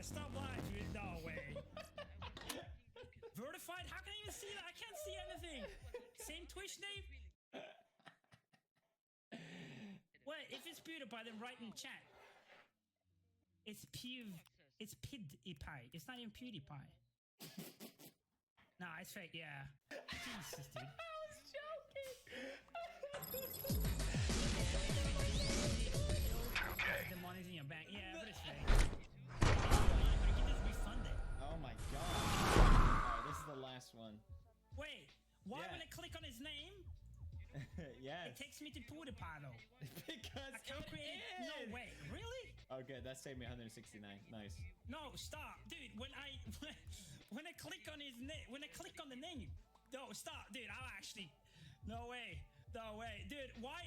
stop lying to me. No way. Verified? How can I even see that? I can't see anything. Same Twitch name? Wait, if it's PewDiePie, then write in chat. It's It's PewDiePie. It's not even PewDiePie. Nah, it's fake, yeah. Jesus, dude. I was joking. Okay. The money's in your bank. Yeah, but it's fake. But you can just refund it. Oh my god. Alright, this is the last one. Wait, why when I click on his name, yes. it takes me to PewDiePie though? Because account created. No way, really? Okay, that saved me 169. Nice. No, stop, dude. When I click on his name, when I click on the name, no, stop, dude. I'll actually, no way, dude. Why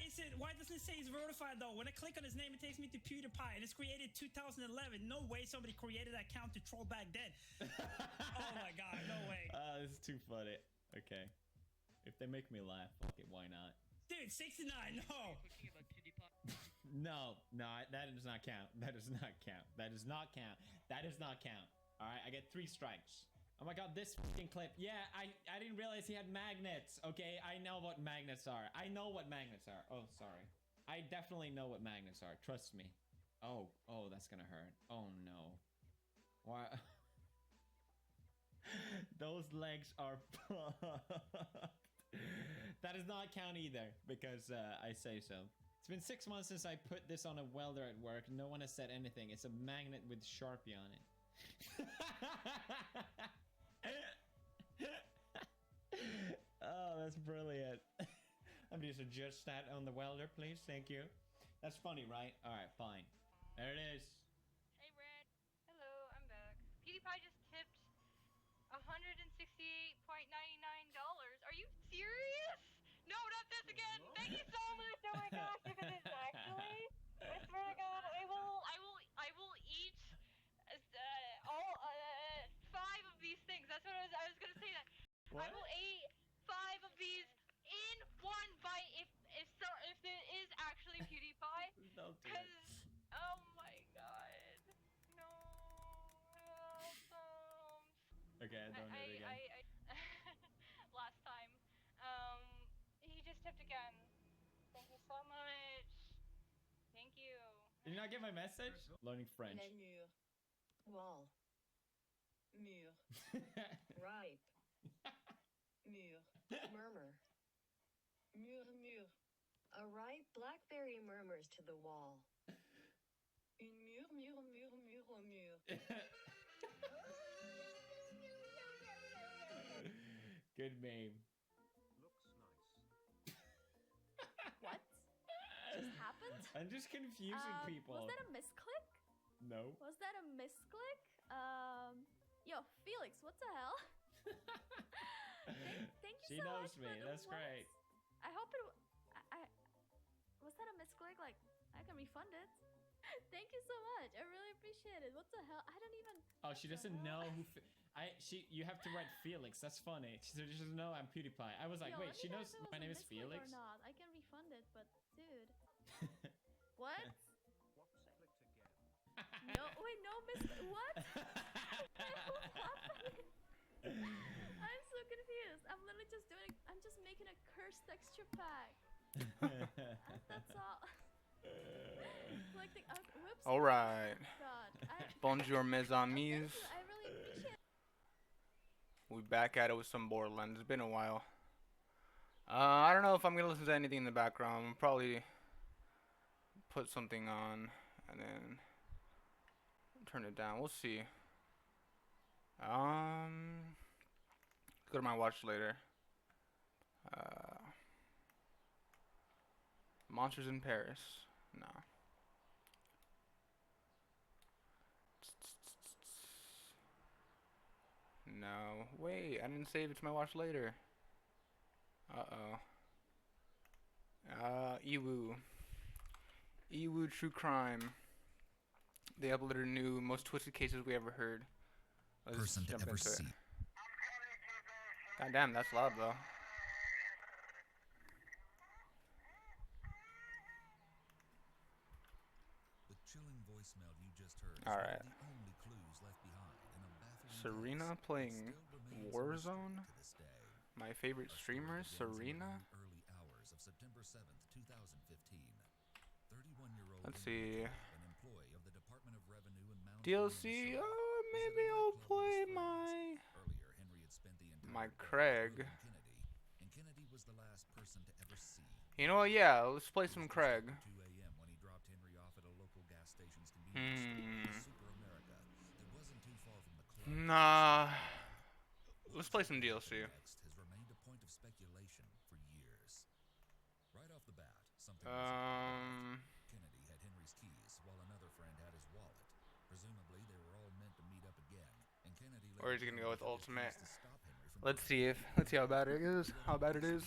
doesn't it say he's verified though? When I click on his name, it takes me to PewDiePie, and it's created 2011. No way somebody created that account to troll back then. Oh my god, no way. This is too funny. Okay, if they make me laugh, fuck it, why not? Dude, 69, no. No, that does not count. That does not count. That does not count. That does not count. All right, I get 3 strikes. Oh my god, this fucking clip. Yeah, I didn't realize he had magnets. Okay, I know what magnets are. I know what magnets are. Oh, sorry. I definitely know what magnets are. Trust me. Oh, that's gonna hurt. Oh no. Why? Those legs are fucked. That does not count either because I say so. It's been 6 months since I put this on a welder at work. No one has said anything. It's a magnet with Sharpie on it. Oh, that's brilliant. I'm just adjust that on the welder, please. Thank you. That's funny, right? All right, fine. There it is. Hey, Red. Hello, I'm back. PewDiePie just tipped $168.99. Are you serious? No, not this again. Thank you so much. Oh my gosh, if it is actually, I swear to God, I will eat all 5 of these things. That's what I was gonna say that. What? I will eat 5 of these in one bite if it is actually PewDiePie. Don't do it. Cause oh my god, no. Okay, I don't do it again. Last time, he just tipped again. Thank you so much. Thank you. Did you not get my message? Learning French. Les murs. Wall. Mur. Ripe. Mur. Murmur. Murmure. A ripe blackberry murmurs to the wall. Une murmure au mur. Good meme. What just happened? I'm just confusing people. Was that a misclick? No. Was that a misclick? Yo, Felix, what the hell? thank you She so knows much me. for the That's ones. great. I hope it. Was that a misclick? Like, I can refund it. Thank you so much. I really appreciate it. What the hell? I don't even. Oh, she doesn't know who. You have to write Felix. That's funny. She doesn't know I'm PewDiePie. I was like, Yo, wait, let she me know knows if it was my a name is misclick Felix. or not. I can refund it, but dude. What? No, wait, no What? What's happening? I'm so confused. I'm literally just I'm just making a cursed texture pack. That's all. Like whoops. All right. God. Bonjour, mes amis. I really appreciate it. We back at it with some Borderlands. It's been a while. I don't know if I'm gonna listen to anything in the background. I'll probably put something on and then turn it down. We'll see. Go to my watch later. Monsters in Paris. No. No. Wait, I didn't save it to my watch later. Ewu. Ewu True Crime. They uploaded a new most twisted cases we ever heard. Let's Person to jump ever into it. see. God damn, that's loud though. The chilling voicemail you just heard is All one right. of the only clues left Serena playing Warzone? My favorite streamer, Serena? Let's see. DLC? Maybe I'll play my Craig. You know what? Yeah, let's play some Craig. Nah. Let's play some DLC. Or is he gonna go with ultimate? Let's see how bad it is. How bad it is.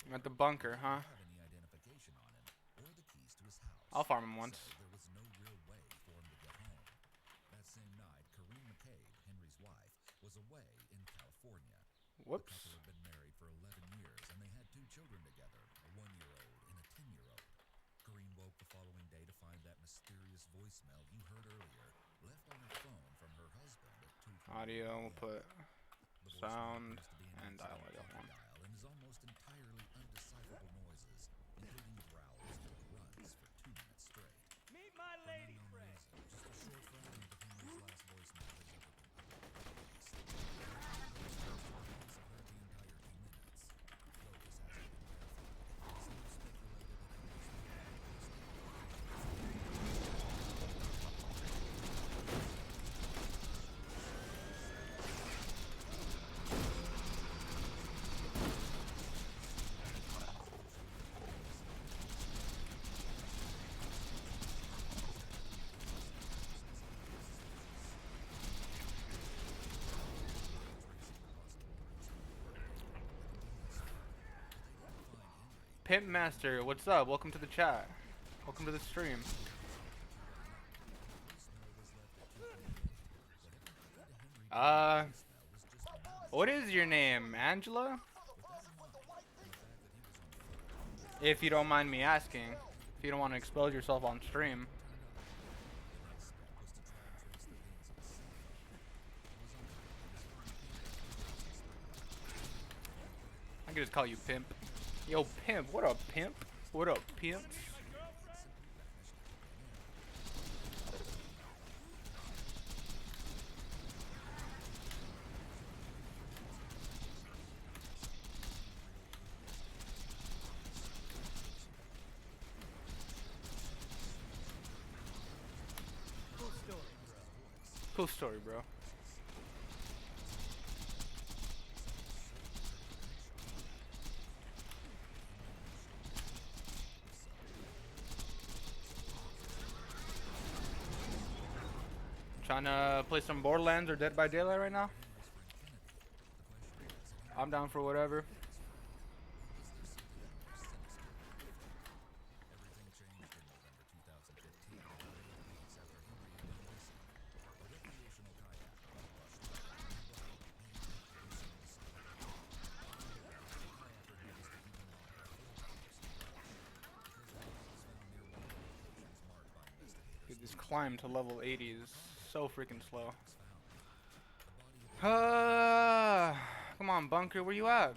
I'm at the bunker, huh? I'll farm him once. Whoops. Audio, we'll put sound and dialogue at one. Meet my lady friend. Pimpmaster, what's up? Welcome to the chat. Welcome to the stream. What is your name? Angela? If you don't mind me asking. If you don't want to expose yourself on stream. I can just call you Pimp. Yo, Pimp. What up, Pimp? What up, Pimp? Cool story, bro. Trying to play some Borderlands or Dead by Daylight right now? I'm down for whatever. Dude, this climb to level 80 is so freaking slow. Come on, bunker, where you at?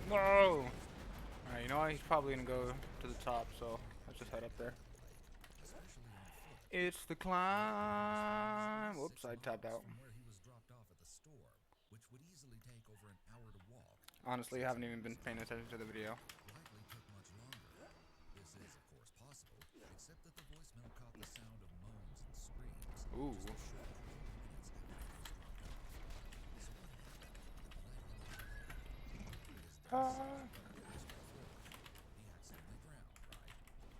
No! Alright, you know what? He's probably gonna go to the top, so let's just head up there. It's the climb! Whoops, I tapped out. Honestly, I haven't even been paying attention to the video. Ooh.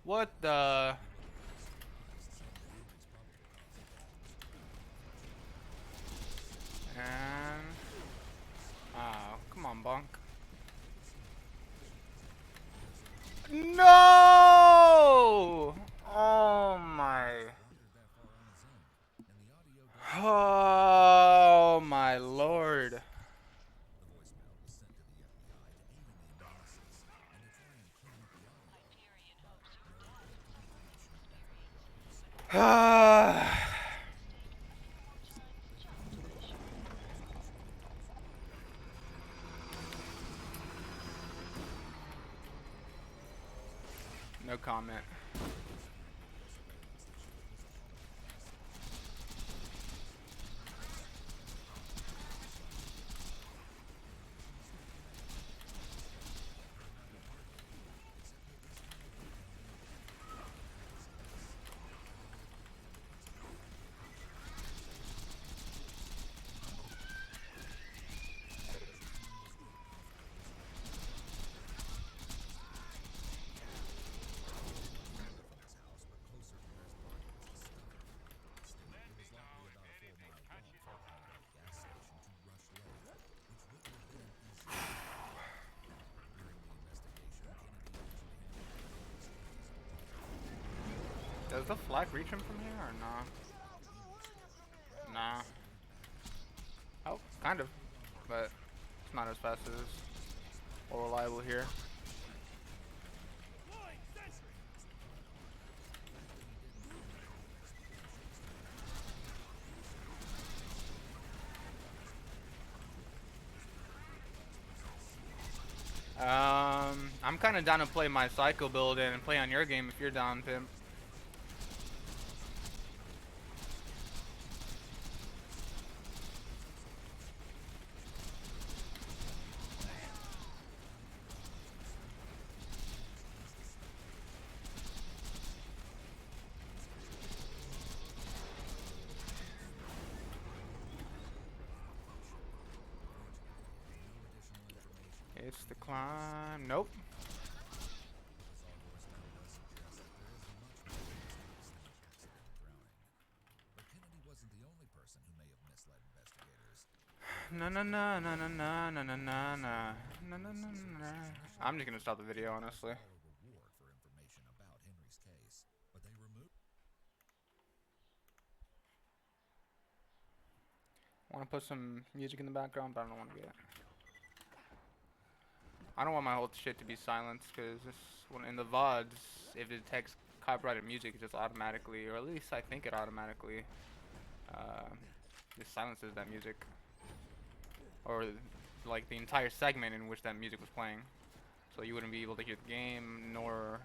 What the? And oh, come on, bunk. No! Oh my. Oh my lord. No comment. Does the flag reach him from here or nah? Nah. Oh, kind of. But it's not as fast as or reliable here. I'm kind of down to play my Psycho build and play on your game if you're down, Pimp. It's the climb. Nope. Na na na na na na na na na na na na na. I'm just gonna stop the video, honestly. I want to put some music in the background, but I don't want to get. I don't want my whole shit to be silenced because in the VODs, if it detects copyrighted music, it just automatically, or at least I think it automatically, just silences that music. Or like the entire segment in which that music was playing. So you wouldn't be able to hear the game nor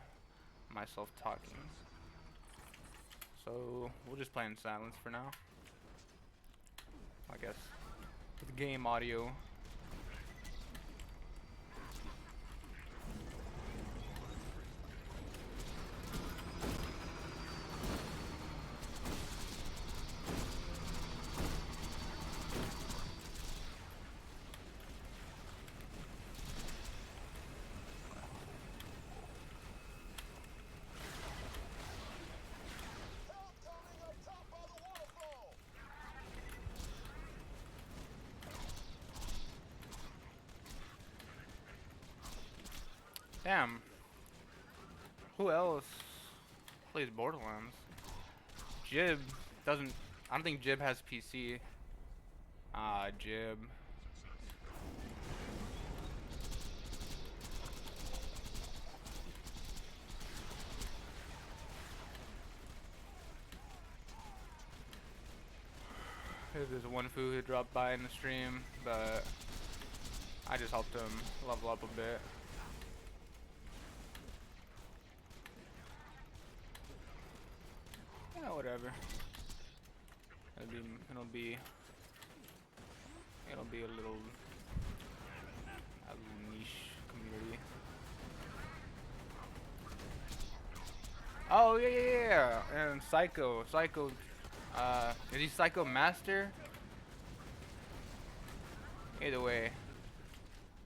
myself talking. So we'll just play in silence for now, I guess, with game audio. Damn. Who else plays Borderlands? Jib doesn't. I don't think Jib has PC. Jib. There's one foo who dropped by in the stream, but I just helped him level up a bit. Yeah, whatever. It'll be a little niche community. Oh yeah. And Psycho. Is he Psycho Master? Either way.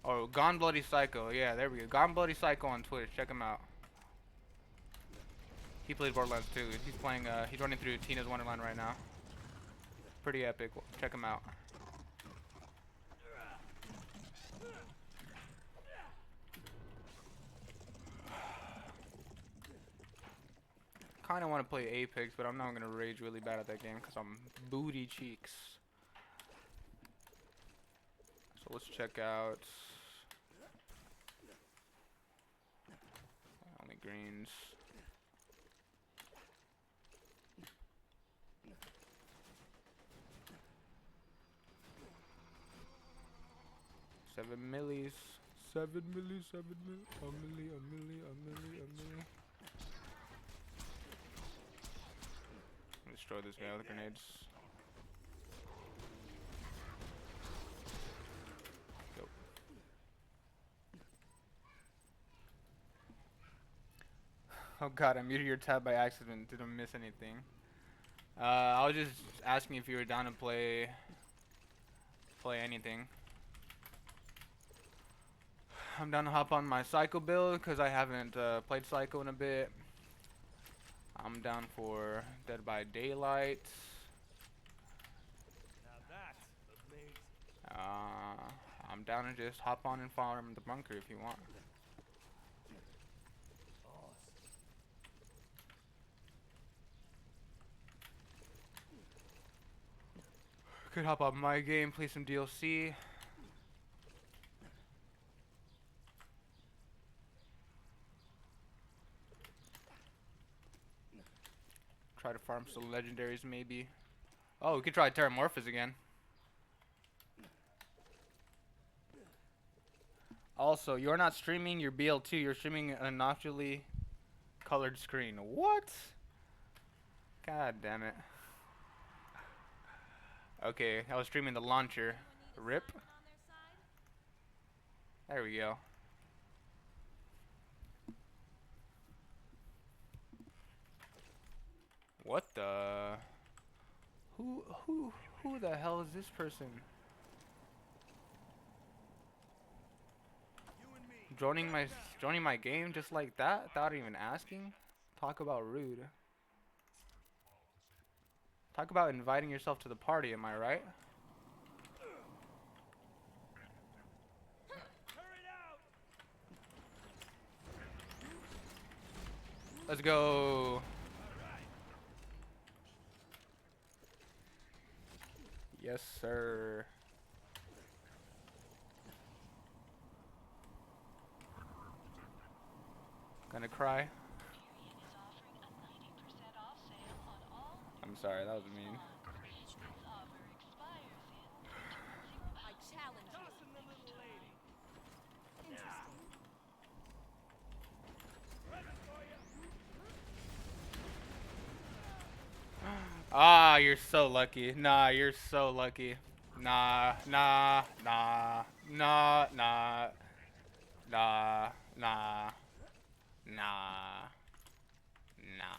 Oh, Gone Bloody Psycho. Yeah, there we go. Gone Bloody Psycho on Twitch. Check him out. He plays Borderlands too. He's playing. He's running through Tina's Wonderland right now. Pretty epic. Check him out. kind of want to play Apex, but I'm not gonna rage really bad at that game because I'm booty cheeks. So let's check out. Only greens. $7 millis. 7 milli, 7 milli, a milli, a milli, a milli, a milli. Destroy this guy with grenades. Go. Oh god, I muted your tab by accident. Didn't miss anything. I was just asking if you were down to play anything. I'm down to hop on my Psycho build because I haven't played Psycho in a bit. I'm down for Dead by Daylight. Now that's amazing. I'm down to just hop on and farm the bunker if you want. Could hop on my game, play some DLC. Try to farm some legendaries maybe. Oh, we could try Terramorphous again. Also, you're not streaming your BL2, you're streaming an obnoxiously colored screen. What? God damn it. Okay, I was streaming the launcher. RIP. There we go. What the? Who the hell is this person? Joining my game just like that without even asking? Talk about rude. Talk about inviting yourself to the party, am I right? Let's go. Yes, sir. Gonna cry. I'm sorry, that was mean. I challenge you. Tossing the little lady. Interesting. Present for you. Ah, you're so lucky. Nah, you're so lucky. Nah, nah, nah, nah, nah, nah, nah, nah, nah,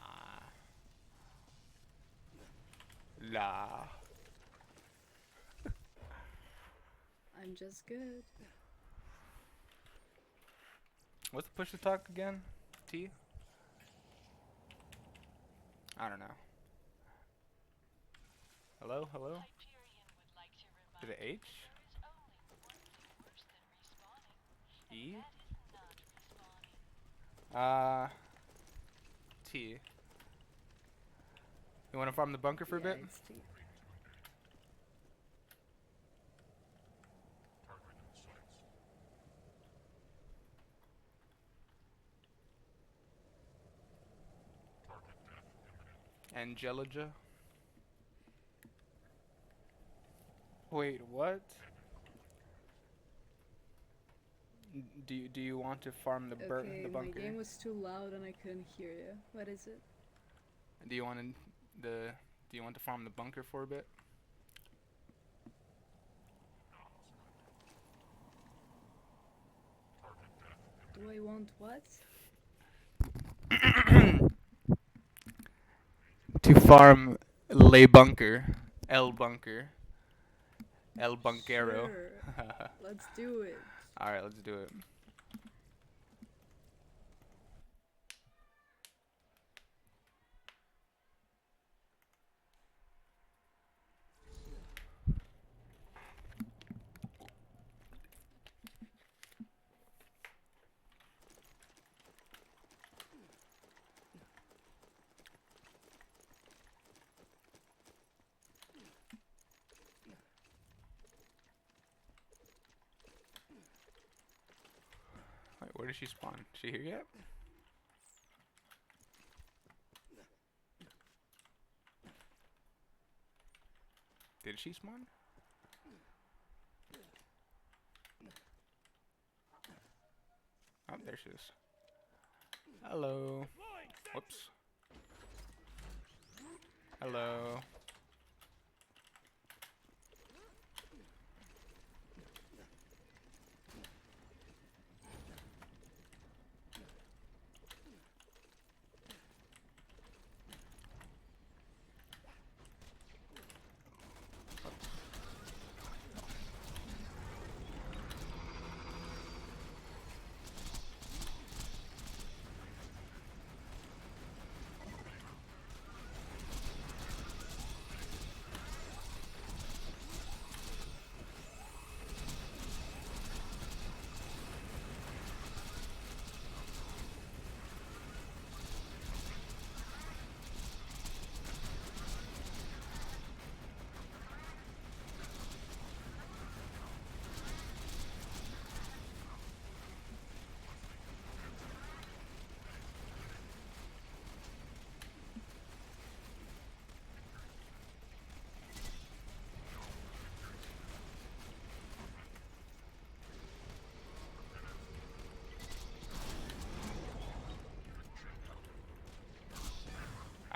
nah. I'm just good. What's the push to talk again? T? I don't know. Hello, hello? Is it H? E? T. You wanna farm the bunker for a bit? It's T. Angelica? Wait, what? Do you want to farm the Okay, the my bunker? game was too loud and I couldn't hear you. What is it? Do you want to farm the bunker for a bit? Do I want what? To farm Le Bunker. El Bunker. El Bunquero. Sure. Let's do it. Alright, let's do it. Where did she spawn? Is she here yet? Did she spawn? Oh, there she is. Hello. Whoops. Hello.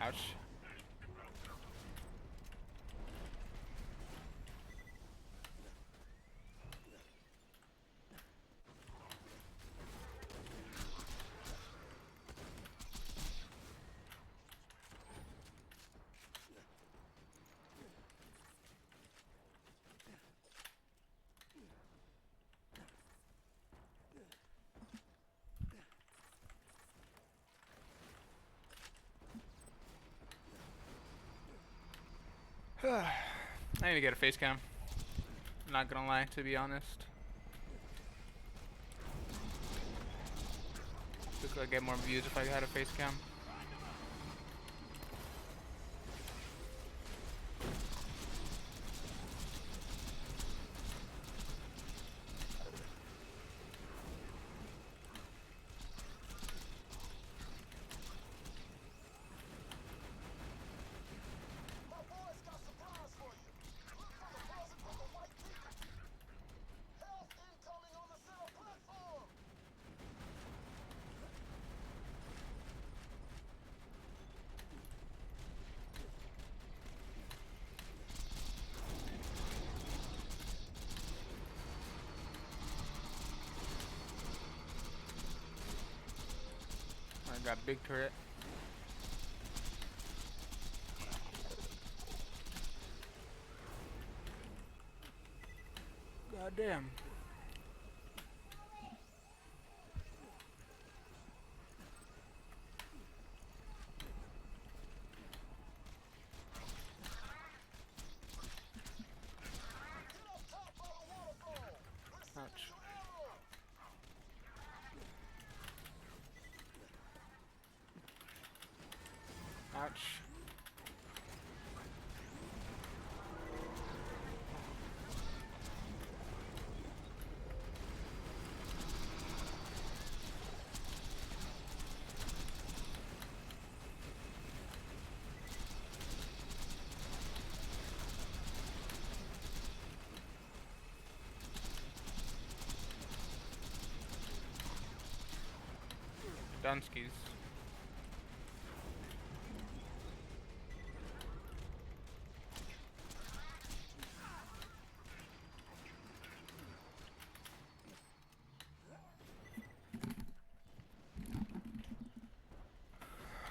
Ouch. I need to get a face cam. Not gonna lie, to be honest. Think I'd get more views if I had a face cam. I got big turret. God damn. Ouch. Ouch. Dunskies.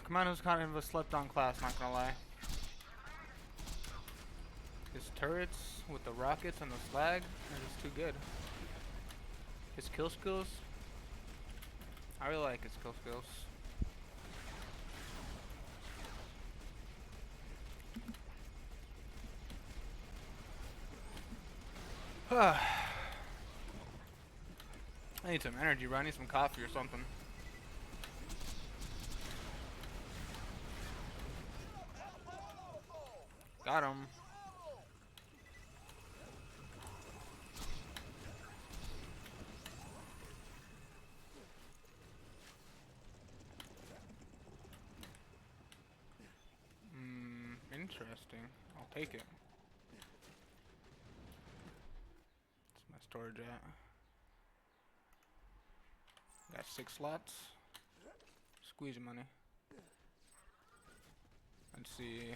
Commando's kind of a slept-on class, not gonna lie. His turrets with the rockets and the slag are just too good. His kill skills, I really like his kill skills. I need some energy, bro. I need some coffee or something. Got him. Interesting. I'll take it. That's my storage at. Got 6 slots. Squeeze your money. Let's see.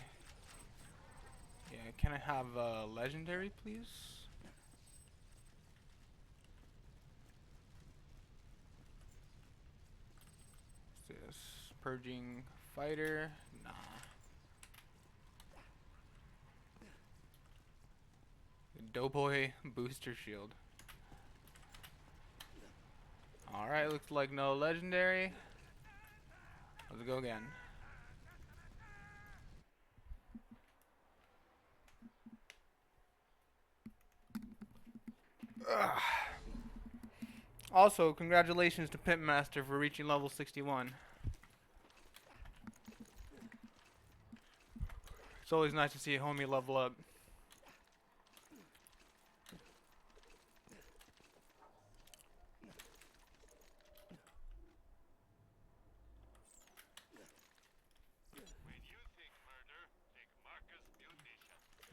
Yeah, can I have a legendary, please? What's this? Purging fighter? Nah. Doughboy booster shield. Alright, looks like no legendary. Let's go again. Ugh. Also, congratulations to Pimpmaster for reaching level 61. It's always nice to see a homie level up.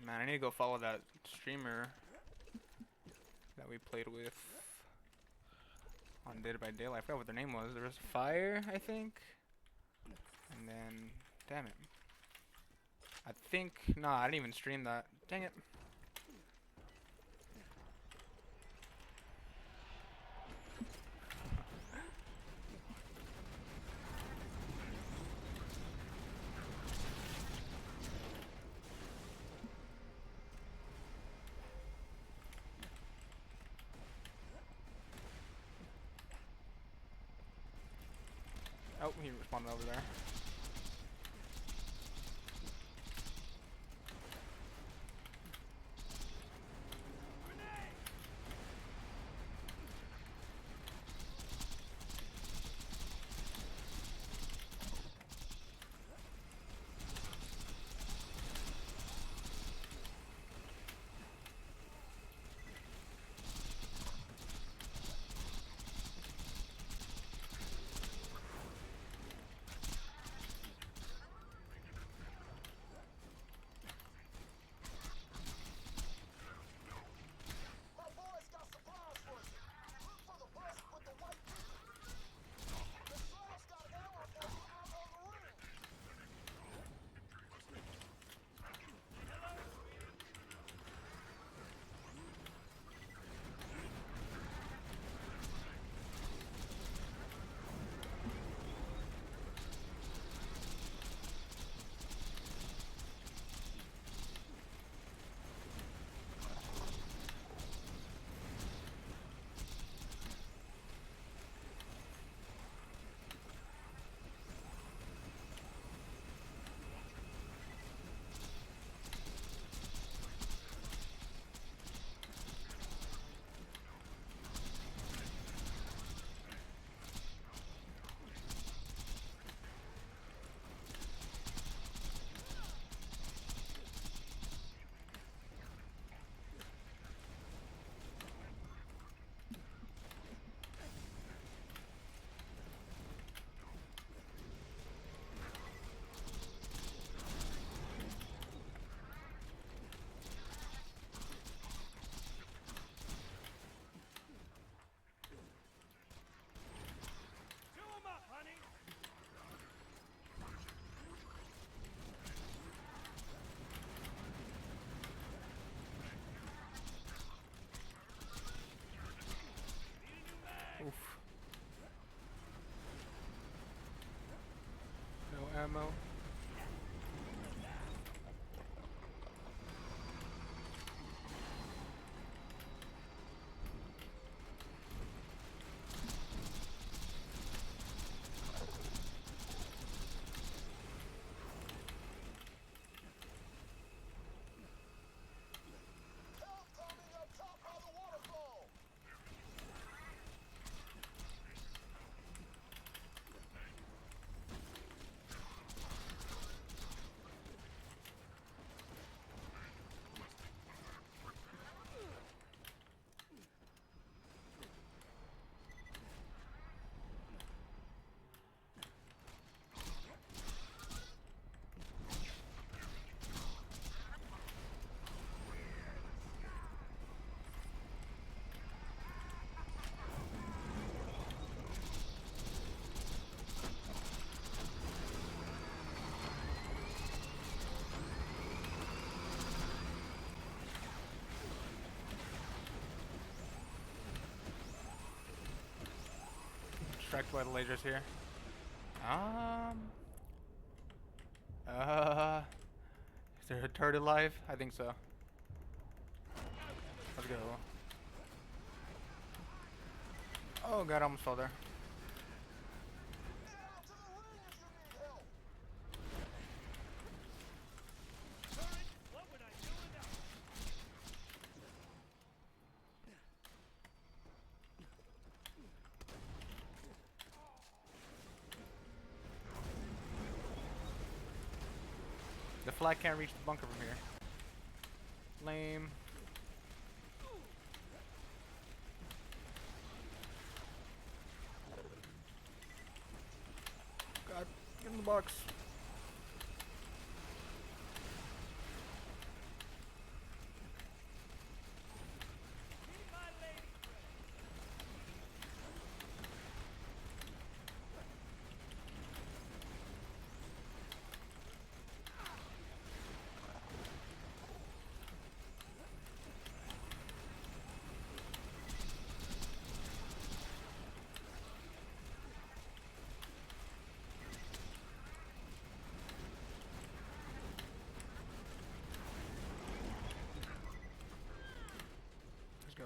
Man, I need to go follow that streamer that we played with on Dead by Daylight. I forgot what their name was. There was Fire, I think. And then, damn it. I think, nah, I didn't even stream that. Dang it. Oh, he responded over there. Oof. No ammo. distracted by the lasers here. Is there a turret alive? I think so. Let's go. Oh god, I almost fell there. What would I do without? The flag can't reach the bunker from here. Lame. God, get in the box. Keep my lady straight. Let's go.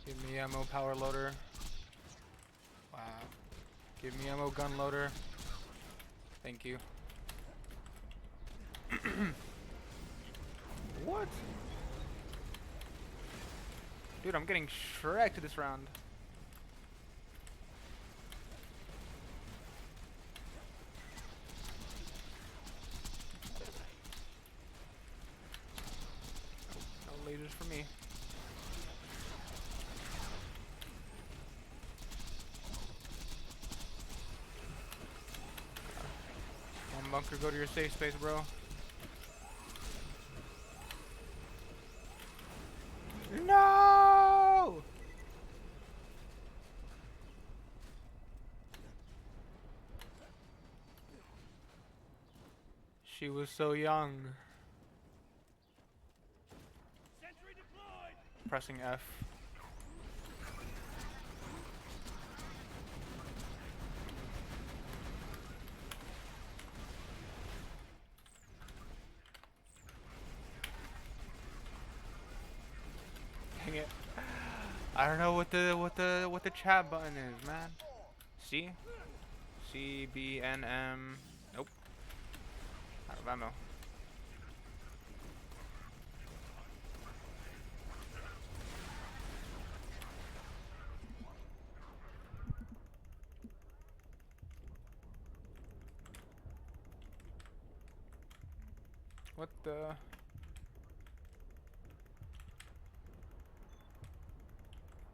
Give me ammo power loader. Wow. Give me ammo gun loader. Thank you. What? Dude, I'm getting shreked this round. No lasers for me. One bunker, go to your safe space, bro. No! She was so young. Sentry deployed. Pressing F. Dang it. I don't know what the chat button is, man. C? C B N M. Nope. Out of ammo. What the?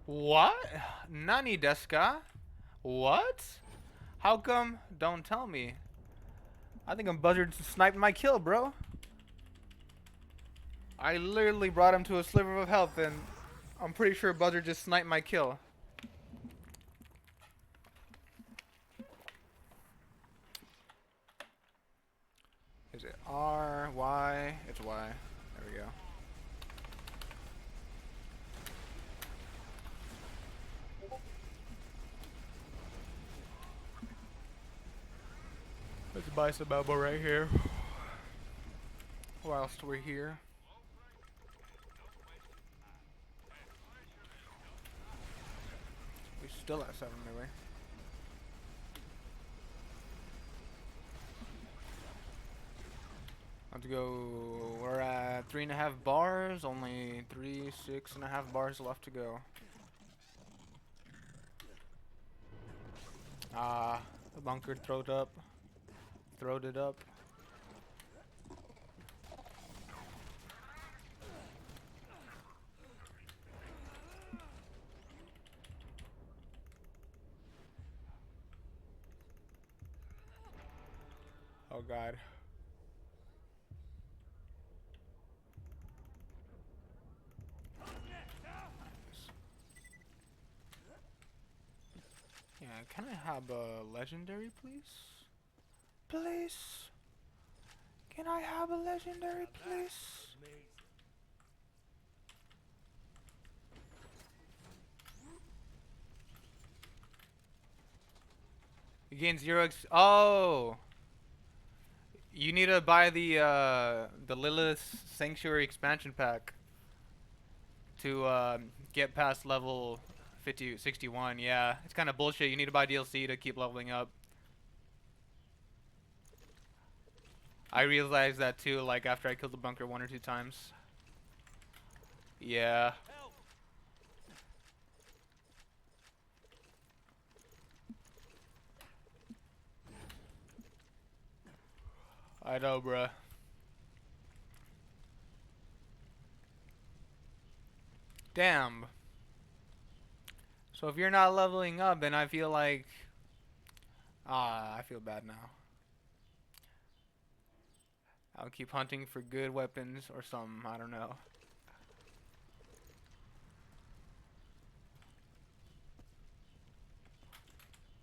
What? Nani desu ka? What? How come? Don't tell me. I think a buzzard sniped my kill, bro. I literally brought him to a sliver of health, and I'm pretty sure buzzard just sniped my kill. Is it R, Y? It's Y. There we go. Let's buy some elbow right here. Whilst we're here. We're still at 7 anyway. Let's go. We're at 3.5 bars. Only 6.5 bars left to go. Ah, the bunker throwed up. Throwed it up. Oh God. Yeah, can I have a legendary, please? Please? Can I have a legendary, please? Amazing. You gain 0 X. Oh. You need to buy the Lilith Sanctuary expansion pack to get past level 61. Yeah, it's kind of bullshit. You need to buy DLC to keep leveling up. I realized that too, like after I killed the bunker 1 or 2 times. Yeah. Help! I know, bruh. Damn. So if you're not leveling up, then I feel like... I feel bad now. I'll keep hunting for good weapons or something, I don't know.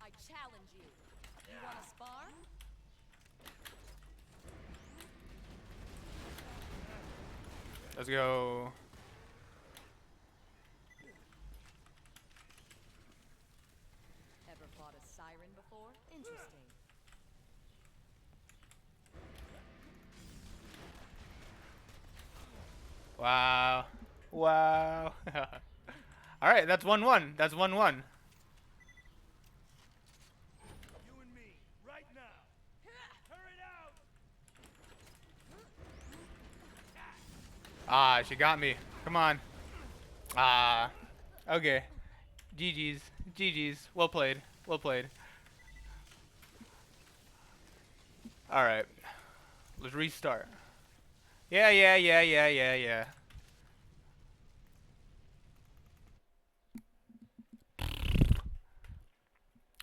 I challenge you. You want to spar? Let's go. Ever fought a siren before? Interesting. Wow. Wow. Alright, that's 1-1. That's 1-1. You and me, right now. Hurry out! Ah, she got me. Come on. Ah. Okay. GG's. GG's. Well played. Well played. Alright. Let's restart. Yeah.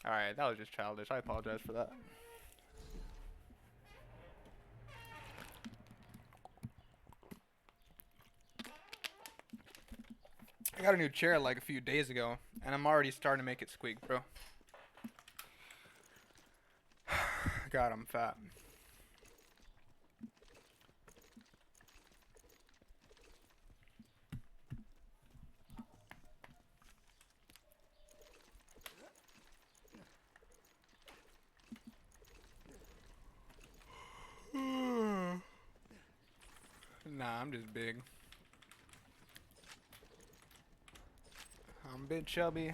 Alright, that was just childish. I apologize for that. I got a new chair like a few days ago, and I'm already starting to make it squeak, bro. God, I'm fat. Nah, I'm just big. I'm a bit chubby.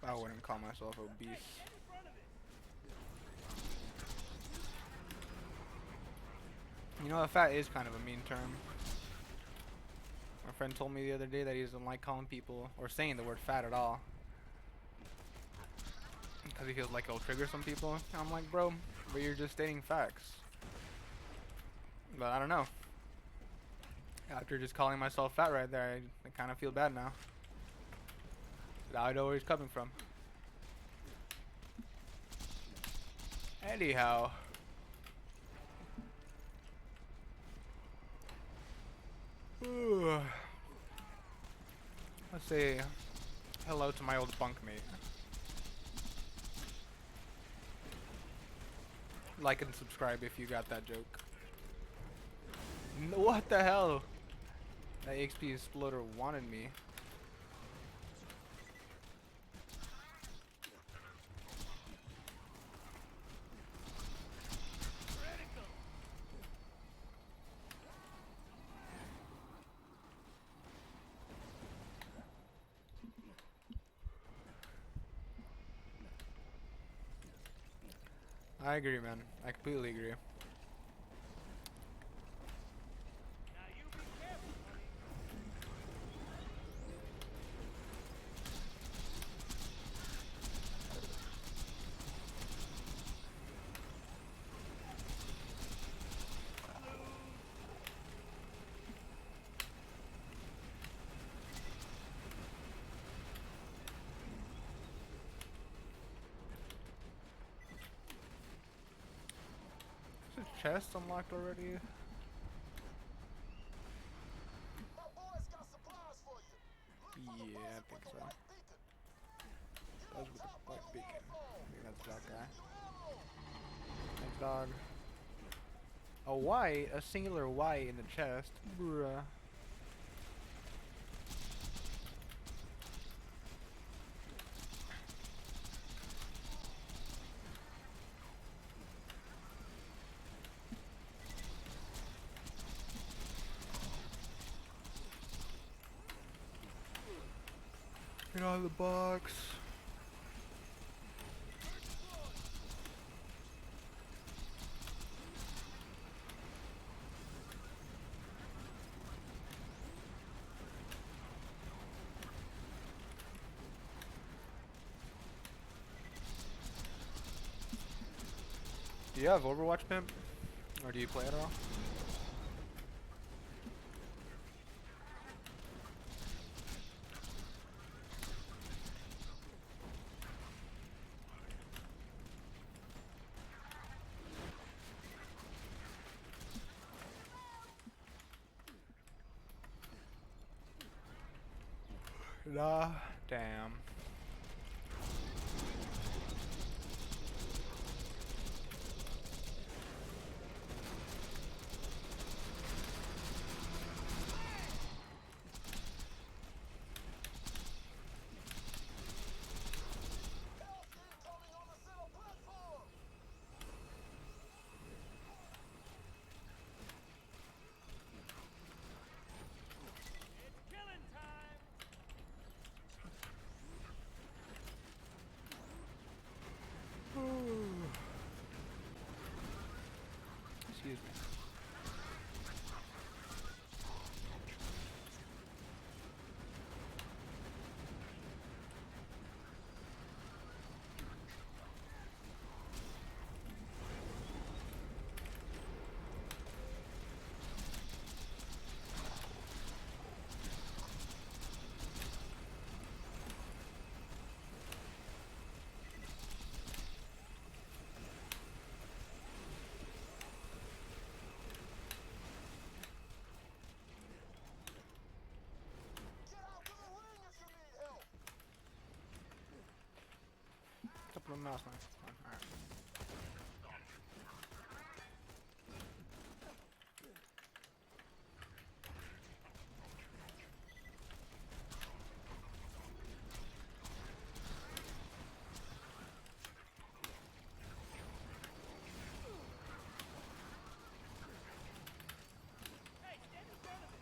I wouldn't call myself obese. You know, fat is kind of a mean term. My friend told me the other day that he doesn't like calling people or saying the word fat at all, because he feels like it'll trigger some people. I'm like, bro, but you're just stating facts. But I don't know. After just calling myself fat right there, I kind of feel bad now. I know where he's coming from. Anyhow. Let's say hello to my old bunkmate. Like and subscribe if you got that joke. What the hell? That XP exploder wanted me. I agree, man. I completely agree. Now you be careful, honey. Is the chest unlocked already? Yeah, I think so. That was with the white beacon. I think that's that guy. Thanks, dog. A white? A singular white in the chest? Bruh. Get out of the box. Do you have Overwatch, Pimp? Or do you play at all? Nah, damn. Killing time. Excuse me. Couple of mouse knives. Alright. Hey, stand in front of me.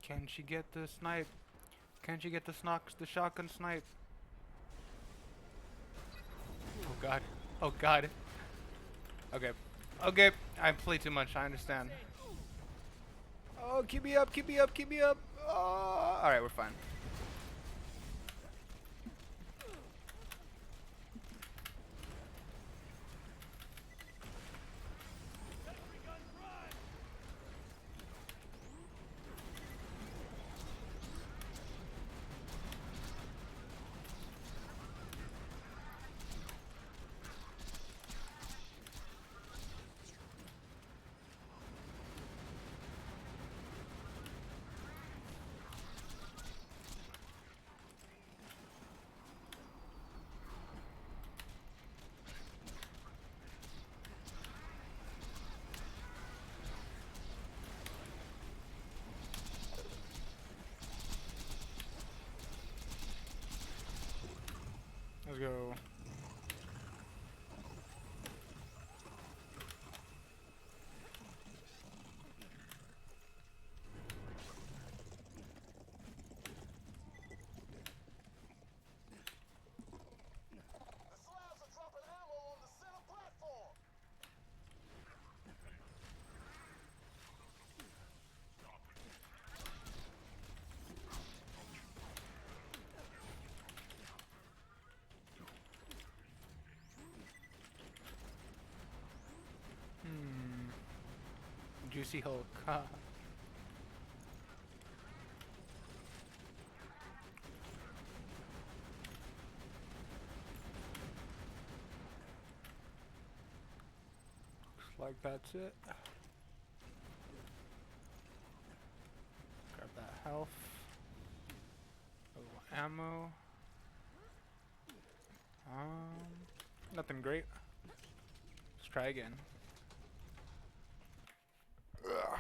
Can she get the snipe? Can she get the shotgun snipe? Oh god. Oh god. Okay. Okay. I play too much, I understand. Oh, keep me up, keep me up, keep me up. Oh. Alright, we're fine. Sentry gun prime. Let's go. Juicy Hulk. Ha. like that's it. Grab that health. A little ammo. Nothing great. Let's try again. Ugh.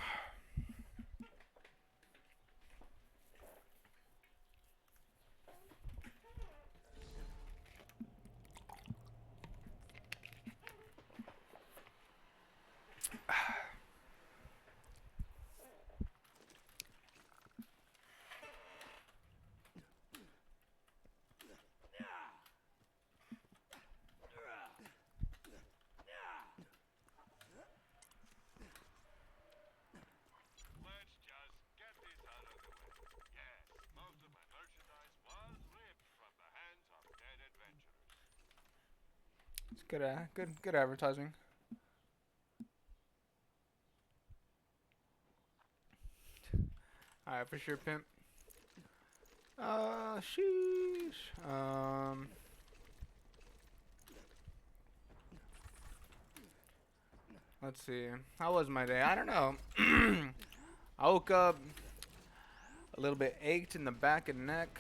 Let's just get this out of the way. Yes, most of my merchandise was ripped from the hands of dead adventurers. It's good advertising. Alright, for sure, pimp. Sheesh. Let's see. How was my day? I don't know. I woke up a little bit ached in the back and neck.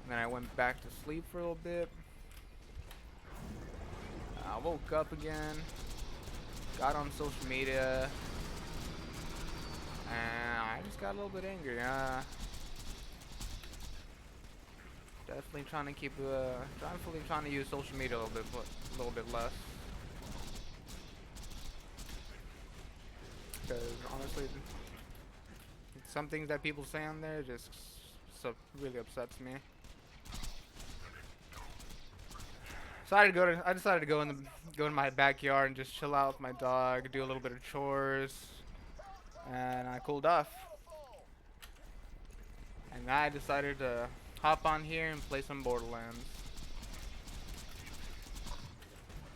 And then I went back to sleep for a little bit. I woke up again. Got on social media. And I just got a little bit angry. Definitely trying to keep, definitely trying to use social media a little bit less. Because honestly, some things that people say on there just really upsets me. So I decided to go in my backyard and just chill out with my dog, do a little bit of chores, and I cooled off. And I decided to hop on here and play some Borderlands.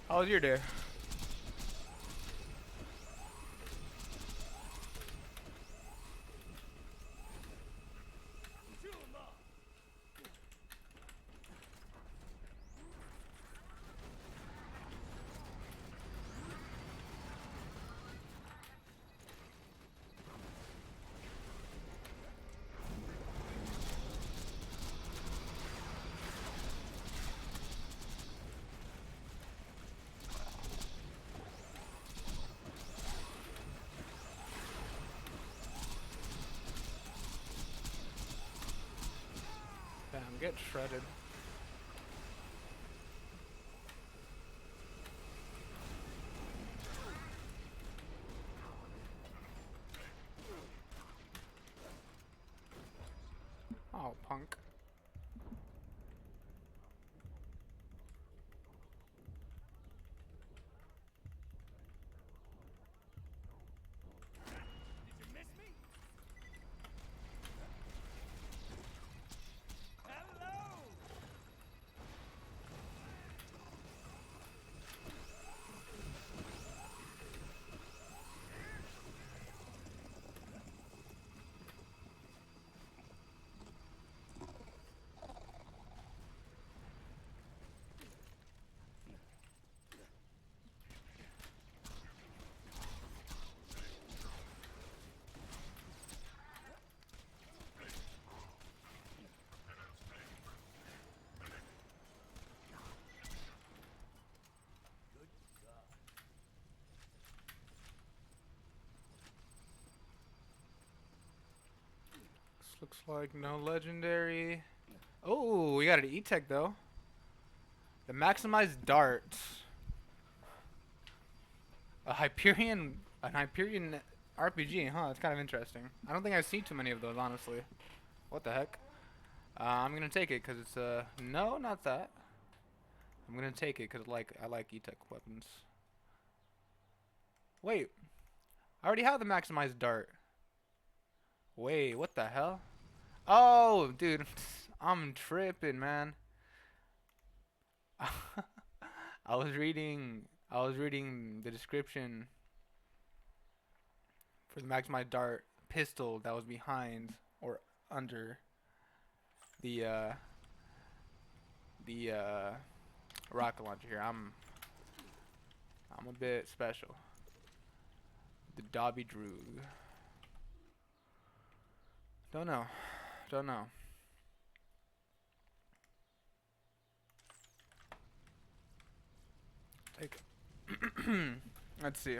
How was your day? Damn, get shredded. Oh, punk. Did you miss me? Hello! This looks like no legendary. Oh, we got an E-Tech though. The maximized dart. An Hyperion RPG, huh? That's kind of interesting. I don't think I've seen too many of those, honestly. What the heck? I'm gonna take it because it's no, not that. I'm gonna take it because I like E-Tech weapons. Wait, I already have the maximized dart. Wait, what the hell? Oh, dude, I'm tripping, man. I was reading the description for the maximized dart pistol that was behind or under the rocket launcher here. I'm a bit special. The Dobby Droog. Don't know. Don't know. Take. Let's see.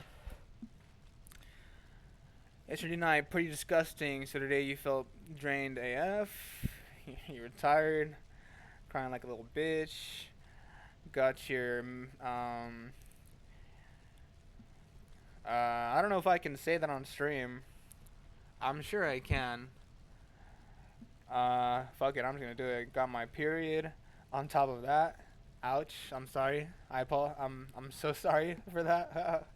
Yesterday night, pretty disgusting. So today you felt drained AF. You were tired, crying like a little bitch. Got your I don't know if I can say that on stream. I'm sure I can. Fuck it, I'm just gonna do it. Got my period on top of that. Ouch, I'm sorry. I'm so sorry for that.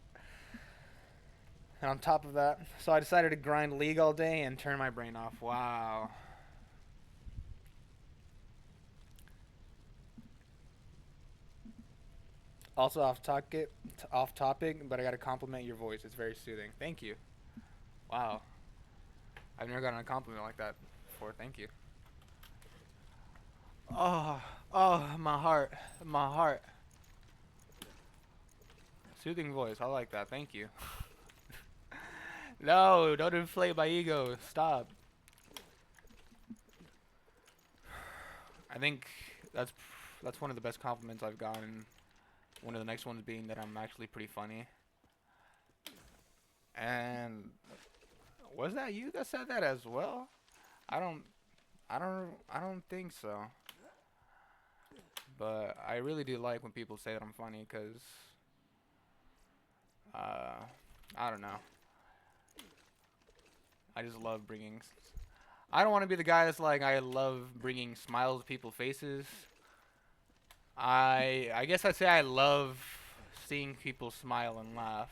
And on top of that, so I decided to grind League all day and turn my brain off. Wow. Also off topic, but I gotta compliment your voice. It's very soothing. Thank you. Wow. I've never gotten a compliment like that before. Thank you. Oh, my heart. My heart. Soothing voice. I like that. Thank you. No, don't inflate my ego. Stop. I think that's one of the best compliments I've gotten. One of the next ones being that I'm actually pretty funny. And was that you that said that as well? I don't think so. But I really do like when people say that I'm funny, cause I don't know. I just love bringing. I don't want to be the guy that's like, I love bringing smiles to people's faces. I guess I'd say I love seeing people smile and laugh,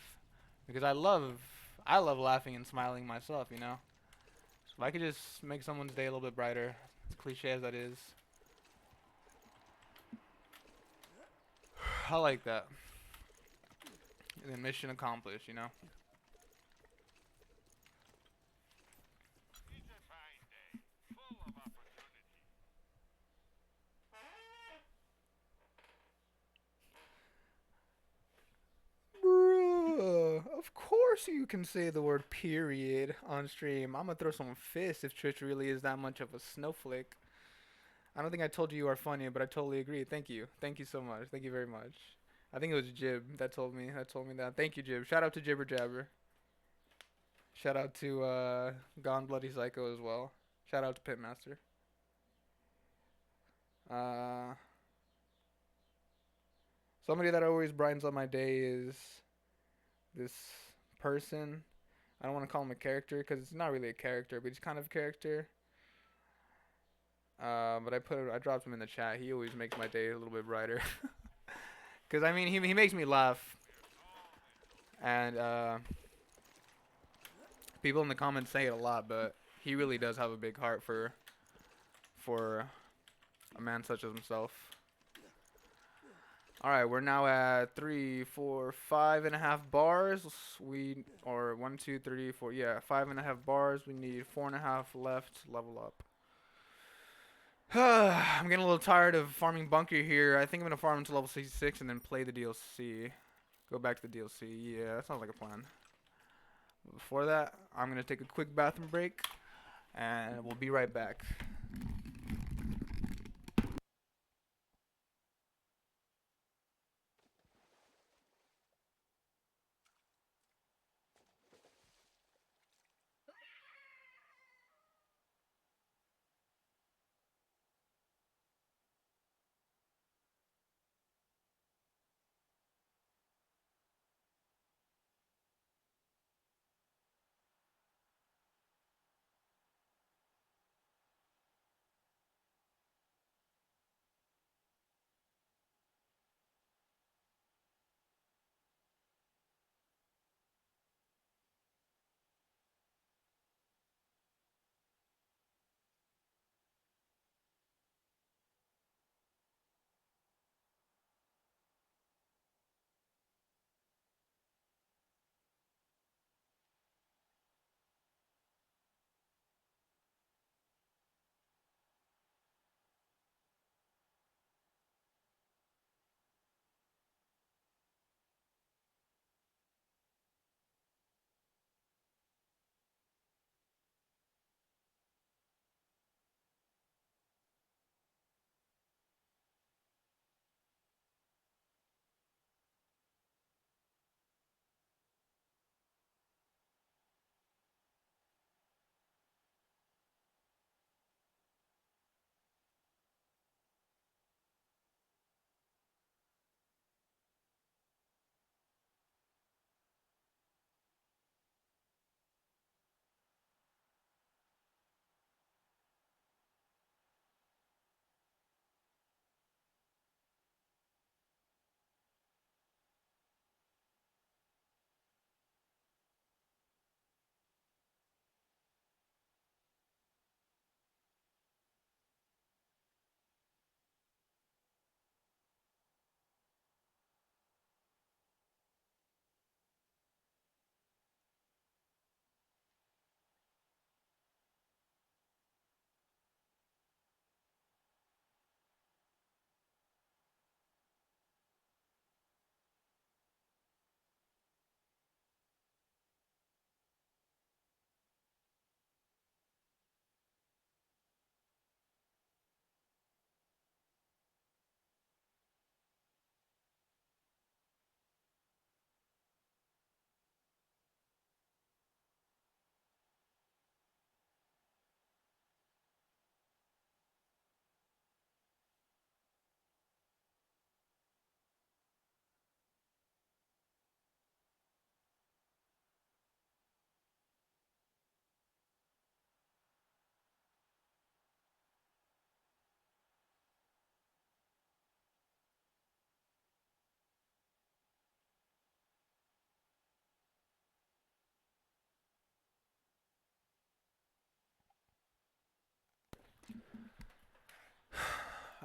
because I love laughing and smiling myself, you know. So if I could just make someone's day a little bit brighter, as cliche as that is, I like that. And then mission accomplished, you know. It's a fine day, full of opportunity. Bruh, of course you can say the word period on stream. I'm gonna throw some fists if Twitch really is that much of a snowflake. I don't think I told you you are funny, but I totally agree. Thank you. Thank you so much. Thank you very much. I think it was Jib that told me that. Thank you, Jib. Shout out to Jibber Jabber. Shout out to Gone Bloody Psycho as well. Shout out to Pimpmaster. Somebody that always brightens up my day is this person. I don't want to call him a character because it's not really a character, but he's kind of a character. But I dropped him in the chat. He always makes my day a little bit brighter. Cause I mean, he makes me laugh, and people in the comments say it a lot, but he really does have a big heart for a man such as himself. All right, we're now at 3, 4, 5.5 bars. Or 1, 2, 3, 4. Yeah, 5.5 bars. We need 4.5 left to level up. I'm getting a little tired of farming bunker here. I think I'm gonna farm until level 66 and then play the DLC. Go back to the DLC. Yeah, that sounds like a plan. Before that, I'm gonna take a quick bathroom break, and we'll be right back.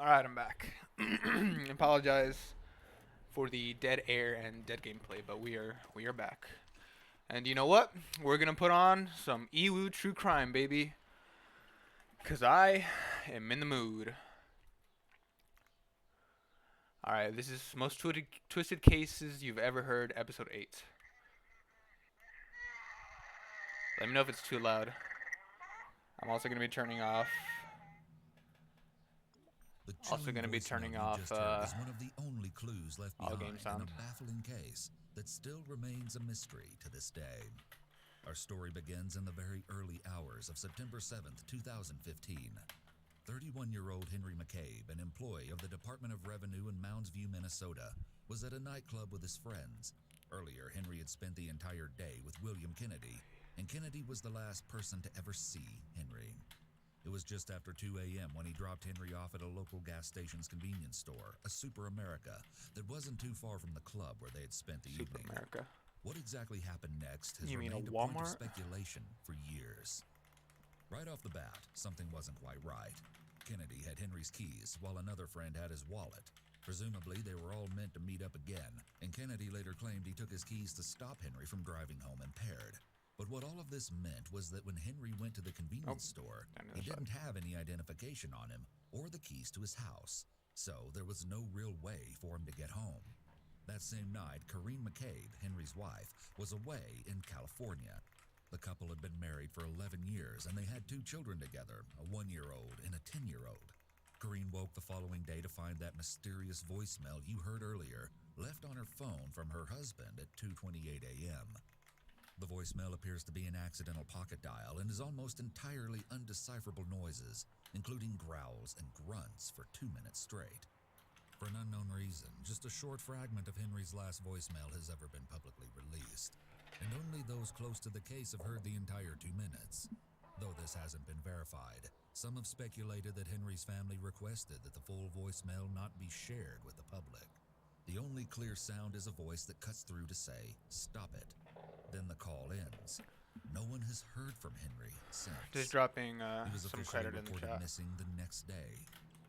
Alright, I'm back. Apologize for the dead air and dead gameplay, but we are back. And you know what? We're gonna put on some Ewu True Crime, baby. Cause I am in the mood. Alright, this is Most Twisted Cases You've Ever Heard, Episode 8. Let me know if it's too loud. I'm also going to be turning off... Also going to be turning off is one of the only clues left all behind game sound. in a baffling case that still remains a mystery to this day. Our story begins in the very early hours of September 7th, 2015. 31-year-old Henry McCabe, an employee of the Department of Revenue in Mounds View, Minnesota, was at a nightclub with his friends. Earlier, Henry had spent the entire day with William Kennedy, and Kennedy was the last person to ever see Henry. It was just after 2 a.m. when he dropped Henry off at a local gas station's convenience store, a Super America, that wasn't too far from the club where they had spent the Super evening. America. What exactly happened next has You mean a remained a point of Walmart? speculation for years. Right off the bat, something wasn't quite right. Kennedy had Henry's keys, while another friend had his wallet. Presumably, they were all meant to meet up again, and Kennedy later claimed he took his keys to stop Henry from driving home impaired. But what all of this meant was that when Henry went to the convenience store, he didn't have any identification on him or the keys to his house, so there was no real way for him to get home. That same night, Corinne McCabe, Henry's wife, was away in California. The couple had been married for 11 years, and they had 2 children together, a 1-year-old and a 10-year-old. Corinne woke the following day to find that mysterious voicemail you heard earlier left on her phone from her husband at 2:28 a.m. The voicemail appears to be an accidental pocket dial and is almost entirely undecipherable noises, including growls and grunts for 2 minutes straight. For an unknown reason, just a short fragment of Henry's last voicemail has ever been publicly released, and only those close to the case have heard the entire 2 minutes. Though this hasn't been verified, some have speculated that Henry's family requested that the full voicemail not be shared with the public. The only clear sound is a voice that cuts through to say, "Stop it." Then the call ends. No one has heard from Henry since. Just dropping He was some officially credit in the reported chat. missing the next day.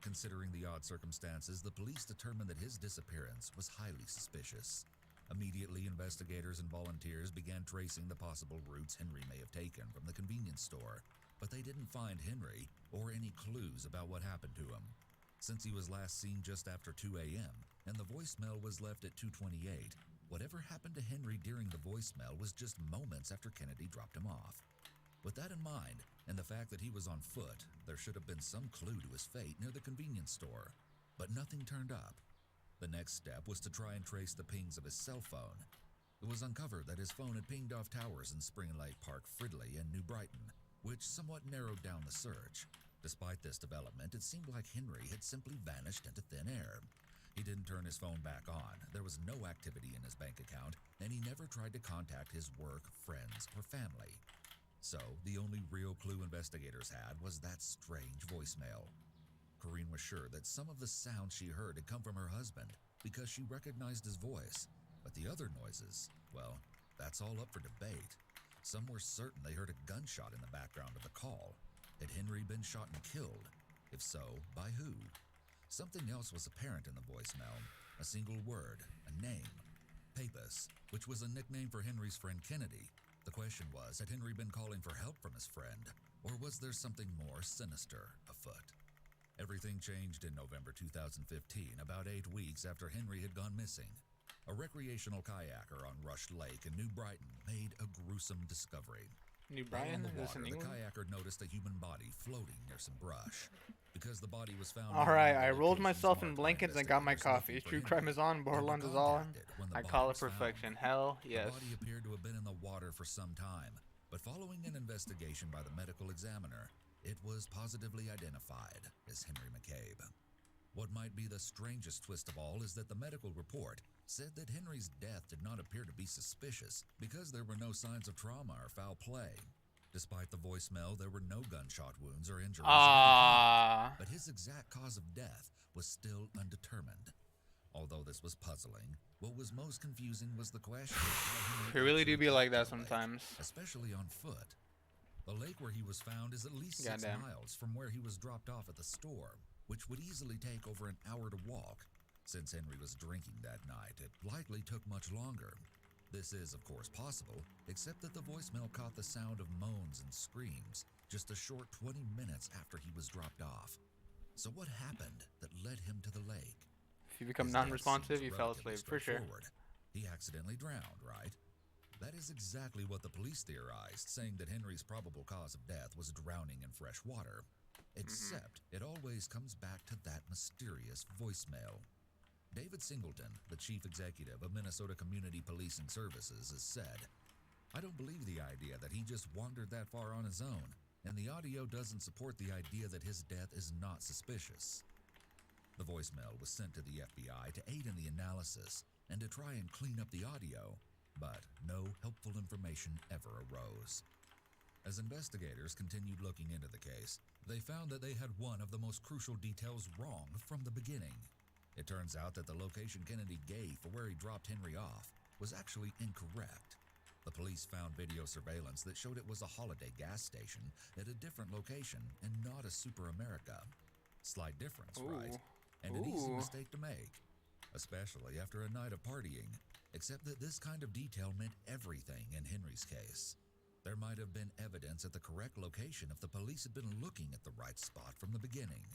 Considering the odd circumstances, the police determined that his disappearance was highly suspicious. Immediately, investigators and volunteers began tracing the possible routes Henry may have taken from the convenience store, but they didn't find Henry or any clues about what happened to him. Since he was last seen just after 2 a.m., and the voicemail was left at 2:28, whatever happened to Henry during the voicemail was just moments after Kennedy dropped him off. With that in mind, and the fact that he was on foot, there should have been some clue to his fate near the convenience store, but nothing turned up. The next step was to try and trace the pings of his cell phone. It was uncovered that his phone had pinged off towers in Spring Lake Park, Fridley, and New Brighton, which somewhat narrowed down the search. Despite this development, it seemed like Henry had simply vanished into thin air. He didn't turn his phone back on, there was no activity in his bank account, and he never tried to contact his work, friends, or family. So, the only real clue investigators had was that strange voicemail. Corinne was sure that some of the sounds she heard had come from her husband because she recognized his voice, but the other noises, well, that's all up for debate. Some were certain they heard a gunshot in the background of the call. Had Henry been shot and killed? If so, by who? Something else was apparent in the voicemail. A single word, a name. Papus, which was a nickname for Henry's friend Kennedy. The question was, had Henry been calling for help from his friend, or was there something more sinister afoot? Everything changed in November 2015, about 8 weeks after Henry had gone missing. A recreational kayaker on Rush Lake in New Brighton made a gruesome discovery. New While Brighton? on the Is this water, in the England? kayaker noticed a human body floating near some brush. Because the body was found. Alright, I rolled myself in blankets and got my coffee. True crime is on, Borderlands is on. I call it perfection. Hell yes. The body appeared to have been in the water for some time, but following an investigation by the medical examiner, it was positively identified as Henry McCabe. What might be the strangest twist of all is that the medical report said that Henry's death did not appear to be suspicious because there were no signs of trauma or foul play. Despite the voicemail, there were no gunshot wounds or injuries, but his exact cause of death was still undetermined. Although this was puzzling, what was most confusing was the question of how Henry It really do actually be like got to that the lake, sometimes. especially on foot. The lake where he was found is at least 6 Goddamn. miles from where he was dropped off at the store, which would easily take over an hour to walk. Since Henry was drinking that night, it likely took much longer. This is, of course, possible, except that the voicemail caught the sound of moans and screams just a short 20 minutes after he was dropped off. So what happened that led him to the lake? If you become His death non-responsive, seems you fell relatively asleep, for sure. straightforward. He accidentally drowned, right? That is exactly what the police theorized, saying that Henry's probable cause of death was drowning in fresh water. Except it always comes back to that mysterious voicemail. David Singleton, the chief executive of Minnesota Community Policing Services, has said, "I don't believe the idea that he just wandered that far on his own, and the audio doesn't support the idea that his death is not suspicious." The voicemail was sent to the FBI to aid in the analysis and to try and clean up the audio, but no helpful information ever arose. As investigators continued looking into the case, they found that they had one of the most crucial details wrong from the beginning. It turns out that the location Kennedy gave for where he dropped Henry off was actually incorrect. The police found video surveillance that showed it was a Holiday gas station at a different location and not a Super America. Slight difference, right? And an easy mistake to make, especially after a night of partying, except that this kind of detail meant everything in Henry's case. There might have been evidence at the correct location if the police had been looking at the right spot from the beginning.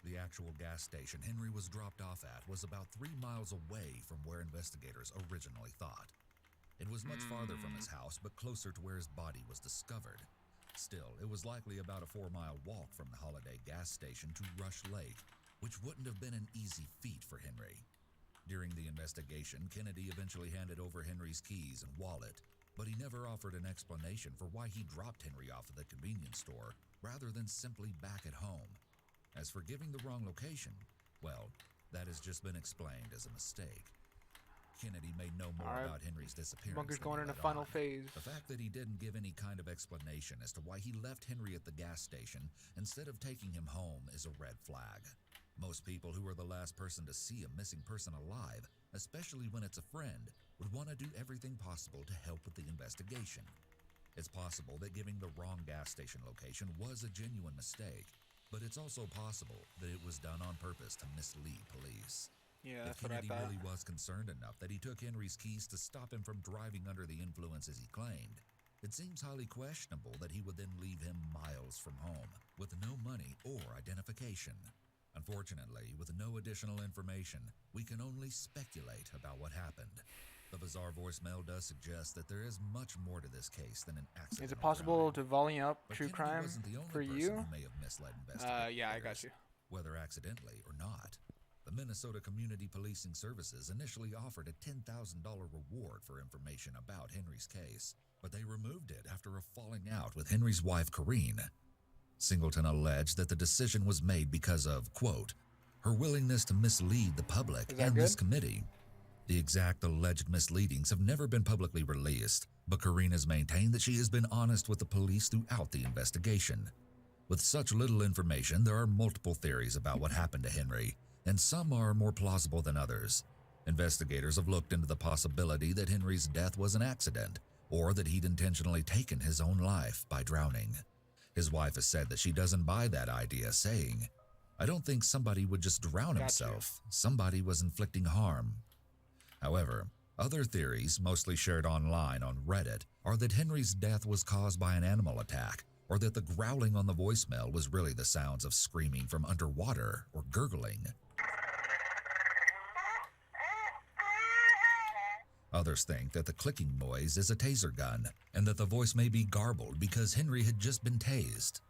The actual gas station Henry was dropped off at was about 3 miles away from where investigators originally thought. It was much farther from his house, but closer to where his body was discovered. Still, it was likely about a 4-mile walk from the Holiday gas station to Rush Lake, which wouldn't have been an easy feat for Henry. During the investigation, Kennedy eventually handed over Henry's keys and wallet, but he never offered an explanation for why he dropped Henry off at the convenience store rather than simply back at home. As for giving the wrong location, well, that has just been explained as a mistake. Kennedy made no more about Henry's disappearance. Bunker's than going he into let final on. phase. The fact that he didn't give any kind of explanation as to why he left Henry at the gas station instead of taking him home is a red flag. Most people who are the last person to see a missing person alive, especially when it's a friend, would want to do everything possible to help with the investigation. It's possible that giving the wrong gas station location was a genuine mistake, but it's also possible that it was done on purpose to mislead police. Yeah, If that's what I Kennedy thought. really was concerned enough that he took Henry's keys to stop him from driving under the influence as he claimed, it seems highly questionable that he would then leave him miles from home with no money or identification. Unfortunately, with no additional information, we can only speculate about what happened. The bizarre voicemail does suggest that there is much more to this case than an accident. Is it possible to volley up But true Kennedy crime wasn't the only for person you? who may have misled investigators, Yeah, I got you. whether accidentally or not. The Minnesota Community Policing Services initially offered a $10,000 reward for information about Henry's case, but they removed it after a falling out with Henry's wife, Corrine. Singleton alleged that the decision was made because of, quote, her willingness to mislead the public Is that and this good? committee. The exact alleged misleadings have never been publicly released, but Corrine has maintained that she has been honest with the police throughout the investigation. With such little information, there are multiple theories about what happened to Henry, and some are more plausible than others. Investigators have looked into the possibility that Henry's death was an accident, or that he'd intentionally taken his own life by drowning. His wife has said that she doesn't buy that idea, saying, I don't think somebody would just drown himself. Somebody was inflicting harm. However, other theories, mostly shared online on Reddit, are that Henry's death was caused by an animal attack, or that the growling on the voicemail was really the sounds of screaming from underwater or gurgling. Others think that the clicking noise is a taser gun, and that the voice may be garbled because Henry had just been tased.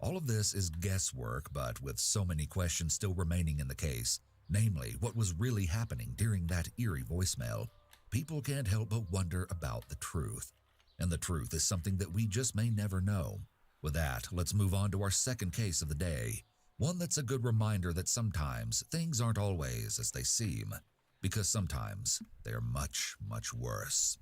All of this is guesswork, but with so many questions still remaining in the case, namely what was really happening during that eerie voicemail, people can't help but wonder about the truth. And the truth is something that we just may never know. With that, let's move on to our second case of the day, one that's a good reminder that sometimes things aren't always as they seem, because sometimes they're much, much worse.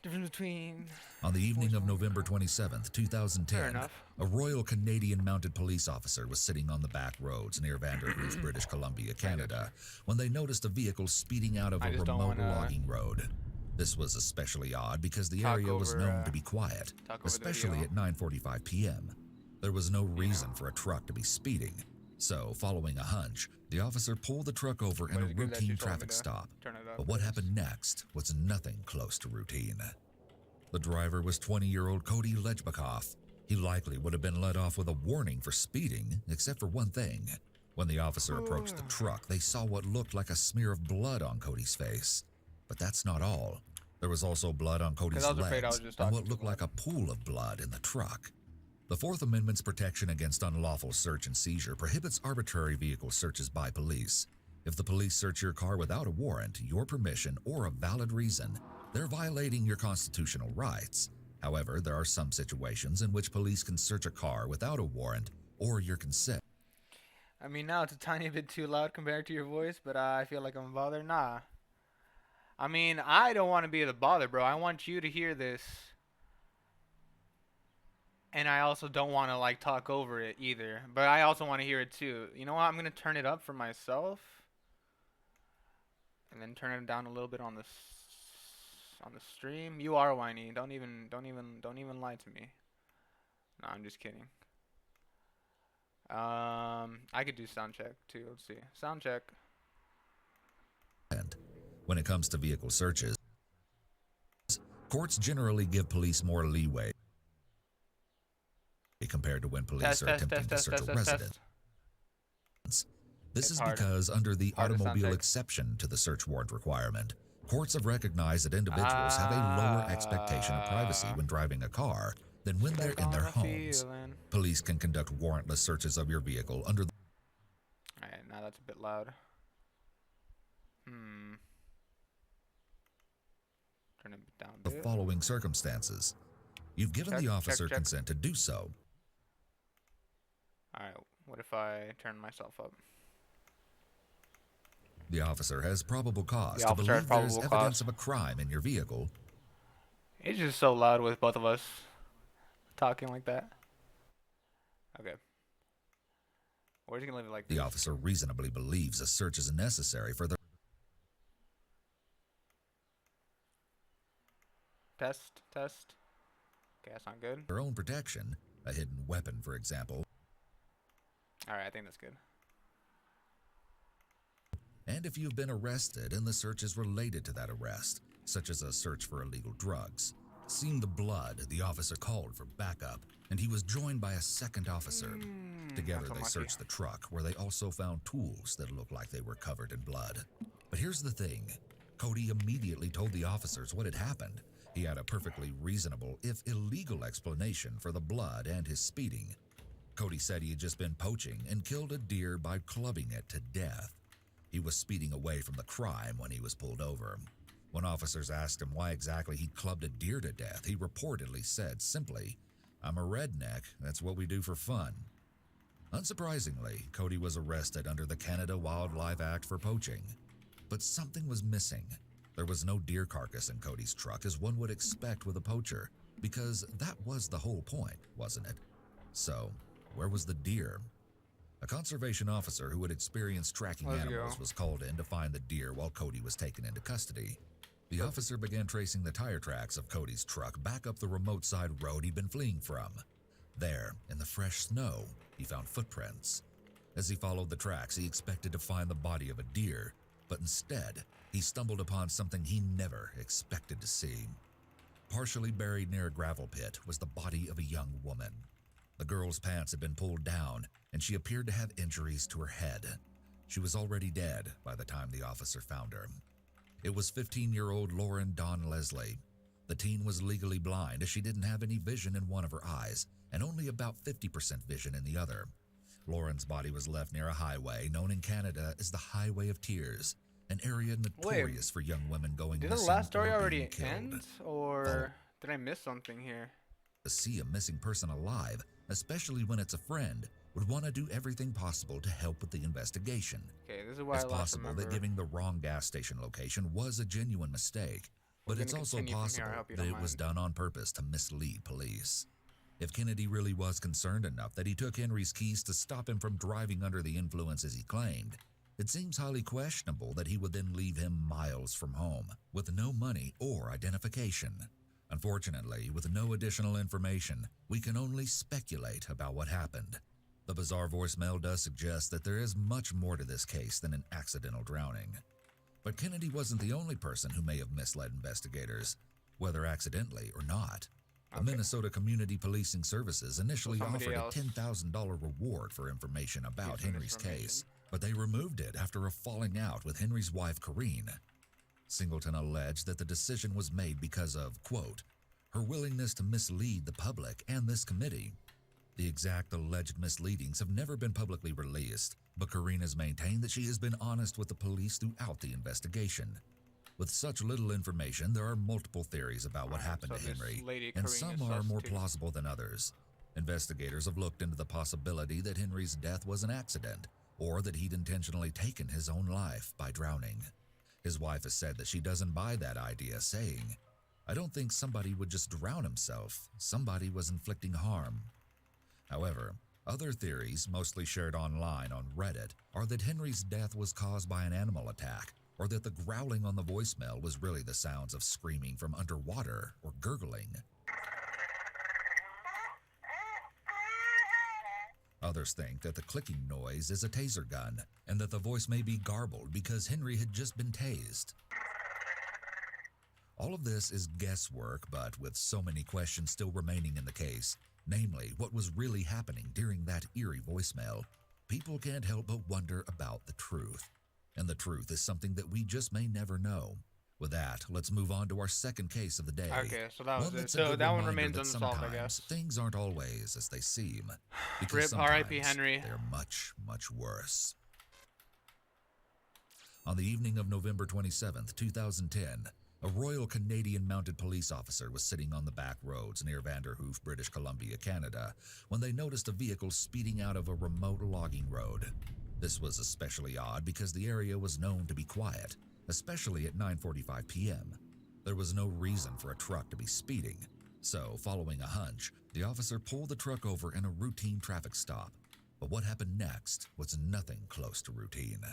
Difference between... On the evening of November 27th, 2010, a Royal Canadian Mounted Police officer was sitting on the back roads near Vanderhoof, British Columbia, Canada, when they noticed a vehicle speeding out of a remote logging road. This was especially odd because the area was known to be quiet, especially at 9:45 p.m. There was no reason for a truck to be speeding. So, following a hunch, the officer pulled the truck over in But a it's good that you routine told me traffic to stop. turn it up, But what please. happened next was nothing close to routine. The driver was 20-year-old Cody Lejbakov. He likely would have been let off with a warning for speeding, except for one thing. When the officer approached the truck, they saw what looked like a smear of blood on Cody's face. But that's not all. There was also blood on Cody's I was afraid I legs was just and talking what too looked loud. like a pool of blood in the truck. The Fourth Amendment's protection against unlawful search and seizure prohibits arbitrary vehicle searches by police. If the police search your car without a warrant, your permission, or a valid reason, they're violating your constitutional rights. However, there are some situations in which police can search a car without a warrant or your consent. I mean, now it's a tiny bit too loud compared to your voice, but I feel like I'm bothered. Nah. I mean, I don't want to be the bother, bro. I want you to hear this. And I also don't want to, like, talk over it either. But I also want to hear it, too. You know what? I'm going to turn it up for myself. And then turn it down a little bit on the stream. You are whiny. Don't even lie to me. No, I'm just kidding. I could do sound check, too. Let's see. Sound check. When it comes to vehicle searches, courts generally give police more leeway compared to when police are attempting to search a residence. This is because under the automobile exception to the search warrant requirement, courts have recognized that individuals have a lower expectation of privacy when driving a car than when they're in their homes. Police can conduct warrantless searches of your vehicle under the... Alright, now that's a bit loud. Turn it down a bit. following circumstances. You've given the officer consent to do so. Alright, what if I turn myself up? The officer has probable cause to believe there's evidence of a crime in your vehicle. It's just so loud with both of us talking like that. Okay. We're just gonna leave it like this. The officer reasonably believes a search is necessary for the... Test. Okay, that's not good. their own protection, a hidden weapon, for example. Alright, I think that's good. And if you've been arrested and the search is related to that arrest, such as a search for illegal drugs. Seeing the blood, the officer called for backup, and he was joined by a second officer. Together they searched the truck, where they also found tools that looked like they were covered in blood. But here's the thing. Cody immediately told the officers what had happened. He had a perfectly reasonable, if illegal, explanation for the blood and his speeding. Cody said he had just been poaching and killed a deer by clubbing it to death. He was speeding away from the crime when he was pulled over. When officers asked him why exactly he clubbed a deer to death, he reportedly said simply, "I'm a redneck, that's what we do for fun." Unsurprisingly, Cody was arrested under the Canada Wildlife Act for poaching. But something was missing. There was no deer carcass in Cody's truck, as one would expect with a poacher, because that was the whole point, wasn't it? So, where was the deer? A conservation officer who had experienced tracking animals was called in to find the deer while Cody was taken into custody. The officer began tracing the tire tracks of Cody's truck back up the remote side road he'd been fleeing from. There, in the fresh snow, he found footprints. As he followed the tracks, he expected to find the body of a deer, but instead, he stumbled upon something he never expected to see. Partially buried near a gravel pit was the body of a young woman. The girl's pants had been pulled down, and she appeared to have injuries to her head. She was already dead by the time the officer found her. It was 15-year-old Lauren Dawn Leslie. The teen was legally blind as she didn't have any vision in one of her eyes and only about 50% vision in the other. Lauren's body was left near a highway known in Canada as the Highway of Tears, an area notorious for young women going missing. Did the last story or already being killed. end, or did I miss something here? To see a missing person alive, especially when it's a friend, would want to do everything possible to help with the investigation. Okay, this is why it's I last possible remember. that giving the wrong gas station location was a genuine mistake, but it's also possible that it was done on purpose to mislead police. If Kennedy really was concerned enough that he took Henry's keys to stop him from driving under the influence as he claimed, it seems highly questionable that he would then leave him miles from home with no money or identification. Unfortunately, with no additional information, we can only speculate about what happened. The bizarre voicemail does suggest that there is much more to this case than an accidental drowning. But Kennedy wasn't the only person who may have misled investigators, whether accidentally or not. The Minnesota Community Policing Services initially offered a $10,000 reward for information about Henry's case, but they removed it after a falling out with Henry's wife, Corrine. Singleton alleged that the decision was made because of, quote, her willingness to mislead the public and this committee. The exact alleged misleadings have never been publicly released, but Corrine has maintained that she has been honest with the police throughout the investigation. With such little information, there are multiple theories about what happened to Henry, and some are more plausible than others. Investigators have looked into the possibility that Henry's death was an accident, or that he'd intentionally taken his own life by drowning. His wife has said that she doesn't buy that idea, saying, I don't think somebody would just drown himself. Somebody was inflicting harm. However, other theories, mostly shared online on Reddit, are that Henry's death was caused by an animal attack, or that the growling on the voicemail was really the sounds of screaming from underwater or gurgling. Others think that the clicking noise is a taser gun, and that the voice may be garbled because Henry had just been tased. All of this is guesswork, but with so many questions still remaining in the case, namely what was really happening during that eerie voicemail, people can't help but wonder about the truth. And the truth is something that we just may never know. With that, let's move on to our second case of the day. Okay, so that was it. So that one remains unsolved, I guess. Things aren't always as they seem. Rip, R.I.P. Henry. They're much, much worse. On the evening of November 27th, 2010, a Royal Canadian Mounted Police officer was sitting on the back roads near Vanderhoof, British Columbia, Canada, when they noticed a vehicle speeding out of a remote logging road. This was especially odd because the area was known to be quiet, especially at 9:45 p.m. There was no reason for a truck to be speeding, so following a hunch, the officer pulled the truck over in a routine traffic stop. But what happened next was nothing close to routine.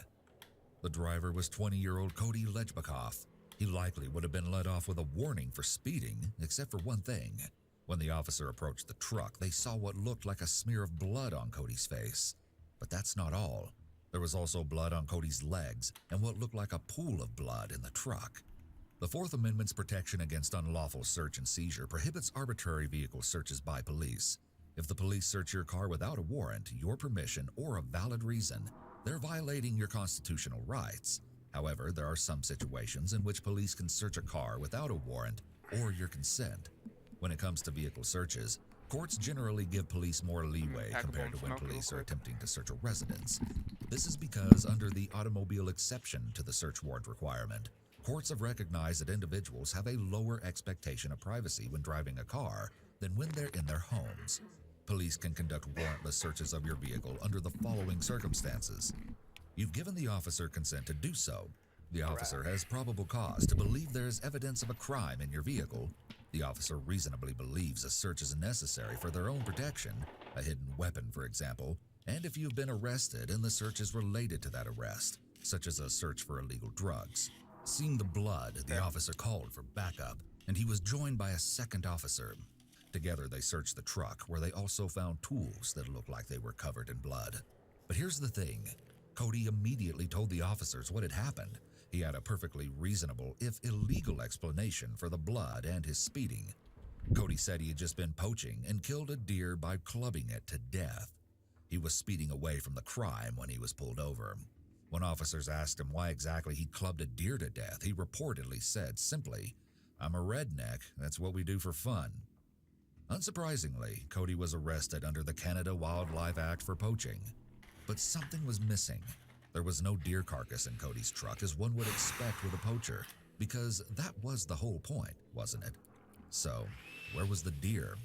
The driver was 20-year-old Cody Lejbakov. He likely would have been let off with a warning for speeding, except for one thing. When the officer approached the truck, they saw what looked like a smear of blood on Cody's face. But that's not all. There was also blood on Cody's legs and what looked like a pool of blood in the truck. The Fourth Amendment's protection against unlawful search and seizure prohibits arbitrary vehicle searches by police. If the police search your car without a warrant, your permission, or a valid reason, they're violating your constitutional rights. However, there are some situations in which police can search a car without a warrant or your consent. When it comes to vehicle searches, courts generally give police more leeway compared to when police are attempting to search a residence. This is because under the automobile exception to the search warrant requirement, courts have recognized that individuals have a lower expectation of privacy when driving a car than when they're in their homes. Police can conduct warrantless searches of your vehicle under the following circumstances. You've given the officer consent to do so. The officer has probable cause to believe there is evidence of a crime in your vehicle. The officer reasonably believes a search is necessary for their own protection, a hidden weapon, for example, and if you've been arrested and the search is related to that arrest, such as a search for illegal drugs. Seeing the blood, the officer called for backup, and he was joined by a second officer. Together, they searched the truck, where they also found tools that looked like they were covered in blood. But here's the thing. Cody immediately told the officers what had happened. He had a perfectly reasonable, if illegal, explanation for the blood and his speeding. Cody said he had just been poaching and killed a deer by clubbing it to death. He was speeding away from the crime when he was pulled over. When officers asked him why exactly he clubbed a deer to death, he reportedly said simply, "I'm a redneck, that's what we do for fun." Unsurprisingly, Cody was arrested under the Canada Wildlife Act for poaching. But something was missing. There was no deer carcass in Cody's truck, as one would expect with a poacher, because that was the whole point, wasn't it? So, where was the deer?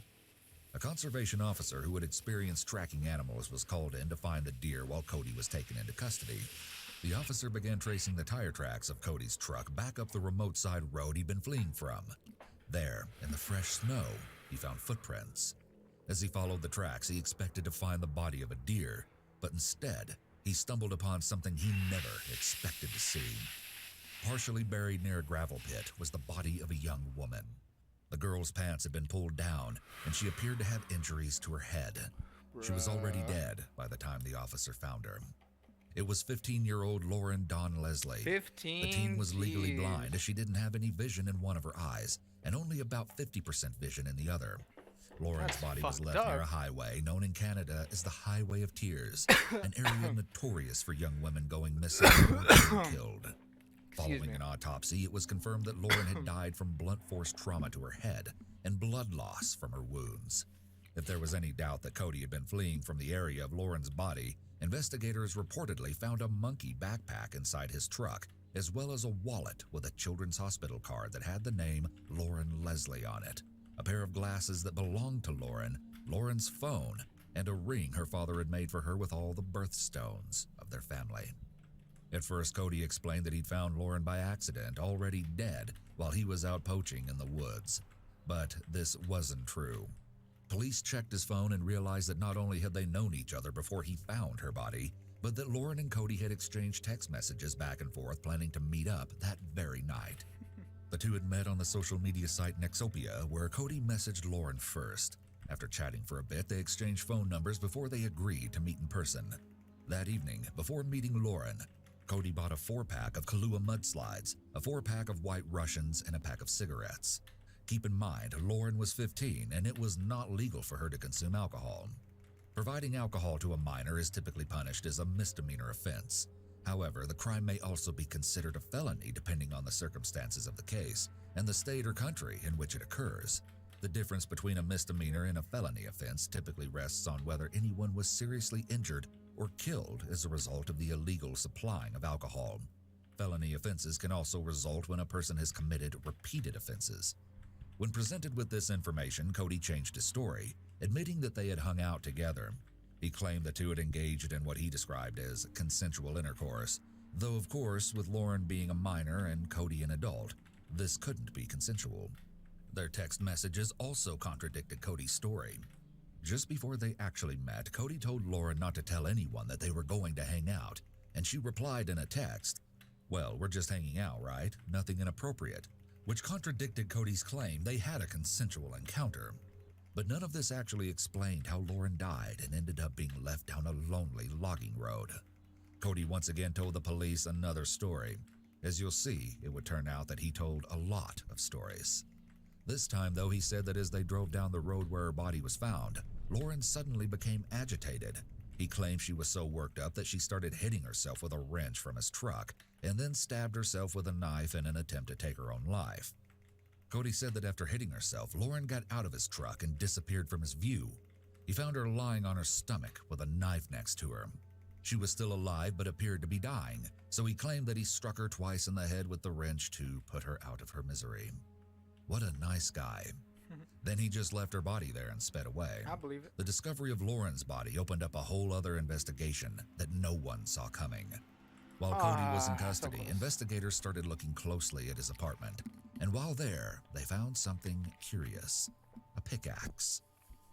A conservation officer who had experienced tracking animals was called in to find the deer while Cody was taken into custody. The officer began tracing the tire tracks of Cody's truck back up the remote side road he'd been fleeing from. There, in the fresh snow, he found footprints. As he followed the tracks, he expected to find the body of a deer, but instead, he stumbled upon something he never expected to see. Partially buried near a gravel pit was the body of a young woman. The girl's pants had been pulled down, and she appeared to have injuries to her head. She was already dead by the time the officer found her. It was 15-year-old Lauren Dawn Leslie. 15. The teen was legally Jeez. blind as she didn't have any vision in one of her eyes and only about 50% vision in the other. Lauren's That's body was fucked left near up. a highway known in Canada as the Highway of Tears, an area notorious for young women going missing or being killed. Following me. an autopsy, it was confirmed that Lauren had died from blunt force trauma to her head and blood loss from her wounds. If there was any doubt that Cody had been fleeing from the area of Lauren's body, investigators reportedly found a monkey backpack inside his truck, as well as a wallet with a children's hospital card that had the name Lauren Leslie on it, a pair of glasses that belonged to Lauren, Lauren's phone, and a ring her father had made for her with all the birthstones of their family. At first, Cody explained that he'd found Lauren by accident, already dead, while he was out poaching in the woods. But this wasn't true. Police checked his phone and realized that not only had they known each other before he found her body, but that Lauren and Cody had exchanged text messages back and forth, planning to meet up that very night. The two had met on the social media site Nexopia, where Cody messaged Lauren first. After chatting for a bit, they exchanged phone numbers before they agreed to meet in person. That evening, before meeting Lauren, Cody bought a 4-pack of Kahlua mudslides, a 4-pack of White Russians, and a pack of cigarettes. Keep in mind, Lauren was 15, and it was not legal for her to consume alcohol. Providing alcohol to a minor is typically punished as a misdemeanor offense. However, the crime may also be considered a felony depending on the circumstances of the case and the state or country in which it occurs. The difference between a misdemeanor and a felony offense typically rests on whether anyone was seriously injured or killed as a result of the illegal supplying of alcohol. Felony offenses can also result when a person has committed repeated offenses. When presented with this information, Cody changed his story, admitting that they had hung out together. He claimed the two had engaged in what he described as consensual intercourse, though of course, with Lauren being a minor and Cody an adult, this couldn't be consensual. Their text messages also contradicted Cody's story. Just before they actually met, Cody told Lauren not to tell anyone that they were going to hang out, and she replied in a text, "Well, we're just hanging out, right? Nothing inappropriate," which contradicted Cody's claim they had a consensual encounter. But none of this actually explained how Lauren died and ended up being left down a lonely logging road. Cody once again told the police another story. As you'll see, it would turn out that he told a lot of stories. This time, though, he said that as they drove down the road where her body was found, Lauren suddenly became agitated. He claimed she was so worked up that she started hitting herself with a wrench from his truck and then stabbed herself with a knife in an attempt to take her own life. Cody said that after hitting herself, Lauren got out of his truck and disappeared from his view. He found her lying on her stomach with a knife next to her. She was still alive but appeared to be dying, so he claimed that he struck her twice in the head with the wrench to put her out of her misery. What a nice guy. Then he just left her body there and sped away. I believe it. The discovery of Lauren's body opened up a whole other investigation that no one saw coming. While Cody was in custody, so close. investigators started looking closely at his apartment. And while there, they found something curious. A pickaxe.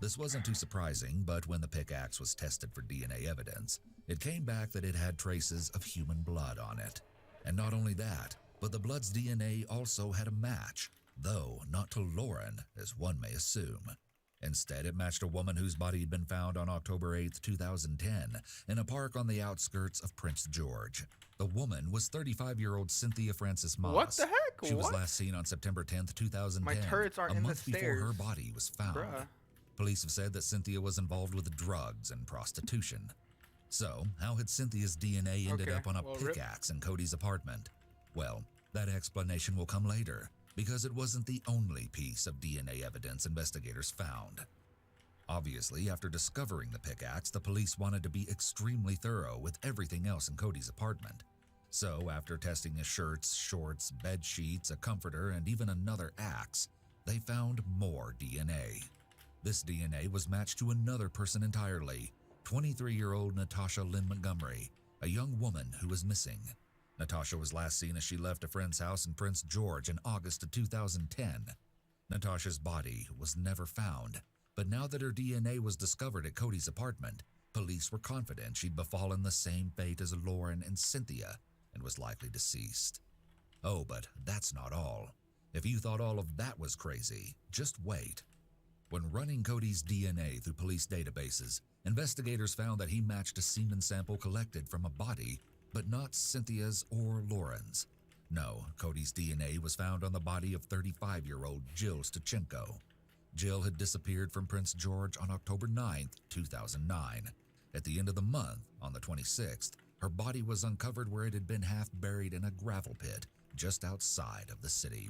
This wasn't too surprising, but when the pickaxe was tested for DNA evidence, it came back that it had traces of human blood on it. And not only that, but the blood's DNA also had a match, though not to Lauren, as one may assume. Instead, it matched a woman whose body had been found on October 8, 2010, in a park on the outskirts of Prince George. The woman was 35-year-old Cynthia Francis Moss. What the heck? She was What? last seen on September 10, 2010, My turrets aren't a in the month before her stairs. body was found. Bruh. Police have said that Cynthia was involved with drugs and prostitution. So, how had Cynthia's DNA ended Okay, up on a well, rip. pickaxe in Cody's apartment? Well, that explanation will come later, because it wasn't the only piece of DNA evidence investigators found. Obviously, after discovering the pickaxe, the police wanted to be extremely thorough with everything else in Cody's apartment. So, after testing his shirts, shorts, bed sheets, a comforter, and even another axe, they found more DNA. This DNA was matched to another person entirely, 23-year-old Natasha Lynn Montgomery, a young woman who was missing. Natasha was last seen as she left a friend's house in Prince George in August of 2010. Natasha's body was never found, but now that her DNA was discovered at Cody's apartment, police were confident she'd befallen the same fate as Lauren and Cynthia and was likely deceased. Oh, but that's not all. If you thought all of that was crazy, just wait. When running Cody's DNA through police databases, investigators found that he matched a semen sample collected from a body, but not Cynthia's or Lauren's. No, Cody's DNA was found on the body of 35-year-old Jill Stachenko. Jill had disappeared from Prince George on October 9, 2009. At the end of the month, on the 26th, her body was uncovered where it had been half buried in a gravel pit just outside of the city.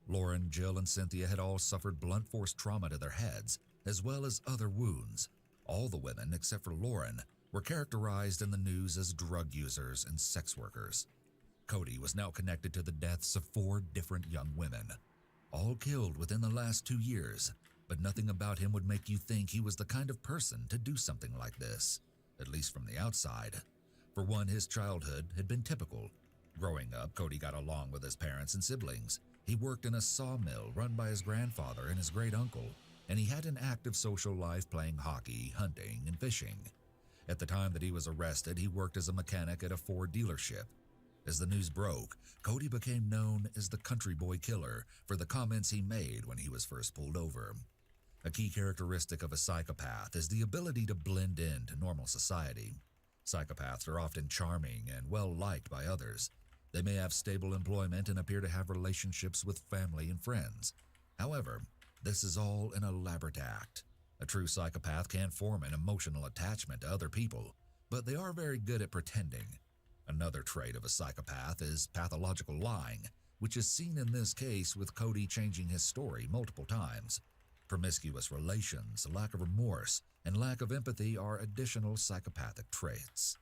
Lauren, Jill, and Cynthia had all suffered blunt force trauma to their heads, as well as other wounds. All the women, except for Lauren, were characterized in the news as drug users and sex workers. Cody was now connected to the deaths of 4 different young women, all killed within the last 2 years, but nothing about him would make you think he was the kind of person to do something like this, at least from the outside. For one, his childhood had been typical. Growing up, Cody got along with his parents and siblings. He worked in a sawmill run by his grandfather and his great-uncle, and he had an active social life playing hockey, hunting, and fishing. At the time that he was arrested, he worked as a mechanic at a Ford dealership. As the news broke, Cody became known as the Country Boy Killer for the comments he made when he was first pulled over. A key characteristic of a psychopath is the ability to blend into normal society. Psychopaths are often charming and well-liked by others. They may have stable employment and appear to have relationships with family and friends. However, this is all an elaborate act. A true psychopath can't form an emotional attachment to other people, but they are very good at pretending. Another trait of a psychopath is pathological lying, which is seen in this case with Cody changing his story multiple times. Promiscuous relations, lack of remorse, and lack of empathy are additional psychopathic traits.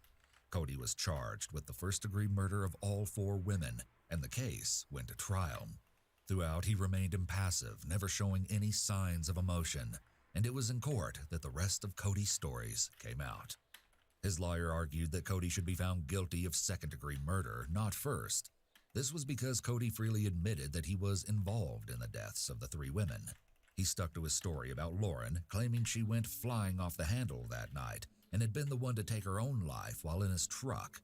Cody was charged with the first-degree murder of all 4 women, and the case went to trial. Throughout, he remained impassive, never showing any signs of emotion, and it was in court that the rest of Cody's stories came out. His lawyer argued that Cody should be found guilty of second-degree murder, not first. This was because Cody freely admitted that he was involved in the deaths of the 3 women. He stuck to his story about Lauren, claiming she went flying off the handle that night and had been the one to take her own life while in his truck.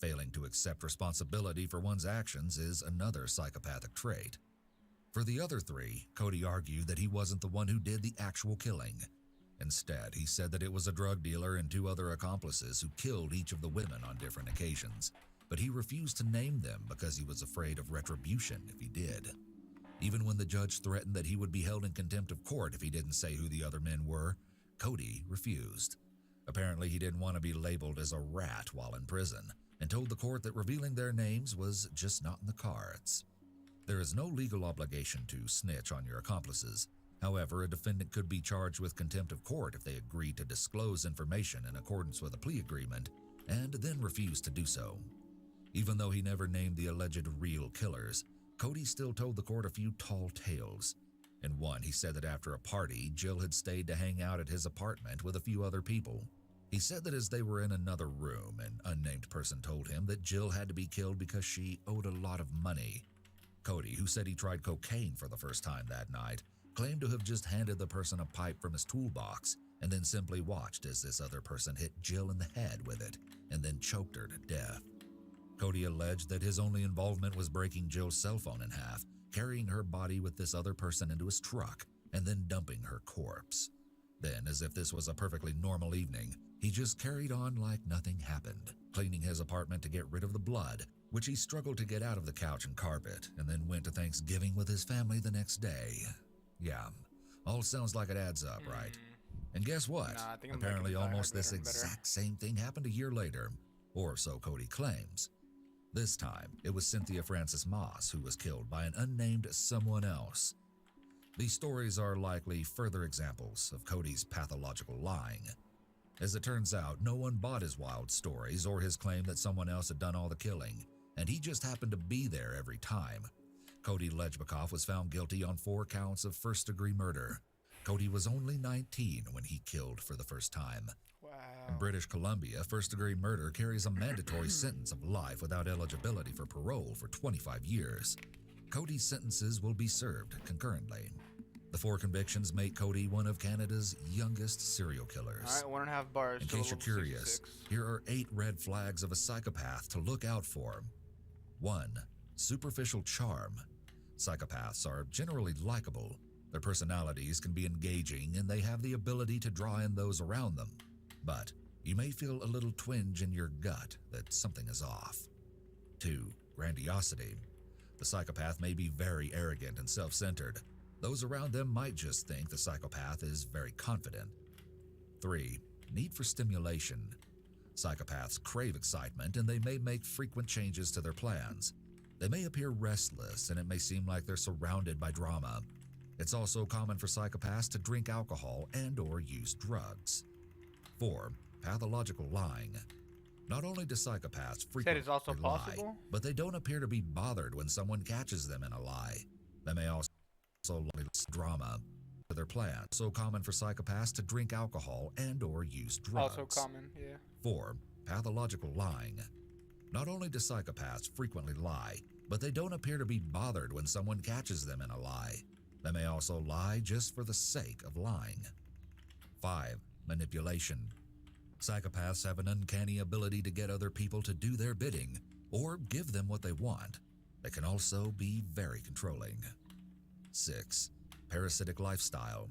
Failing to accept responsibility for one's actions is another psychopathic trait. For the other 3, Cody argued that he wasn't the one who did the actual killing. Instead, he said that it was a drug dealer and 2 other accomplices who killed each of the women on different occasions, but he refused to name them because he was afraid of retribution if he did. Even when the judge threatened that he would be held in contempt of court if he didn't say who the other men were, Cody refused. Apparently, he didn't want to be labeled as a rat while in prison, and told the court that revealing their names was just not in the cards. There is no legal obligation to snitch on your accomplices. However, a defendant could be charged with contempt of court if they agree to disclose information in accordance with a plea agreement, and then refuse to do so. Even though he never named the alleged real killers, Cody still told the court a few tall tales. In one, he said that after a party, Jill had stayed to hang out at his apartment with a few other people. He said that as they were in another room, an unnamed person told him that Jill had to be killed because she owed a lot of money. Cody, who said he tried cocaine for the first time that night, claimed to have just handed the person a pipe from his toolbox and then simply watched as this other person hit Jill in the head with it and then choked her to death. Cody alleged that his only involvement was breaking Jill's cell phone in half, carrying her body with this other person into his truck, and then dumping her corpse. Then, as if this was a perfectly normal evening, he just carried on like nothing happened, cleaning his apartment to get rid of the blood, which he struggled to get out of the couch and carpet, and then went to Thanksgiving with his family the next day. Yeah, all sounds like it adds up, right? And guess what? Nah, I think I'm Apparently making it almost better this and better. exact same thing happened a year later, or so Cody claims. This time, it was Cynthia Frances Moss who was killed by an unnamed someone else. These stories are likely further examples of Cody's pathological lying. As it turns out, no one bought his wild stories or his claim that someone else had done all the killing, and he just happened to be there every time. Cody Lejbakov was found guilty on 4 counts of first-degree murder. Cody was only 19 when he killed for the first time. Wow. In British Columbia, first-degree murder carries a mandatory sentence of life without eligibility for parole for 25 years. Cody's sentences will be served concurrently. The 4 convictions make Cody one of Canada's youngest serial killers. Alright, 1.5 bars. In to case you're level curious, 66. here are 8 red flags of a psychopath to look out for. 1. Superficial charm. Psychopaths are generally likable. Their personalities can be engaging and they have the ability to draw in those around them. But you may feel a little twinge in your gut that something is off. 2. Grandiosity. The psychopath may be very arrogant and self-centered. Those around them might just think the psychopath is very confident. 3. Need for stimulation. Psychopaths crave excitement and they may make frequent changes to their plans. They may appear restless and it may seem like they're surrounded by drama. It's also common for psychopaths to drink alcohol and/or use drugs. 4. Pathological lying. Not only do psychopaths frequently That is also lie, possible. but they don't appear to be bothered when someone catches them in a lie. They may also lie drama to their plans. So common for psychopaths to drink alcohol and/or use drugs. Also common, yeah. 4. Pathological lying. Not only do psychopaths frequently lie, but they don't appear to be bothered when someone catches them in a lie. They may also lie just for the sake of lying. 5. Manipulation. Psychopaths have an uncanny ability to get other people to do their bidding or give them what they want. They can also be very controlling. 6. Parasitic lifestyle.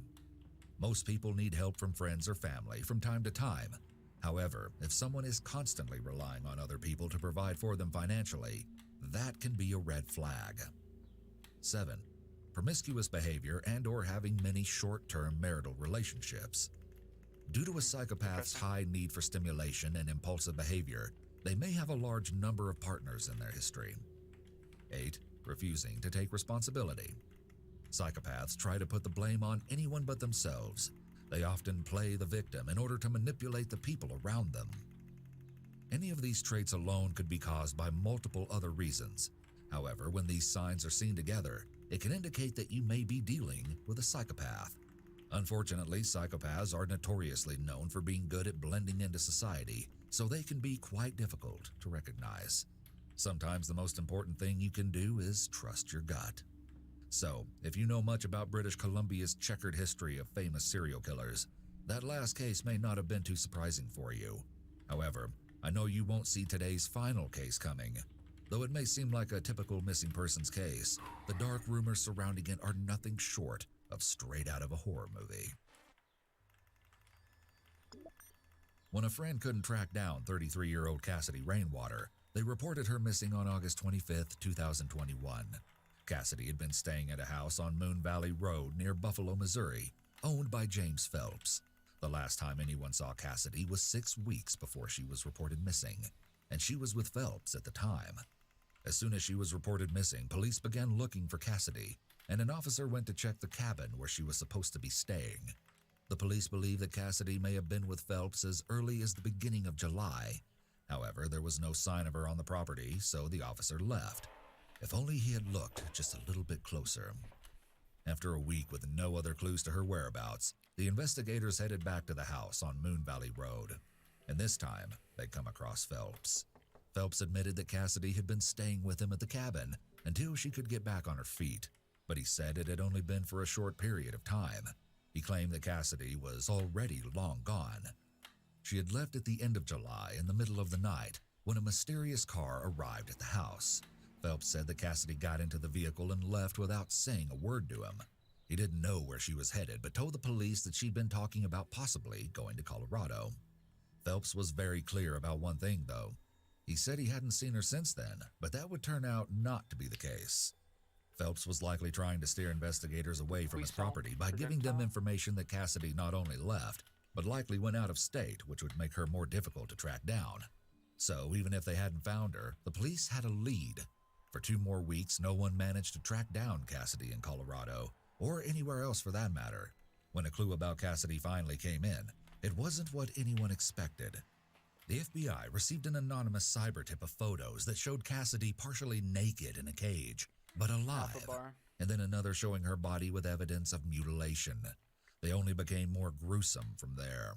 Most people need help from friends or family from time to time. However, if someone is constantly relying on other people to provide for them financially, that can be a red flag. 7. Promiscuous behavior and/or having many short-term marital relationships. Due to a psychopath's high need for stimulation and impulsive behavior, they may have a large number of partners in their history. 8. Refusing to take responsibility. Psychopaths try to put the blame on anyone but themselves. They often play the victim in order to manipulate the people around them. Any of these traits alone could be caused by multiple other reasons. However, when these signs are seen together, it can indicate that you may be dealing with a psychopath. Unfortunately, psychopaths are notoriously known for being good at blending into society, so they can be quite difficult to recognize. Sometimes the most important thing you can do is trust your gut. So, if you know much about British Columbia's checkered history of famous serial killers, that last case may not have been too surprising for you. However, I know you won't see today's final case coming. Though it may seem like a typical missing persons case, the dark rumors surrounding it are nothing short of straight out of a horror movie. When a friend couldn't track down 33-year-old Cassidy Rainwater, they reported her missing on August 25, 2021. Cassidy had been staying at a house on Moon Valley Road near Buffalo, Missouri, owned by James Phelps. The last time anyone saw Cassidy was 6 weeks before she was reported missing, and she was with Phelps at the time. As soon as she was reported missing, police began looking for Cassidy, and an officer went to check the cabin where she was supposed to be staying. The police believe that Cassidy may have been with Phelps as early as the beginning of July. However, there was no sign of her on the property, so the officer left. If only he had looked just a little bit closer. After a week with no other clues to her whereabouts, the investigators headed back to the house on Moon Valley Road. And this time, they come across Phelps. Phelps admitted that Cassidy had been staying with him at the cabin until she could get back on her feet, but he said it had only been for a short period of time. He claimed that Cassidy was already long gone. She had left at the end of July in the middle of the night when a mysterious car arrived at the house. Phelps said that Cassidy got into the vehicle and left without saying a word to him. He didn't know where she was headed, but told the police that she'd been talking about possibly going to Colorado. Phelps was very clear about one thing, though. He said he hadn't seen her since then, but that would turn out not to be the case. Phelps was likely trying to steer investigators away from his property by giving them information that Cassidy not only left, but likely went out of state, which would make her more difficult to track down. So even if they hadn't found her, the police had a lead. For 2 more weeks, no one managed to track down Cassidy in Colorado, or anywhere else for that matter. When a clue about Cassidy finally came in, it wasn't what anyone expected. The FBI received an anonymous cyber tip of photos that showed Cassidy partially naked in a cage, but alive, and then another showing her body with evidence of mutilation. They only became more gruesome from there.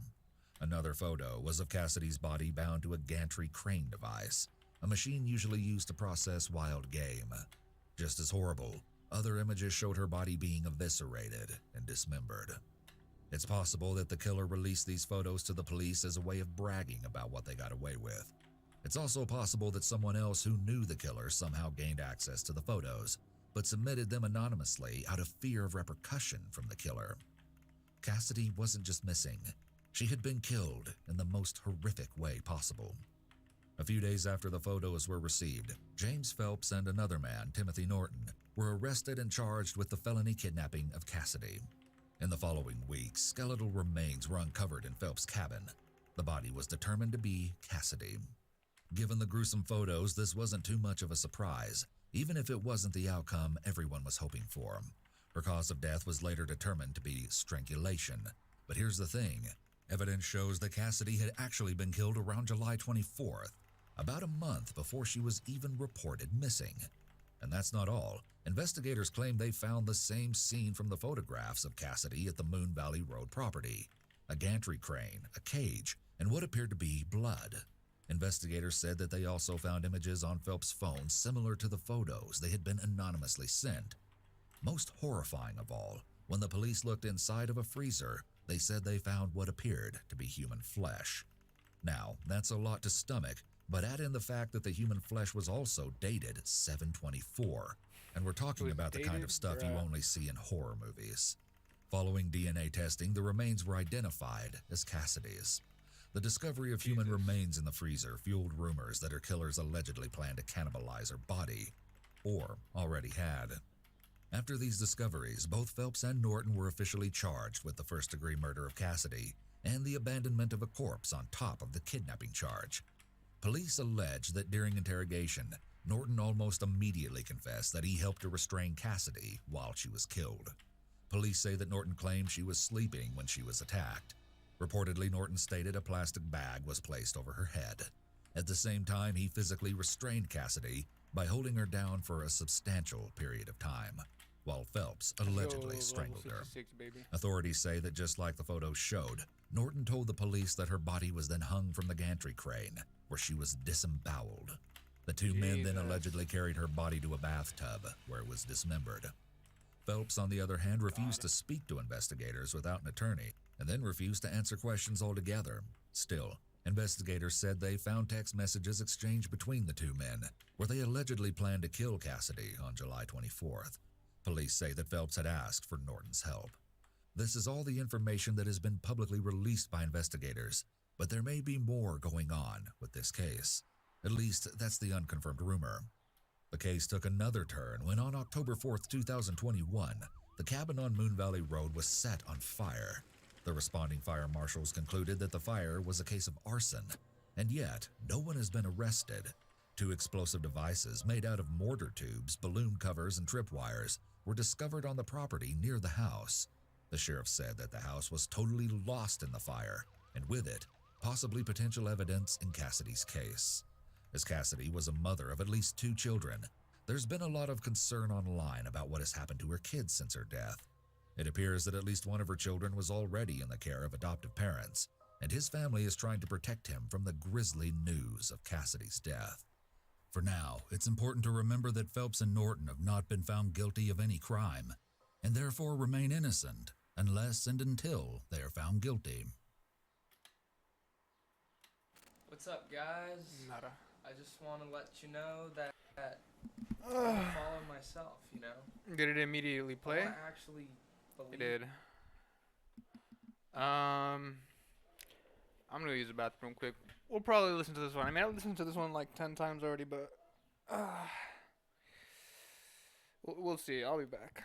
Another photo was of Cassidy's body bound to a gantry crane device, a machine usually used to process wild game. Just as horrible, other images showed her body being eviscerated and dismembered. It's possible that the killer released these photos to the police as a way of bragging about what they got away with. It's also possible that someone else who knew the killer somehow gained access to the photos, but submitted them anonymously out of fear of repercussion from the killer. Cassidy wasn't just missing, she had been killed in the most horrific way possible. A few days after the photos were received, James Phelps and another man, Timothy Norton, were arrested and charged with the felony kidnapping of Cassidy. In the following weeks, skeletal remains were uncovered in Phelps' cabin. The body was determined to be Cassidy. Given the gruesome photos, this wasn't too much of a surprise, even if it wasn't the outcome everyone was hoping for. Her cause of death was later determined to be strangulation. But here's the thing. Evidence shows that Cassidy had actually been killed around July 24th, about a month before she was even reported missing. And that's not all. Investigators claim they found the same scene from the photographs of Cassidy at the Moon Valley Road property. A gantry crane, a cage, and what appeared to be blood. Investigators said that they also found images on Phelps' phone similar to the photos they had been anonymously sent. Most horrifying of all, when the police looked inside of a freezer, they said they found what appeared to be human flesh. Now, that's a lot to stomach, but add in the fact that the human flesh was also dated 7/24, and we're talking about the kind of stuff you only see in horror movies. Following DNA testing, the remains were identified as Cassidy's. The discovery of human remains in the freezer fueled rumors that her killers allegedly planned to cannibalize her body, or already had. After these discoveries, both Phelps and Norton were officially charged with the first-degree murder of Cassidy and the abandonment of a corpse on top of the kidnapping charge. Police allege that during interrogation, Norton almost immediately confessed that he helped to restrain Cassidy while she was killed. Police say that Norton claimed she was sleeping when she was attacked. Reportedly, Norton stated a plastic bag was placed over her head. At the same time, he physically restrained Cassidy by holding her down for a substantial period of time, while Phelps allegedly strangled her. Authorities say that just like the photos showed, Norton told the police that her body was then hung from the gantry crane, where she was disemboweled. The two men then allegedly carried her body to a bathtub, where it was dismembered. Phelps, on the other hand, refused to speak to investigators without an attorney, and then refused to answer questions altogether. Still, investigators said they found text messages exchanged between the two men, where they allegedly planned to kill Cassidy on July 24th. Police say that Phelps had asked for Norton's help. This is all the information that has been publicly released by investigators, but there may be more going on with this case. At least, that's the unconfirmed rumor. The case took another turn when on October 4th, 2021, the cabin on Moon Valley Road was set on fire. The responding fire marshals concluded that the fire was a case of arson, and yet no one has been arrested. Two explosive devices made out of mortar tubes, balloon covers, and tripwires were discovered on the property near the house. The sheriff said that the house was totally lost in the fire, and with it, possibly potential evidence in Cassidy's case. As Cassidy was a mother of at least 2 children, there's been a lot of concern online about what has happened to her kids since her death. It appears that at least one of her children was already in the care of adoptive parents, and his family is trying to protect him from the grisly news of Cassidy's death. For now, it's important to remember that Phelps and Norton have not been found guilty of any crime, and therefore remain innocent unless and until they are found guilty. What's up, guys? Nada. I just want to let you know that I follow myself, you know? Did it immediately play? I actually believe It did. I'm gonna use the bathroom quick. We'll probably listen to this one. I mean, I've listened to this one like 10 times already, but we'll see. I'll be back.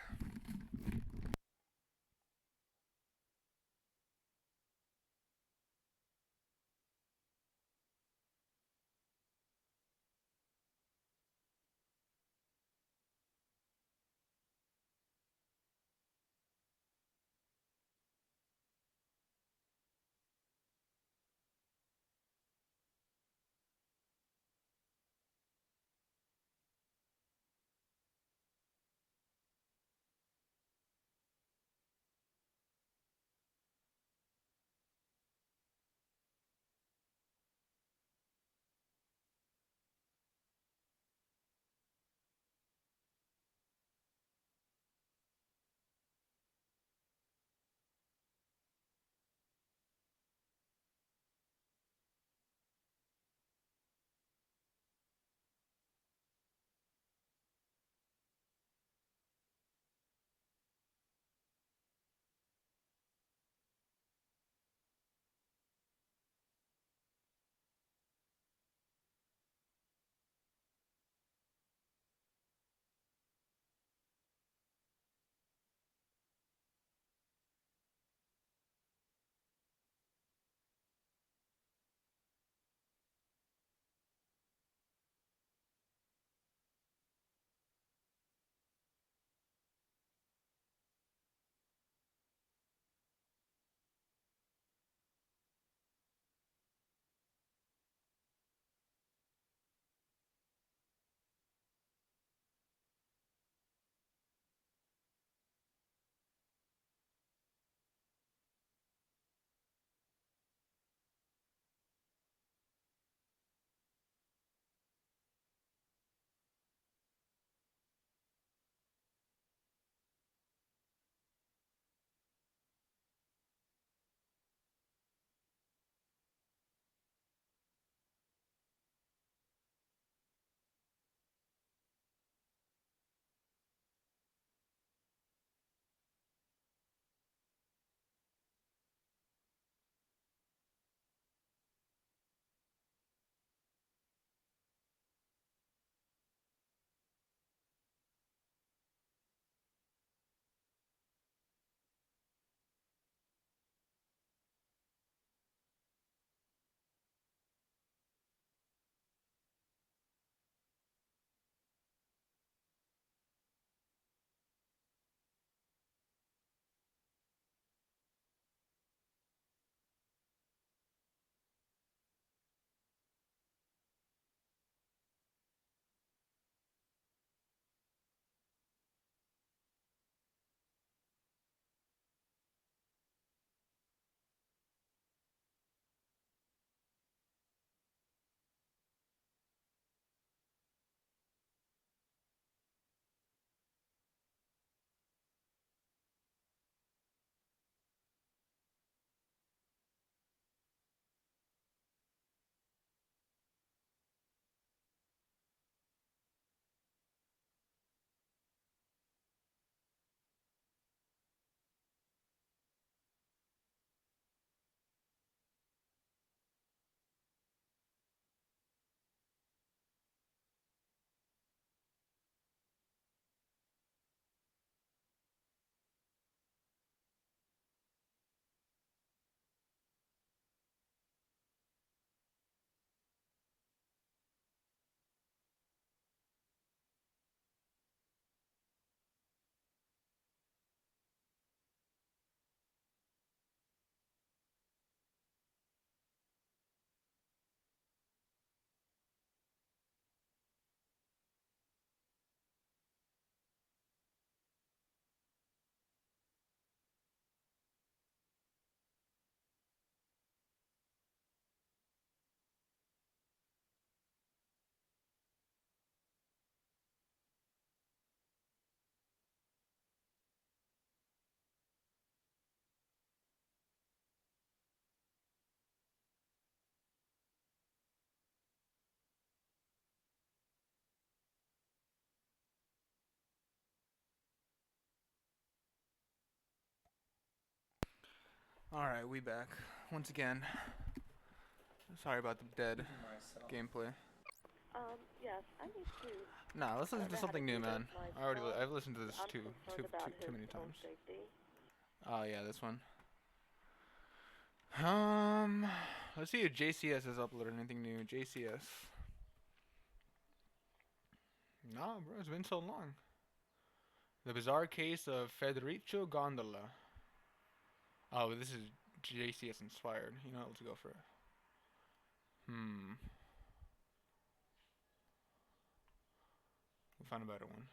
Alright, we back. Once again. Sorry about the dead gameplay. Yes, I need to. Nah, let's listen to something new, man. I've listened to this I'm too concerned about many his own times. safety. Oh yeah, this one. Let's see if JCS has uploaded anything new. JCS. Nah, bro, it's been so long. The bizarre case of Federico Gondola. Oh, this is JCS inspired. You know, let's go for it. We'll find a better one.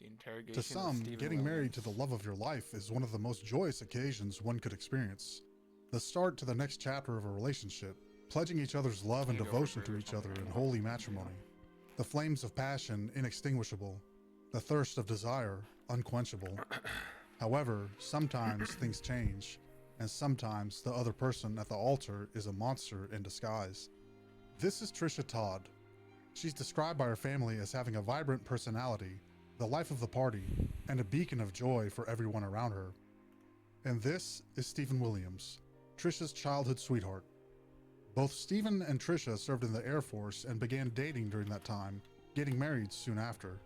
The interrogation To some, of Stephen getting married Williams. to the love of your life is one of the most joyous occasions one could experience. The start to the next chapter of a relationship, pledging each other's love and devotion to each other in holy matrimony. The flames of passion inextinguishable, the thirst of desire unquenchable. However, sometimes things change, and sometimes the other person at the altar is a monster in disguise. This is Trisha Todd. She's described by her family as having a vibrant personality, the life of the party, and a beacon of joy for everyone around her. And this is Stephen Williams, Trisha's childhood sweetheart. Both Stephen and Trisha served in the Air Force and began dating during that time, getting married soon after.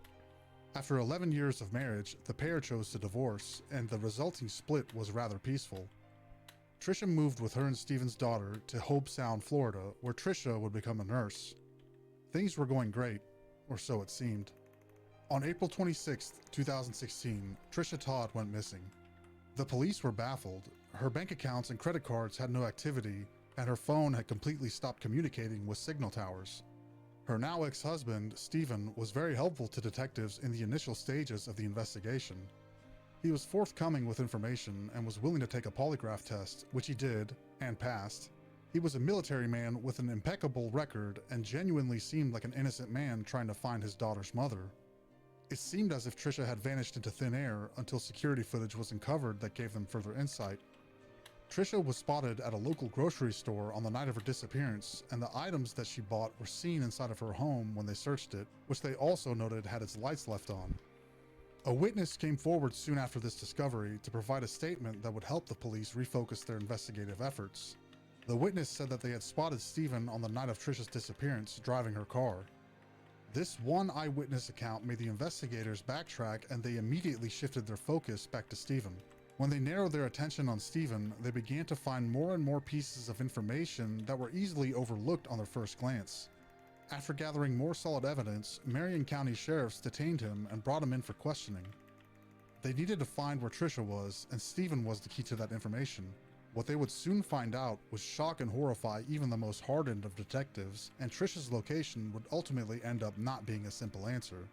After 11 years of marriage, the pair chose to divorce, and the resulting split was rather peaceful. Trisha moved with her and Stephen's daughter to Hobe Sound, Florida, where Trisha would become a nurse. Things were going great, or so it seemed. On April 26, 2016, Trisha Todd went missing. The police were baffled. Her bank accounts and credit cards had no activity, and her phone had completely stopped communicating with signal towers. Her now ex-husband, Stephen, was very helpful to detectives in the initial stages of the investigation. He was forthcoming with information and was willing to take a polygraph test, which he did, and passed. He was a military man with an impeccable record and genuinely seemed like an innocent man trying to find his daughter's mother. It seemed as if Trisha had vanished into thin air until security footage was uncovered that gave them further insight. Trisha was spotted at a local grocery store on the night of her disappearance, and the items that she bought were seen inside of her home when they searched it, which they also noted had its lights left on. A witness came forward soon after this discovery to provide a statement that would help the police refocus their investigative efforts. The witness said that they had spotted Stephen on the night of Trisha's disappearance driving her car. This one eyewitness account made the investigators backtrack, and they immediately shifted their focus back to Stephen. When they narrowed their attention on Stephen, they began to find more and more pieces of information that were easily overlooked on their first glance. After gathering more solid evidence, Marion County sheriffs detained him and brought him in for questioning. They needed to find where Trisha was, and Stephen was the key to that information. What they would soon find out would shock and horrify even the most hardened of detectives, and Trisha's location would ultimately end up not being a simple answer.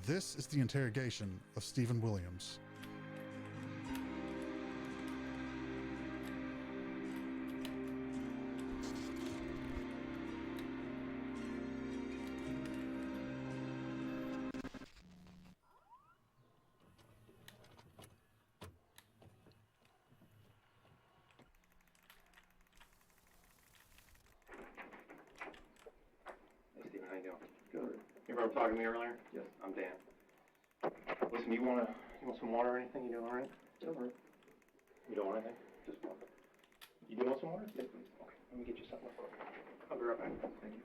This is the interrogation of Stephen Williams. You remember talking to me earlier? Yes. I'm Dan. Listen, you want some water or anything? You doing all right? Don't worry. You don't want anything? Just water. You do want some water? Yes, please. Okay, let me get you something. I'll be right back. Thank you.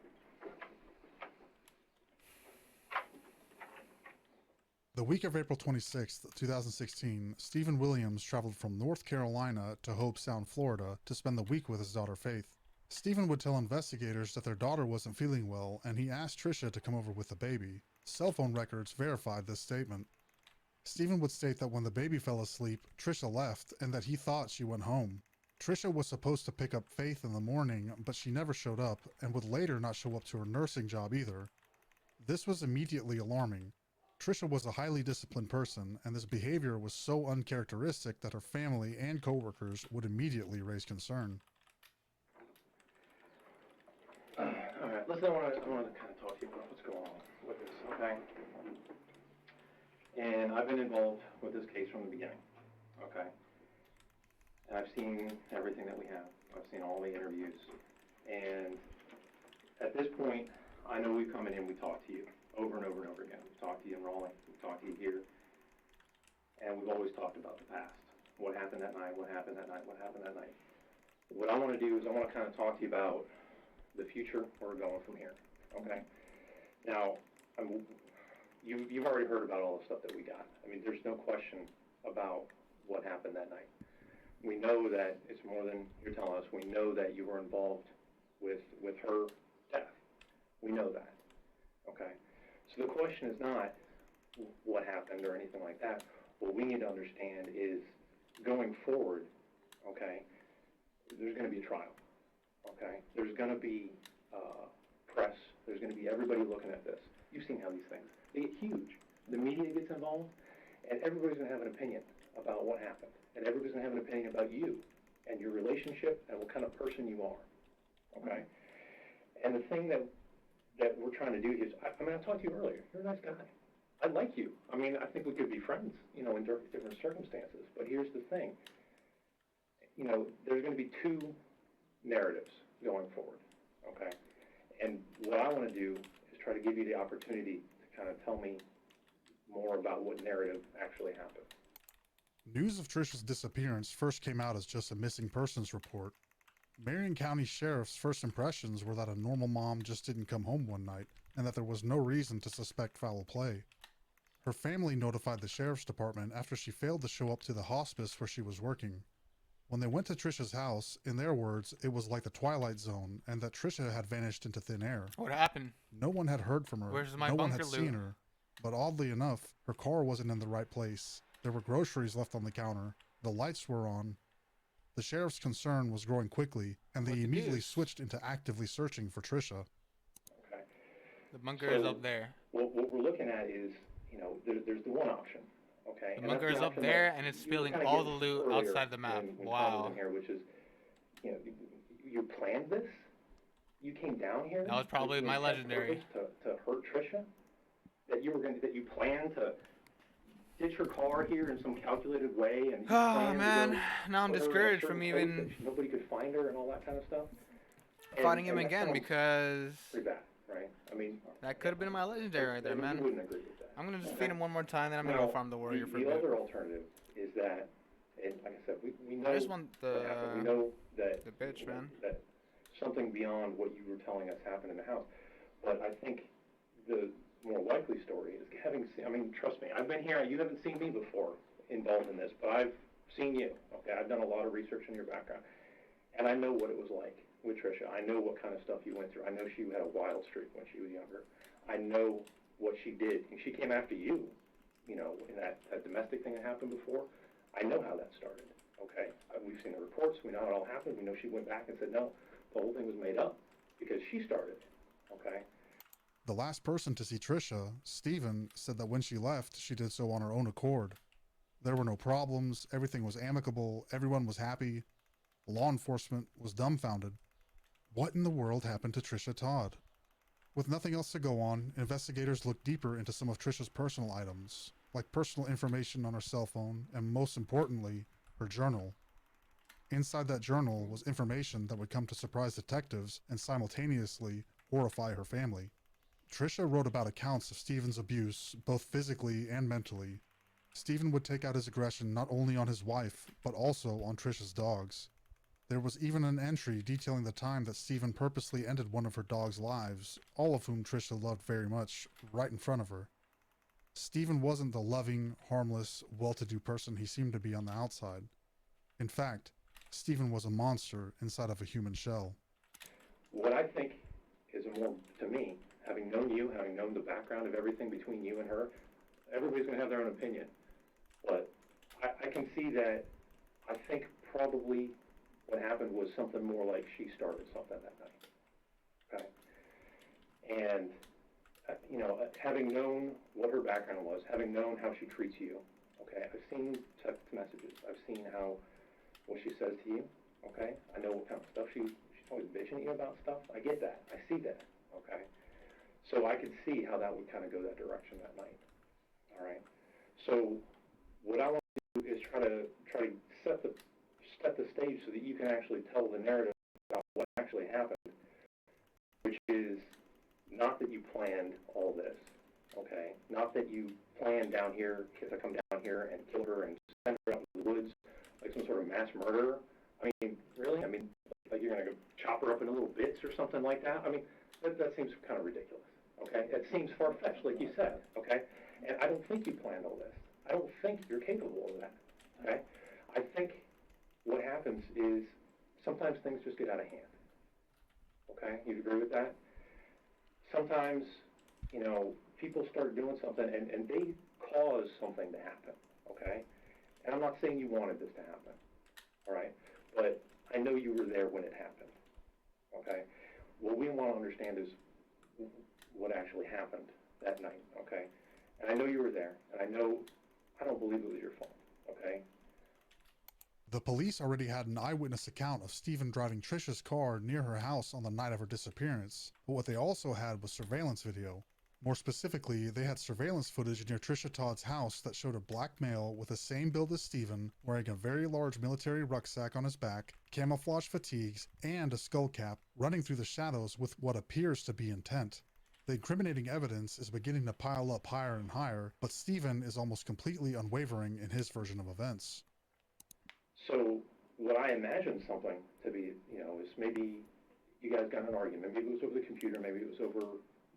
The week of April 26, 2016, Stephen Williams traveled from North Carolina to Hobe Sound, Florida to spend the week with his daughter Faith. Stephen would tell investigators that their daughter wasn't feeling well, and he asked Trisha to come over with the baby. Cell phone records verified this statement. Stephen would state that when the baby fell asleep, Trisha left, and that he thought she went home. Trisha was supposed to pick up Faith in the morning, but she never showed up, and would later not show up to her nursing job either. This was immediately alarming. Trisha was a highly disciplined person, and this behavior was so uncharacteristic that her family and coworkers would immediately raise concern. Alright, listen, I want to kind of talk to you about what's going on with this, okay? And I've been involved with this case from the beginning, okay? And I've seen everything that we have. I've seen all the interviews. And at this point, I know we've come in and we talked to you over and over and over again. We've talked to you in Raleigh, we've talked to you here, and we've always talked about the past, what happened that night, what happened that night, what happened that night. What I want to do is I want to kind of talk to you about the future, where we're going from here, okay? Now, you've already heard about all the stuff that we got. I mean, there's no question about what happened that night. We know that it's more than you're telling us. We know that you were involved with her death. We know that, okay? So the question is not what happened or anything like that. What we need to understand is going forward, okay, there's going to be a trial, okay? There's going to be press. There's going to be everybody looking at this. You've seen how these things, they get huge. The media gets involved, and everybody's going to have an opinion about what happened. And everybody's going to have an opinion about you and your relationship and what kind of person you are, okay? And the thing that we're trying to do is, I mean, I talked to you earlier. You're a nice guy. I like you. I mean, I think we could be friends, you know, in different circumstances. But here's the thing. You know, there's going to be two narratives going forward, okay? And what I want to do is try to give you the opportunity to kind of tell me more about what narrative actually happened. News of Trisha's disappearance first came out as just a missing persons report. Marion County Sheriff's first impressions were that a normal mom just didn't come home one night, and that there was no reason to suspect foul play. Her family notified the sheriff's department after she failed to show up to the hospice where she was working. When they went to Trisha's house, in their words, it was like the Twilight Zone, and that Trisha had vanished into thin air. What happened? No one had heard from her. Where's my no one bunker had loot? seen her. But oddly enough, her car wasn't in the right place. There were groceries left on the counter. The lights were on. The sheriff's concern was growing quickly, and they immediately switched into actively searching for Trisha. Okay. The bunker is up there. What we're looking at is, you know, there's the one option, okay? The bunker is up there, and it's spilling all the loot outside the map. Wow. Here, which is, you know, you planned this? You came down here? That was probably my legendary. To hurt Trisha? That you planned to ditch her car here in some calculated way, and oh man, now I'm discouraged from even nobody could find her and all that kind of stuff. Fighting him again because pretty bad, right? I mean, that could have been my legendary right there, man. You wouldn't agree with that. I'm gonna just feed him one more time, then I'm gonna go farm the warrior for a bit. The other alternative is that, and like I said, we know. I just want we know that the bitch, man. That something beyond what you were telling us happened in the house, but I think the more likely story is having seen, I mean, trust me, I've been here, you haven't seen me before involved in this, but I've seen you, okay? I've done a lot of research in your background, and I know what it was like with Trisha. I know what kind of stuff you went through. I know she had a wild streak when she was younger. I know what she did. And she came after you, you know, in that domestic thing that happened before. I know how that started, okay? We've seen the reports. We know how it all happened. We know she went back and said, no, the whole thing was made up because she started, okay? The last person to see Trisha, Stephen, said that when she left, she did so on her own accord. There were no problems, everything was amicable, everyone was happy. Law enforcement was dumbfounded. What in the world happened to Trisha Todd? With nothing else to go on, investigators looked deeper into some of Trisha's personal items, like personal information on her cell phone, and most importantly, her journal. Inside that journal was information that would come to surprise detectives and simultaneously horrify her family. Trisha wrote about accounts of Stephen's abuse, both physically and mentally. Stephen would take out his aggression not only on his wife, but also on Trisha's dogs. There was even an entry detailing the time that Stephen purposely ended one of her dogs' lives, all of whom Trisha loved very much, right in front of her. Stephen wasn't the loving, harmless, well-to-do person he seemed to be on the outside. In fact, Stephen was a monster inside of a human shell. What I think is more, to me, having known you, having known the background of everything between you and her, everybody's going to have their own opinion. But I can see that, I think probably what happened was something more like she started something that night, okay? And, you know, having known what her background was, having known how she treats you, okay? I've seen text messages. I've seen what she says to you, okay? I know what kind of stuff she's always bitching at you about stuff. I get that. I see that, okay? So I could see how that would kind of go that direction that night, all right? So what I want to do is try to set the stage so that you can actually tell the narrative about what actually happened, which is not that you planned all this, okay? Not that you planned down here, to come down here and kill her and send her out in the woods like some sort of mass murderer. I mean, really? I mean, like you're gonna go chop her up into little bits or something like that? I mean, that seems kind of ridiculous, okay? It seems far-fetched, like you said, okay? And I don't think you planned all this. I don't think you're capable of that, okay? I think what happens is sometimes things just get out of hand, okay? You'd agree with that? Sometimes, you know, people start doing something and they cause something to happen, okay? And I'm not saying you wanted this to happen, all right? But I know you were there when it happened, okay? What we want to understand is what actually happened that night, okay? And I know you were there, and I don't believe it was your fault, okay? The police already had an eyewitness account of Stephen driving Trisha's car near her house on the night of her disappearance, but what they also had was surveillance video. More specifically, they had surveillance footage near Trisha Todd's house that showed a black male with the same build as Stephen, wearing a very large military rucksack on his back, camouflage fatigues, and a skull cap, running through the shadows with what appears to be intent. The incriminating evidence is beginning to pile up higher and higher, but Stephen is almost completely unwavering in his version of events. So what I imagined something to be, you know, is maybe you guys got in an argument. Maybe it was over the computer, maybe it was over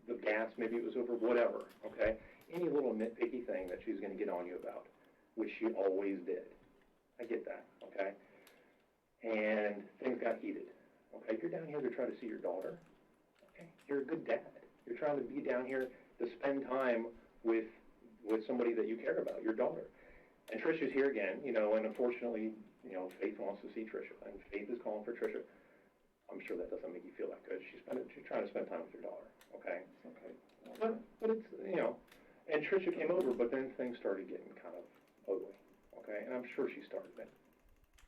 the gas, maybe it was over whatever, okay? Any little nitpicky thing that she's going to get on you about, which she always did. I get that, okay? And things got heated, okay? You're down here to try to see your daughter, okay? You're a good dad. You're trying to be down here to spend time with somebody that you care about, your daughter. And Trisha's here again, you know, and unfortunately, you know, Faith wants to see Trisha, and Faith is calling for Trisha. I'm sure that doesn't make you feel that good. She's trying to spend time with your daughter, okay? Okay. But it's, you know, and Trisha came over, but then things started getting kind of ugly, okay? And I'm sure she started it.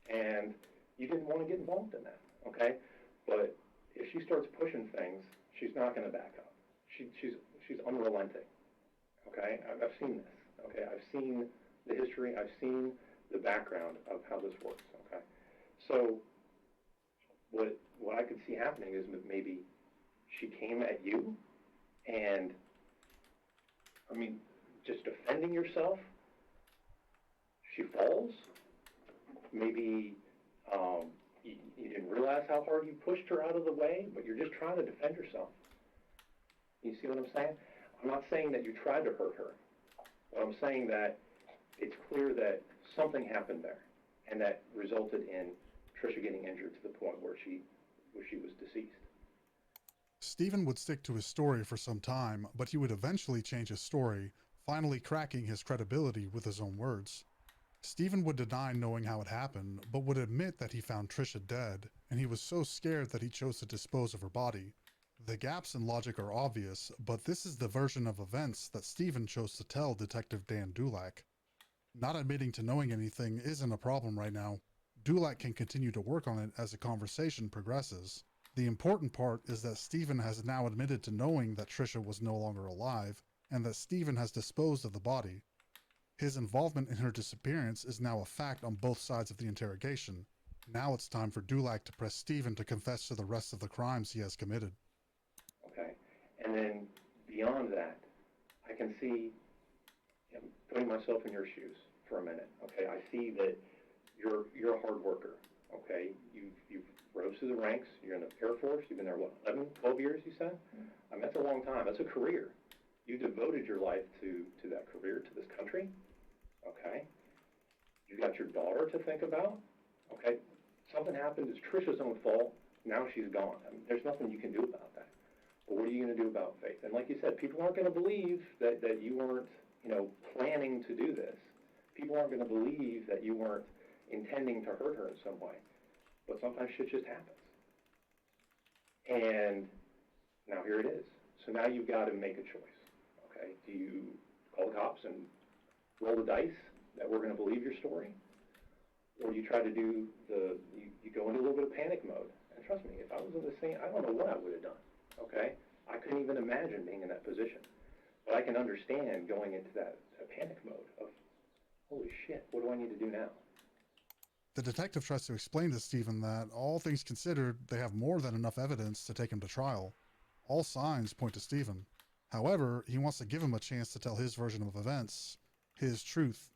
And you didn't want to get involved in that, okay? But if she starts pushing things, she's not going to back up. She's unrelenting, okay? I've seen this, okay? I've seen the history. I've seen the background of how this works, okay? So what I could see happening is that maybe she came at you and, I mean, just defending yourself, she falls. Maybe you didn't realize how hard you pushed her out of the way, but you're just trying to defend yourself. You see what I'm saying? I'm not saying that you tried to hurt her, but I'm saying that it's clear that something happened there, and that resulted in Trisha getting injured to the point where she was deceased. Stephen would stick to his story for some time, but he would eventually change his story, finally cracking his credibility with his own words. Stephen would deny knowing how it happened, but would admit that he found Trisha dead, and he was so scared that he chose to dispose of her body. The gaps in logic are obvious, but this is the version of events that Stephen chose to tell Detective Dan Dulac. Not admitting to knowing anything isn't a problem right now. Dulac can continue to work on it as the conversation progresses. The important part is that Stephen has now admitted to knowing that Trisha was no longer alive, and that Stephen has disposed of the body. His involvement in her disappearance is now a fact on both sides of the interrogation. Now it's time for Dulac to press Stephen to confess to the rest of the crimes he has committed. Okay, and then beyond that, I can see, putting myself in your shoes for a minute, okay, I see that you're a hard worker, okay, you've rose through the ranks, you're in the Air Force, you've been there, what, 11, 12 years, you said? I mean, that's a long time, that's a career. You devoted your life to that career, to this country, okay? You've got your daughter to think about, okay? Something happened, it's Trisha's own fault, now she's gone. I mean, there's nothing you can do about that. But what are you going to do about Faith? And like you said, people aren't going to believe that you weren't, planning to do this. People aren't going to believe that you weren't intending to hurt her in some way. But sometimes shit just happens. And now here it is. So now you've got to make a choice, okay? Do you call the cops and roll the dice that we're going to believe your story? Or do you try to do you go into a little bit of panic mode? And trust me, if I was in the scene, I don't know what I would have done. Okay? I couldn't even imagine being in that position. But I can understand going into that panic mode of, holy shit, what do I need to do now? The detective tries to explain to Stephen that, all things considered, they have more than enough evidence to take him to trial. All signs point to Stephen. However, he wants to give him a chance to tell his version of events, his truth.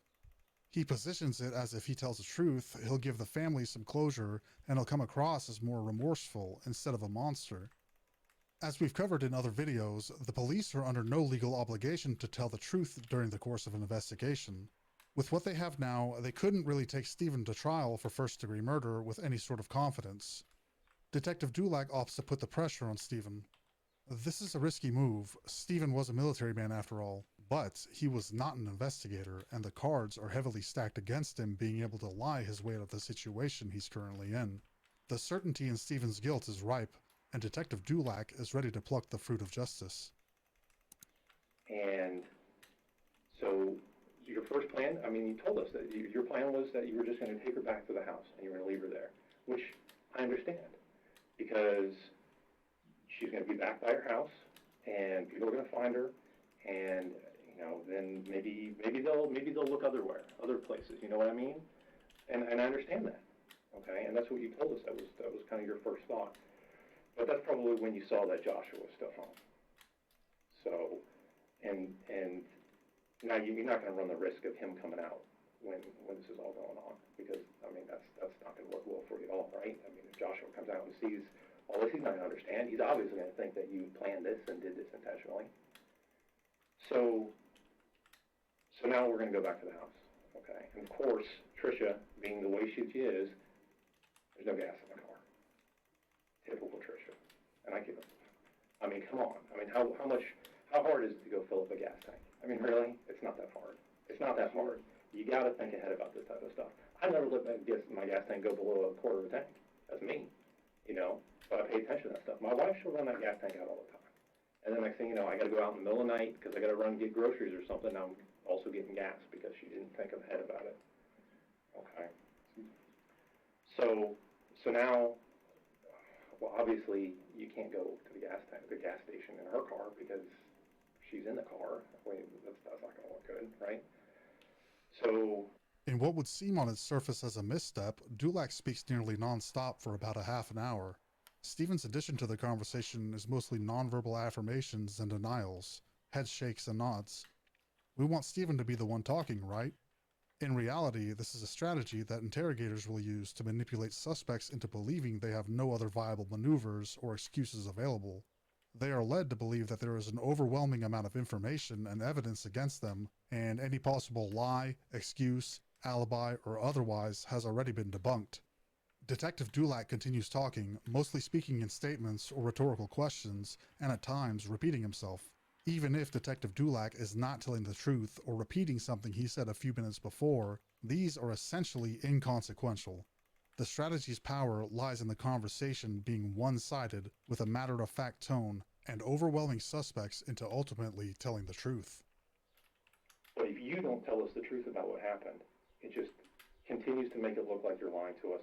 He positions it as if he tells the truth, he'll give the family some closure and he'll come across as more remorseful instead of a monster. As we've covered in other videos, the police are under no legal obligation to tell the truth during the course of an investigation. With what they have now, they couldn't really take Stephen to trial for first-degree murder with any sort of confidence. Detective Dulac opts to put the pressure on Stephen. This is a risky move. Stephen was a military man after all, but he was not an investigator, and the cards are heavily stacked against him being able to lie his way out of the situation he's currently in. The certainty in Stephen's guilt is ripe, and Detective Dulac is ready to pluck the fruit of justice. And so your first plan, I mean, you told us that your plan was that you were just going to take her back to the house and you were going to leave her there, which I understand, because she's going to be back by her house and people are going to find her, and then maybe they'll look other places, you know what I mean? And I understand that, okay? And that's what you told us. That was kind of your first thought. But that's probably when you saw that Joshua was still home. So, and now you're not going to run the risk of him coming out when this is all going on, because I mean that's not going to work well for you at all, right? I mean, if Joshua comes out and sees all this, he's not going to understand. He's obviously going to think that you planned this and did this intentionally. So now we're going to go back to the house, okay? And of course, Trisha, being the way she is, there's no gas in the car. Typical Trisha. And I mean, come on. I mean, how hard is it to go fill up a gas tank? I mean, really? It's not that hard. It's not that hard. You got to think ahead about this type of stuff. I never let my gas tank go below a quarter of a tank. That's me, but I pay attention to that stuff. My wife, she'll run that gas tank out all the time. And then next thing you know, I got to go out in the middle of the night because I got to run and get groceries or something. I'm also getting gas because she didn't think ahead about it. Okay. So now, well, obviously you can't go to the gas station in her car because she's in the car. That's not going to look good, right? So, in what would seem on its surface as a misstep, Dulac speaks nearly non-stop for about a half an hour. Stephen's addition to the conversation is mostly non-verbal affirmations and denials, head shakes and nods. We want Stephen to be the one talking, right? In reality, this is a strategy that interrogators will use to manipulate suspects into believing they have no other viable maneuvers or excuses available. They are led to believe that there is an overwhelming amount of information and evidence against them, and any possible lie, excuse, alibi, or otherwise has already been debunked. Detective Dulac continues talking, mostly speaking in statements or rhetorical questions, and at times repeating himself. Even if Detective Dulac is not telling the truth or repeating something he said a few minutes before, these are essentially inconsequential. The strategy's power lies in the conversation being one-sided with a matter-of-fact tone and overwhelming suspects into ultimately telling the truth. But if you don't tell us the truth about what happened, it just continues to make it look like you're lying to us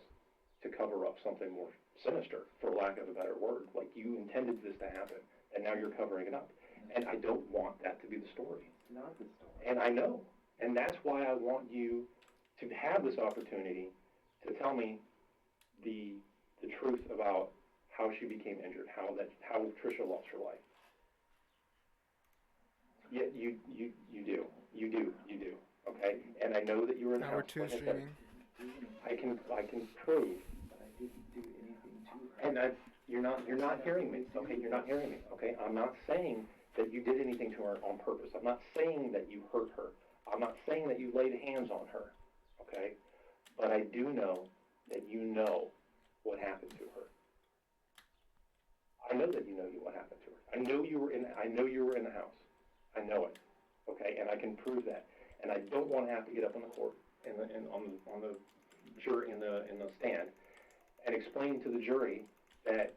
to cover up something more sinister, for lack of a better word. Like you intended this to happen, and now you're covering it up. And I don't want that to be the story. It's not the story. And I know. And that's why I want you to have this opportunity to tell me the truth about how she became injured, how Trisha lost her life. Yeah, you do. Okay? And I know that you were in the house. Now we're two streaming. I can prove. But I didn't do anything to her. And you're not hearing me. Okay? You're not hearing me. Okay? I'm not saying that you did anything to her on purpose. I'm not saying that you hurt her. I'm not saying that you laid hands on her. Okay? But I do know that you know what happened to her. I know that you know what happened to her. I know you were in the house. I know it. Okay? And I can prove that. And I don't want to have to get up on the court on the jury in the stand and explain to the jury that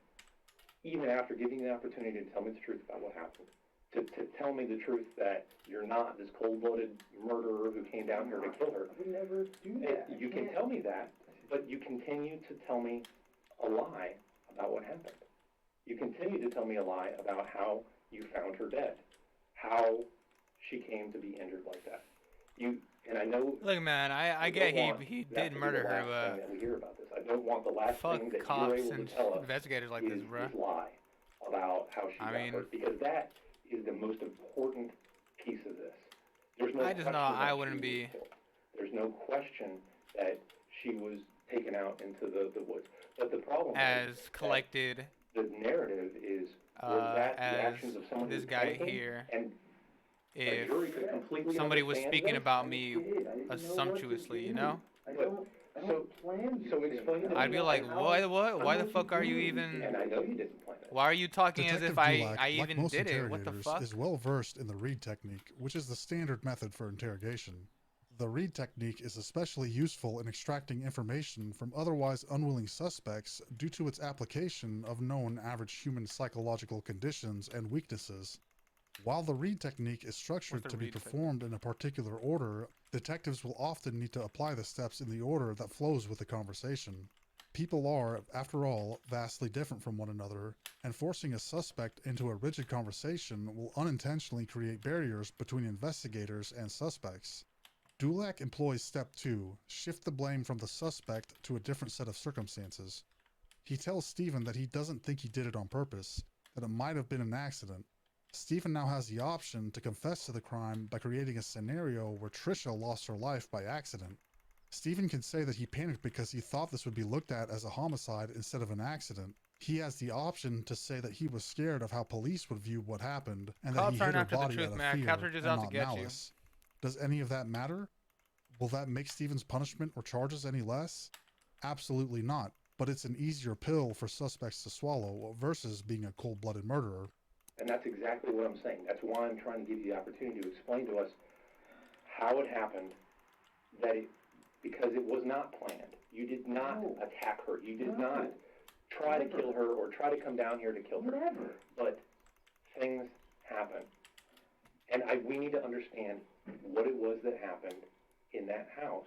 even after giving you the opportunity to tell me the truth about what happened, to tell me the truth that you're not this cold-blooded murderer who came down here to kill her. I would never do that. You can tell me that, but you continue to tell me a lie about what happened. You continue to tell me a lie about how you found her dead, how she came to be injured like that. And I know. Look, man, I get he did murder her, but that we hear about this. I don't want the last fuck thing that cops you're able and to tell us investigators like this, bro. is lie about how she got hurt, because that is the most important piece of this. There's no I just know I wouldn't be. There's no question that she was taken out into the woods. But the problem As is collected, the narrative is was that the as actions of someone this who's guy panicking, here, and a if jury could completely somebody was understand speaking this. about me assumptuously, you know? So explain to I'd me be like, how- what? Why the fuck are you even? And I know you didn't plan it. Why are you talking as Detective if Dulac, I like even most did it? What the interrogators, fuck? is well versed in the Reed technique, which is the standard method for interrogation. The Reed technique is especially useful in extracting information from otherwise unwilling suspects due to its application of known average human psychological conditions and weaknesses. While the Reed technique is structured What's the to be Reed performed in a particular order, detectives will often need to apply the steps in the order that flows with the conversation. People are, after all, vastly different from one another, and forcing a suspect into a rigid conversation will unintentionally create barriers between investigators and suspects. Dulac employs step 2, shift the blame from the suspect to a different set of circumstances. He tells Stephen that he doesn't think he did it on purpose, that it might have been an accident. Stephen now has the option to confess to the crime by creating a scenario where Trisha lost her life by accident. Stephen can say that he panicked because he thought this would be looked at as a homicide instead of an accident. He has the option to say that he was scared of how police would view what happened and that Cops he aren't hid her after the body truth, out of man. fear Cops are just and out to not get you. malice. Does any of that matter? Will that make Stephen's punishment or charges any less? Absolutely not, but it's an easier pill for suspects to swallow versus being a cold-blooded murderer. And that's exactly what I'm saying. That's why I'm trying to give you the opportunity to explain to us how it happened, because it was not planned. You did not attack her. You did not try to kill her or try to come down here to kill her. Never. But things happen. And we need to understand what it was that happened in that house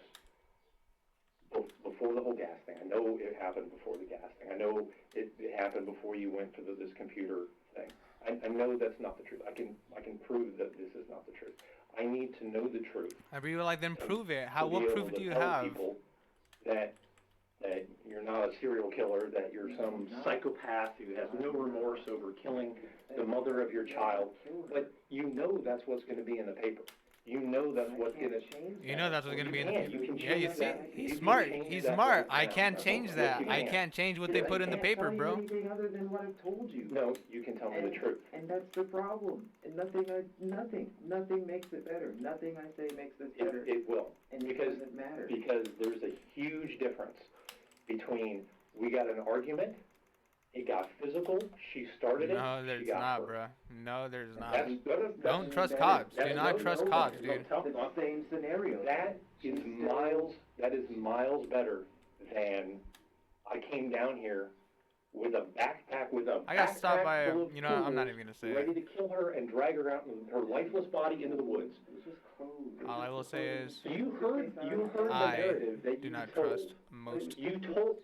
before the whole gas thing. I know it happened before the gas thing. I know it happened before you went to this computer thing. I know that's not the truth. I can prove that this is not the truth. I need to know the truth. I'd be like, then prove it. How? To be What able proof to do you tell have? people that you're not a serial killer, that you're some psychopath who has no remorse over killing the mother of your child. But you know that's what's going to be in the paper. You know that's what's going to change. You know that's what's gonna be in the paper. You can Yeah, you change see, that. You he's can smart. change He's that smart. right I now. can't change Yes, that. you I can. can't change what they put in the paper, bro. Anything other than what I've told you. No, you can tell me the truth. And that's the problem. And nothing makes it better. Nothing I say makes this better. It will. And it because doesn't matter. Because there's a huge difference between we got an argument, it got physical, she started it, No, she there's got not, hurt. bro. No, there's not. That's Don't trust cops. Do not trust cops, dude. It's the same scenario. That is miles better than I came down here with a backpack I got stopped by a, full of you know, I'm not tools, even gonna say ready it. to kill her and drag her out in her lifeless body into the woods. All I will say is, You heard the I narrative that do you not told. trust most You told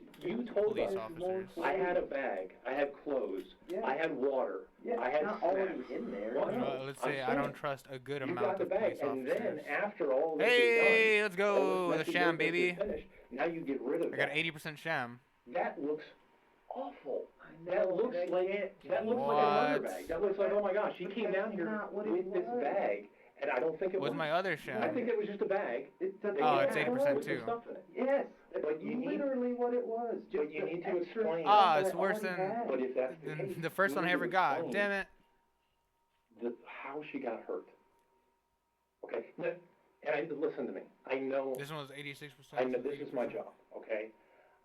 police us. officers. I had a bag. I had clothes. I had water. I had not snacks. always in there. What? You know, let's say I don't trust a good You amount got the of bag, police and then officers. after all this Hey, is let's done, all go. this The messy sham, business baby. is finished, now you get rid of I got that. 80% sham. That looks awful. know, That looks and I like can't that looks like a murder What? bag. That looks like, oh my gosh, she But came that's down here not what it with this was. bag, and I don't think it What's was. my other I sham? think it was just a bag. Oh, it's With 80% some too. stuff in it. Yes, But that's you need, literally what it was. but you need to extra explain. stuff Ah, that it's I worse already than had. But if that's the case, the first you one I need ever to got. explain Damn it. how she got hurt. Okay, and listen to me. I know. This one was 86%. I know this is my job. Okay,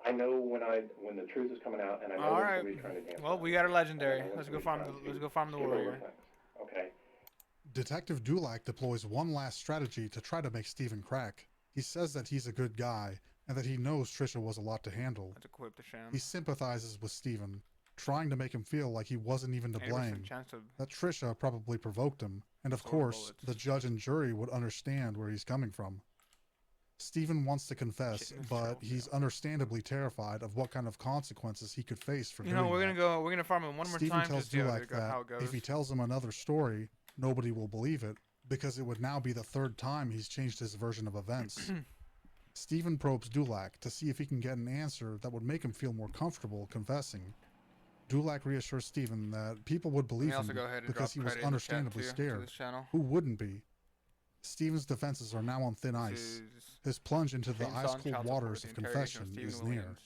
I know when the truth is coming out, and I know All when right. somebody's trying to dance. Well, around we it. got a And I legendary. know when Let's go somebody's farm. trying Let's to go farm the skip over warrior. things. Okay. Detective Dulac deploys one last strategy to try to make Stephen crack. He says that he's a good guy and that he knows Trisha was a lot to handle. Let's equip the sham. He sympathizes with Stephen, trying to make him feel like he wasn't even to 80% blame, chance of that Trisha probably provoked him, and of sword course, bullets. the judge and jury would understand where he's coming from. Stephen wants to confess, Shit in his but shells, he's understandably terrified of what kind of consequences he could face for You doing know, we're that. gonna farm him one more Stephen time tells to see how Dulac it how it that goes. if he tells him another story, nobody will believe it, because it would now be the third time he's changed his version of events. Stephen probes Dulac to see if he can get an answer that would make him feel more comfortable confessing. Dulac reassures Stephen that people would believe also him go ahead and because drop he was credit in the chat understandably too, to scared. this channel. Who wouldn't be? Stephen's defenses are now on thin ice. His plunge into the ice-cold waters of confession is near.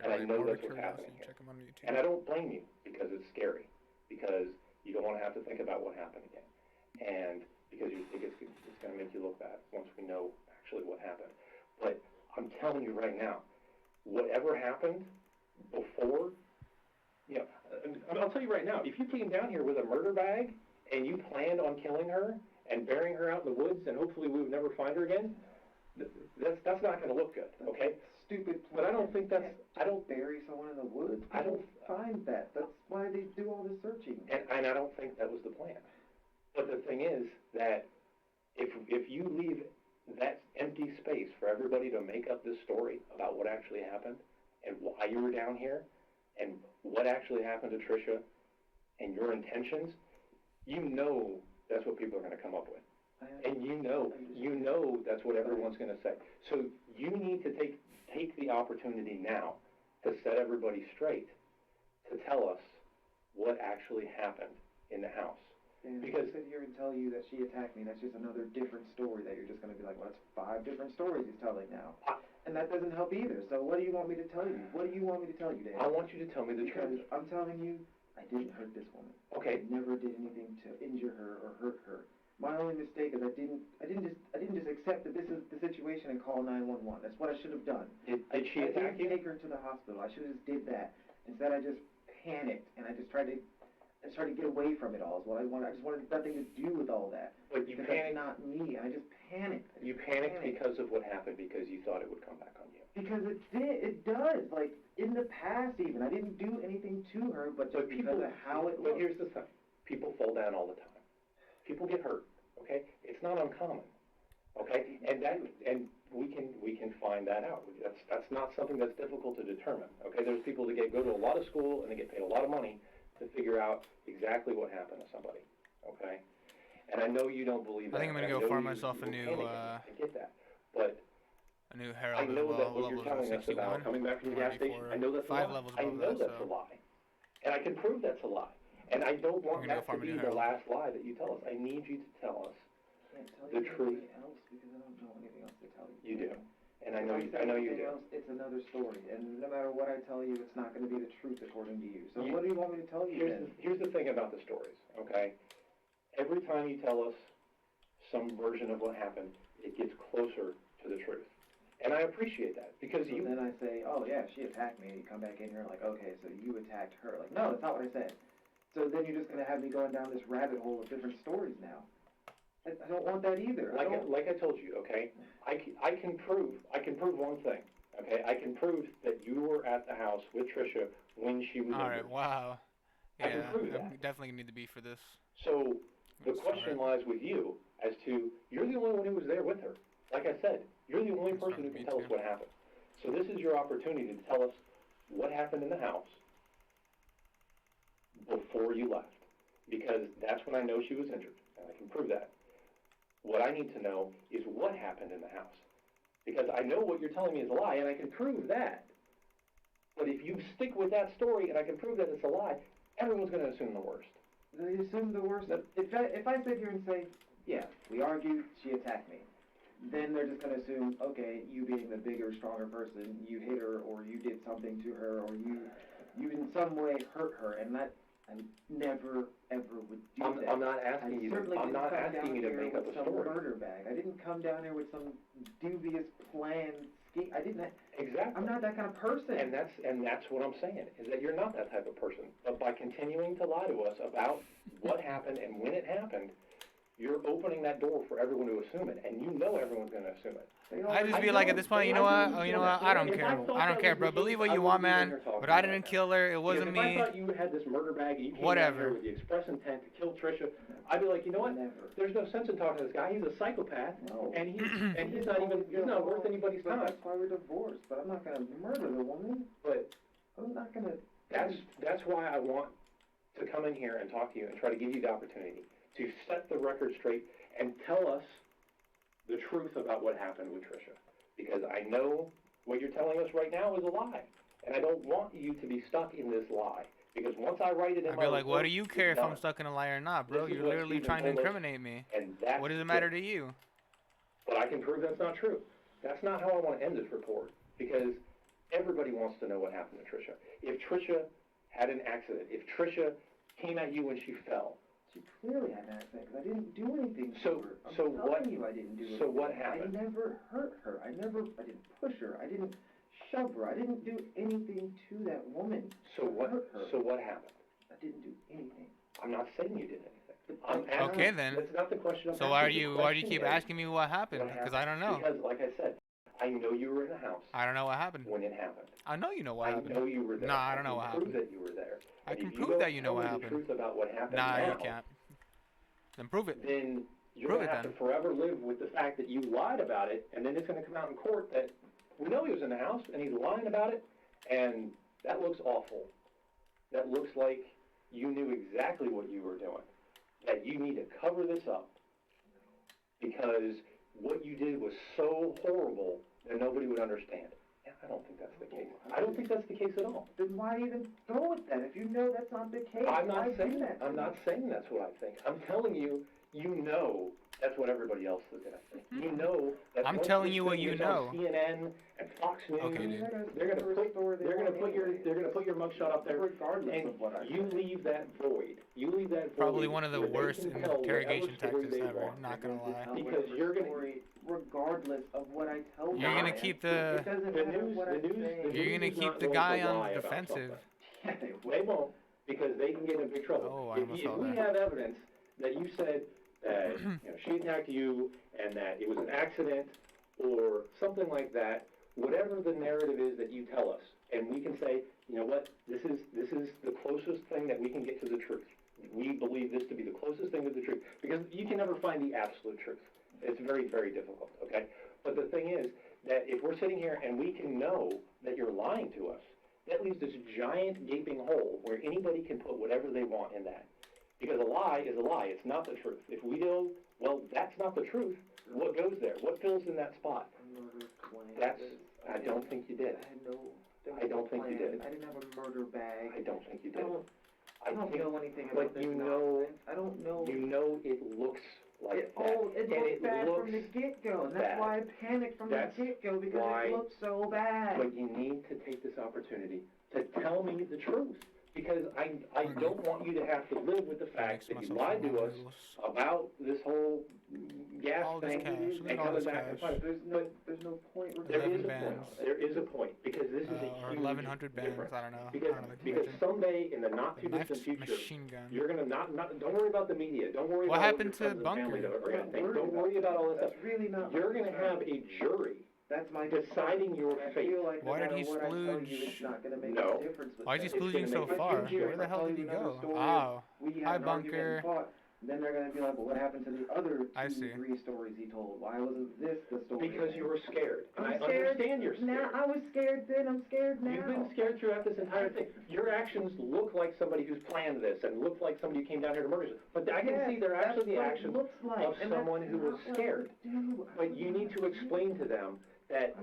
And I know that's what's happening here. And I don't blame you, because it's scary. Because you don't want to have to think about what happened again. And because you think it's going to make you look bad once we know actually what happened. But I'm telling you right now, whatever happened before, I'll tell you right now, if you came down here with a murder bag and you planned on killing her and burying her out in the woods and hopefully we would never find her again, that's not going to look good, okay? Stupid plan. But I don't think that's... I don't bury someone in the woods. I don't find that. That's why they do all the searching. And I don't think that was the plan. But the thing is that if you leave that empty space for everybody to make up this story about what actually happened and why you were down here and what actually happened to Trisha and your intentions, you know that's what people are going to come up with. And you know that's what everyone's going to say. So you need to take the opportunity now to set everybody straight to tell us what actually happened in the house. And because I sit here and tell you that she attacked me, that's just another different story that you're just going to be like, well, that's 5 different stories he's telling now. And that doesn't help either. So what do you want me to tell you? What do you want me to tell you, Dan? I want you to tell me the truth. I'm telling you, I didn't hurt this woman. Okay. I never did anything to injure her or hurt her. My only mistake is I didn't just accept that this is the situation and call 911. That's what I should have done. Did she attack you? I didn't take her to the hospital. I should have just did that. Instead, I just panicked and I just tried to get away from it all. Is what I wanted. I just wanted nothing to do with all that. But you panicked. That's not me. I just panicked. You panicked because of what happened because you thought it would come back on you. Because it did. It does. Like in the past, even I didn't do anything to her, but just because of how it looked. But here's the thing: people fall down all the time. People get hurt. Okay, it's not uncommon. Okay, and we can find that out. That's not something that's difficult to determine. Okay, there's people that go to a lot of school and they get paid a lot of money to figure out exactly what happened to somebody. Okay, and I know you don't believe that. I think I'm gonna go farm myself a new. I get that, but a new Herald. I know that what you're telling us about coming back from the gas station. I know that's a lie. I know that's a lie, and I can prove that's a lie. And I don't want that to be the last lie that you tell us. I need you to tell us the truth. Else because I don't know anything else to tell you. You do, and I know you do. Else, it's another story, and no matter what I tell you, it's not going to be the truth according to you. So what do you want me to tell you? Here's the thing about the stories. Okay, every time you tell us some version of what happened, it gets closer to the truth, and I appreciate that because so then I say, oh yeah, she attacked me. And you come back in here like, okay, so you attacked her. Like, no, that's not what I said. So then you're just going to have me going down this rabbit hole of different stories now. I don't want that either. Like I told you, okay, I can prove one thing, okay? I can prove that you were at the house with Trisha when she was injured. All right, wow. Yeah, I can prove that. I'm definitely going to need the beef for this. So the question lies with you as to, you're the only one who was there with her. Like I said, you're the only person who can tell us what happened. So this is your opportunity to tell us what happened in the house before you left, because that's when I know she was injured, and I can prove that. What I need to know is what happened in the house, because I know what you're telling me is a lie, and I can prove that. But if you stick with that story, and I can prove that it's a lie, everyone's going to assume the worst. They assume the worst. If I sit here and say, yeah, we argued, she attacked me, then they're just going to assume, okay, you being the bigger, stronger person, you hit her, or you did something to her, or you in some way hurt her, and that I never ever would do that. I'm not asking you. I'm not asking you to make up a story. Murder bag. I didn't come down here with some dubious plan. I didn't. Exactly. I'm not that kind of person. And that's what I'm saying is that you're not that type of person. But by continuing to lie to us about what happened and when it happened, you're opening that door for everyone to assume it, and you know everyone's going to assume it. I just be like, at this point, you know what? Oh, you know what? I don't care. I don't care, bro. Believe what you want, man. But I didn't kill her. It wasn't me. If I thought you had this murder bag and you came down here with the express intent to kill Trisha, I'd be like, you know what? There's no sense in talking to this guy. He's a psychopath, and he's not worth anybody's time. That's why we're divorced. But I'm not gonna murder the woman. But I'm not gonna. That's why I want to come in here and talk to you and try to give you the opportunity to set the record straight and tell us the truth about what happened with Trisha. Because I know what you're telling us right now is a lie. And I don't want you to be stuck in this lie. Because once I write it in I'd my be like, what report, do you care it's if I'm done. stuck in a lie or not, bro? This is You're what literally Steven trying to told us, incriminate me. and that's What does it matter to it. you? But I can prove that's not true. That's not how I want to end this report, because everybody wants to know what happened to Trisha. If Trisha had an accident, if Trisha came at you when she fell, She clearly had an accident because I didn't do anything to So- her. I'm so telling what- you I didn't do anything. so what happened? I never hurt her. I didn't push her. I didn't shove her. I didn't do anything to that woman. so what? Hurt her. So what happened? I didn't do anything. I'm not saying you did anything. I'm asking, Okay, then. That's not the question. I'm So why do asking. The you question keep is, asking me what happened? what Because I don't know. Because, like I said, I know you were in the house I don't know what happened. when it happened. I know you know what I happened. know you were there. No, I don't know what can prove happened. that you were there. I And can if prove don't that you know tell what me happened. The truth about what happened Nah, now, you can't. Then prove it. Then you're Prove going to it have then. to forever live with the fact that you lied about it, and then it's going to come out in court that we know he was in the house and he's lying about it, and that looks awful. That looks like you knew exactly what you were doing. That you need to cover this up because what you did was so horrible that nobody would understand. Yeah, I don't think that's the case. I don't think that's the case at all. Then why even go with that if you know that's not the case? I'm Why not do saying that. I'm not saying that's what I think. I'm telling you, you know that's what everybody else is going to think. You know that I'm once telling this you what thing you gets on know. CNN and Fox News, Okay, dude. they're going to put your mugshot up there, Regardless and of what I you leave that void. You leave that void. Probably one of the where they worst can tell interrogation whatever story tactics they ever. want. Not gonna lie. Because you're going to. Story, regardless of what I tell you. You're gonna keep the. It doesn't The matter news, what the I news, say. the You're news gonna is keep not the going guy to on lie the about defensive. something. They won't, because they can get in big trouble. Oh, I if almost if saw we that. have evidence that you said that she attacked you and that it was an accident or something like that, whatever the narrative is that you tell us, and we can say, you know what, this is the closest thing that we can get to the truth. We believe this to be the closest thing to the truth, because you can never find the absolute truth. It's very, very difficult, okay? But the thing is that if we're sitting here and we can know that you're lying to us, that leaves this giant gaping hole where anybody can put whatever they want in that. Because a lie is a lie. It's not the truth. If we know, well, that's not the truth, what goes there? What fills in that spot? That's, I don't think you did. I don't think you did. I didn't have a murder bag. I don't think you did. I don't know anything but about this you know, nonsense. I don't know. you know it looks like that. It and looked bad looks from the get-go, and that's bad. why I panicked from That's the get-go, because why- it looked so bad. But you need to take this opportunity to tell me the truth. Because I don't want you to have to live with the fact that you lied to us about this whole gas All this thing cash. Look at and all coming this back and cash. fighting. There's no point. There is 11 a point. bands. There is a point, because this is a Or huge 1100 bands. difference. I don't know. Because, I don't know the because conversion. someday in the not The too knifed distant future, machine gun. you're gonna not don't worry about the media. Don't worry What about happened what your to friends and family Bunker? are gonna think. Don't worry about all this stuff. That's really not. You're gonna have a jury That's my deciding your I fate. feel like no Why did matter he what I tell you, splooge? it's not gonna make No. a difference. With Why is he that. It's splooging so gonna make far? a huge Where the hell did he Another go? story, Oh. we had Hi, an argument Bunker. and fought. Then they're gonna be like, well, what happened to the other I two, see. 3 stories he told? Why wasn't this the story? Because you were scared. And I I'm scared. understand you're scared. Now I was scared then. I'm scared now. You've been scared throughout this entire thing. Your actions look like somebody who's planned this and look like somebody who came down here to murder you. But I can Yes, see they're that's actually the what it actions looks like, of and that's someone who was not what I scared. do. But you need to explain to them that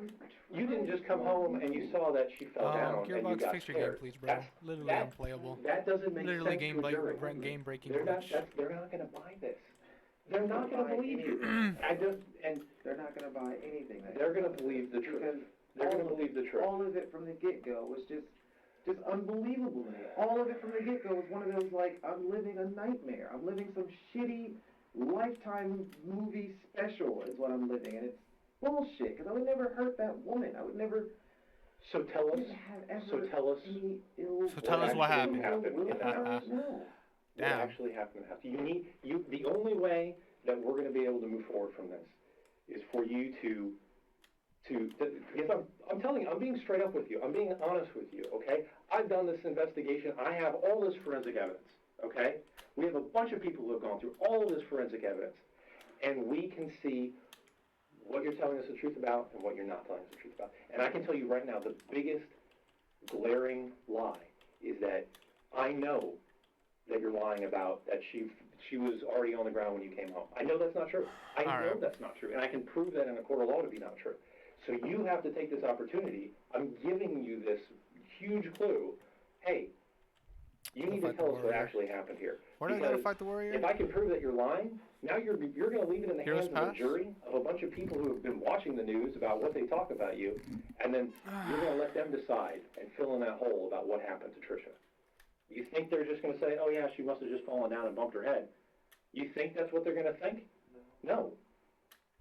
you didn't just come home and you saw that she fell down and you Gearbox, got fix your game, scared. please, bro. That's- Literally that- unplayable. That doesn't make Literally sense game to a jury. game breaking They're not, glitch. they're not going to buy this. They're not going to believe you. And They're not gonna buy anything. they're going to believe the truth. Because They're going to all of believe the truth. All of it from the get-go was just unbelievable to me. All of it from the get-go was one of those, like, I'm living a nightmare. I'm living some shitty Lifetime movie special is what I'm living, and it's bullshit, because I would never hurt that woman. I would never So tell us. have ever So tell us. any ill... So tell us what actually happened. in that house. No. What Damn. actually happened in the house. The only way that we're going to be able to move forward from this is for you to because I'm telling you, I'm being straight up with you. I'm being honest with you, okay? I've done this investigation. I have all this forensic evidence, okay? We have a bunch of people who have gone through all of this forensic evidence, and we can see what you're telling us the truth about and what you're not telling us the truth about. And I can tell you right now, the biggest glaring lie is that I know that you're lying about that she was already on the ground when you came home. I know that's not true. I All know right. that's not true, and I can prove that in a court of law to be not true. So you have to take this opportunity. I'm giving you this huge clue. Hey, You need to fight the tell us what warrior. actually happened here. Why do I gotta fight the warrior? If I can prove that you're lying, now you're going to leave it in the Heroes hands of a pass? jury of a bunch of people who have been watching the news about what they talk about you, and then you're going to let them decide and fill in that hole about what happened to Trisha. You think they're just going to say, oh yeah, she must have just fallen down and bumped her head? You think that's what they're going to think? No.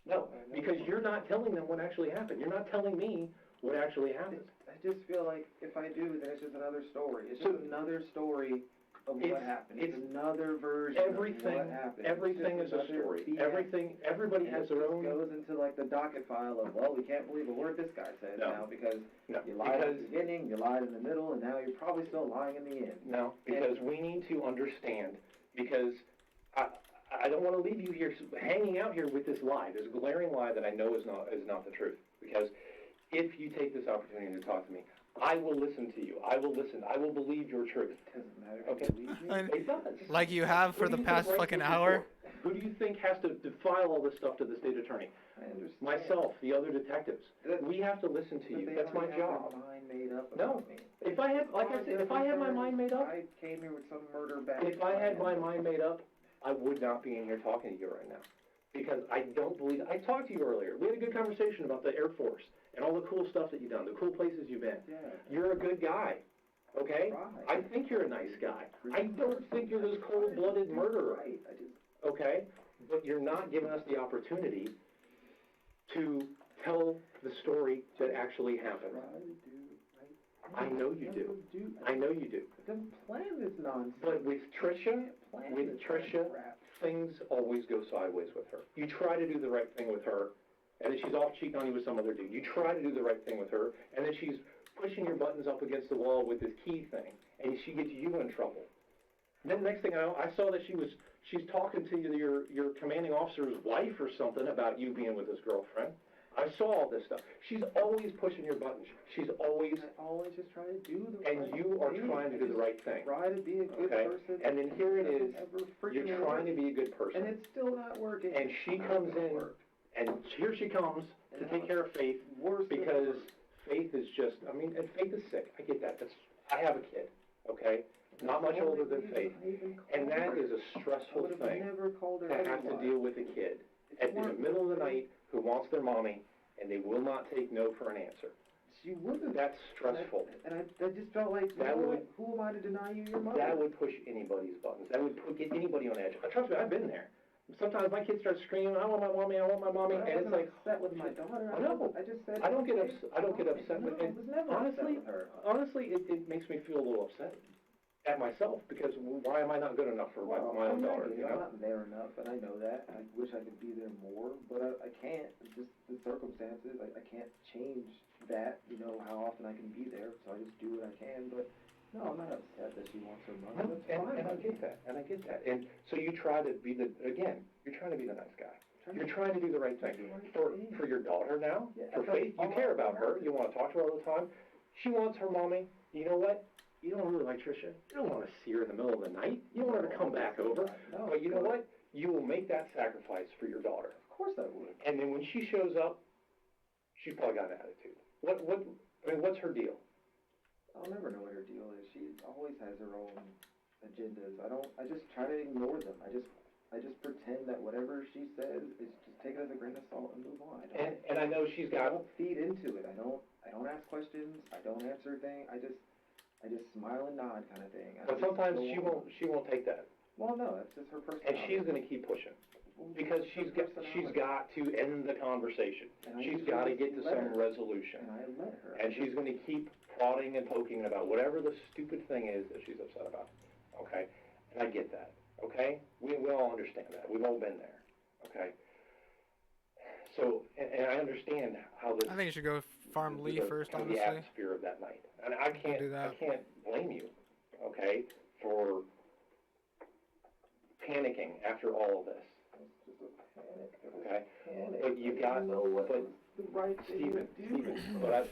No, because you're not telling them what actually happened. You're not telling me what actually happened. I just feel like if I do, then it's just another story. It's just another story of what happened. It's another version of what happened. Everything is a story. Everybody has their own. It goes into like the docket file of, well, we can't believe a word this guy said now because you lied at the beginning, you lied in the middle, and now you're probably still lying in the end. No, because we need to understand, because I don't want to leave you here hanging out here with this lie, this glaring lie that I know is not the truth. Because if you take this opportunity to talk to me, I will listen to you. I will listen. I will believe your truth. It doesn't matter. Okay. It does. Like you have for the past fucking hour. Who do you think has to file all this stuff to the state attorney? I understand. Myself, the other detectives. We have to listen to you. That's my job. Mind made up No. about me. If I had, like I said, if I had my mind made up, I came here with some murder back. if I had my mind made up, I would not be in here talking to you right now. Because I don't believe, I talked to you earlier. We had a good conversation about the Air Force and all the cool stuff that you've done, the cool places you've been. Yeah. You're a good guy, okay? I think you're a nice guy. I don't think you're this cold-blooded murderer, okay? But you're not giving us the opportunity to tell the story that actually happened. I know you do. I know you do. I didn't plan this nonsense. But with Trisha, things always go sideways with her. You try to do the right thing with her, and then she's off cheating on you with some other dude. You try to do the right thing with her, and then she's pushing your buttons up against the wall with this key thing, and she gets you in trouble. And then the next thing I know, I saw that she's talking to your commanding officer's wife or something about you being with his girlfriend. I saw all this stuff. She's always pushing your buttons. She's always just trying to do the right thing. And you are trying to do the right thing. Try to be a good person. And then here it is. You're trying to be a good person. And it's still not working. And she comes in, and here she comes to take care of Faith, because Faith is just, I mean, and Faith is sick. I get that. I have a kid, okay? Not much older than Faith. And that is a stressful thing to have to deal with a kid in the middle of the night who wants their mommy, and they will not take no for an answer. She wouldn't. That's stressful. And I just felt like, who am I to deny you your mother? That would push anybody's buttons. That would get anybody on edge. Trust me, I've been there. Sometimes my kids start screaming, I want my mommy, I want my mommy, and it's like, upset with my daughter. No, I just said I don't get upset with it. I was never upset with her. Honestly, it makes me feel a little upset at myself, because why am I not good enough for my own daughter? You know? I'm not there enough, and I know that. I wish I could be there more, but I can't. It's just the circumstances. I can't change that, how often I can be there, so I just do what I can, but no, I'm not upset that she wants her mother. And I get that, and so you try to be you're trying to be the nice guy. You're trying to do the right thing. For your daughter now, for Faith, you care about her, you want to talk to her all the time. She wants her mommy. You know what? You don't really like Trisha. You don't want to see her in the middle of the night. You want her to come back over. But you know what? You will make that sacrifice for your daughter. Of course I would. And then when she shows up, she's probably got an attitude. What's her deal? I'll never know what her deal is. She always has her own agendas. I just try to ignore them. I just pretend that whatever she says is just take it as a grain of salt and move on. And I know she's got. I don't feed into it. I don't ask questions. I don't answer things. I just smile and nod kind of thing. But sometimes she won't take that. Well, no, that's just her personality. And she's going to keep pushing, because she's got to end the conversation. She's got to get to some resolution. And I let her. And she's going to keep prodding and poking about whatever the stupid thing is that she's upset about. Okay, and I get that. Okay, we all understand that. We've all been there. Okay. So, and I understand how this. I think you should go farm Lee first, honestly. The atmosphere of that night, and I can't blame you, okay, for panicking after all of this. Okay, but you got, Stephen, but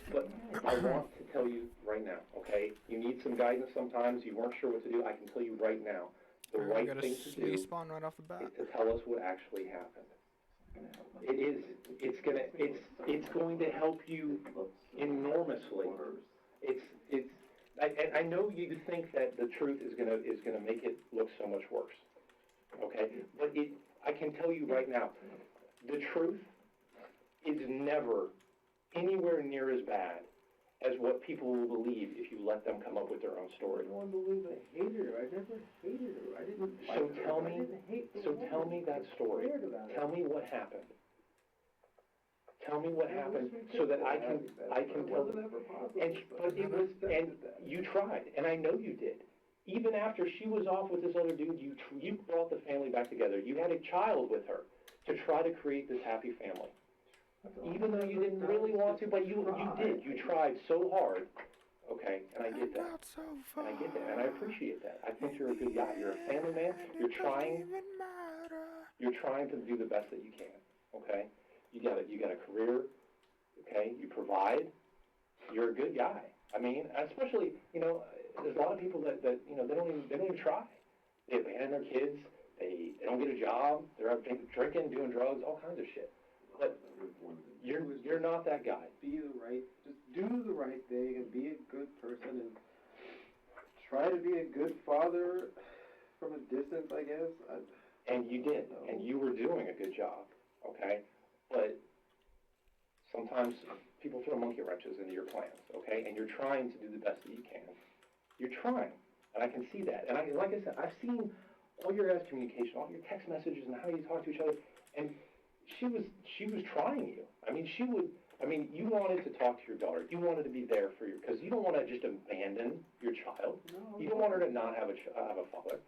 I want to tell you right now, okay, you need some guidance sometimes. You weren't sure what to do. I can tell you right now, the right thing to do is spawn right off the bat. to tell us what actually happened. It's going to help you enormously. I know you think that the truth is gonna make it look so much worse. Okay, but I can tell you right now, the truth is never anywhere near as bad as what people will believe if you let them come up with their own story. No one believes I hated her. I never hated her. I didn't like So her. tell I me, didn't hate the so woman. tell me that story. Cared about her. Tell me what happened. Tell me what happened so that I can tell. And you tried, and I know you did. Even after she was off with this other dude, you brought the family back together. You had a child with her to try to create this happy family. Even though you didn't really want to, but you did. You tried so hard. Okay, and I get that. And I get that, and I appreciate that. I think you're a good guy. You're a family man. You're trying to do the best that you can. Okay, you got a career. Okay, you provide. You're a good guy. I mean, especially there's a lot of people that they don't even try. They abandon their kids. They don't get a job. They're out drinking, doing drugs, all kinds of shit. But you're not that guy. Just do the right thing and be a good person and try to be a good father from a distance, I guess. And you did, and you were doing a good job, okay? But sometimes people throw monkey wrenches into your plans, okay? And you're trying to do the best that you can. You're trying, and I can see that. And like I said, I've seen all your guys' communication, all your text messages, and how you talk to each other. And she was trying you. You wanted to talk to your daughter. You wanted to be there for your, because you don't want to just abandon your child. No, you don't want her to not have a father.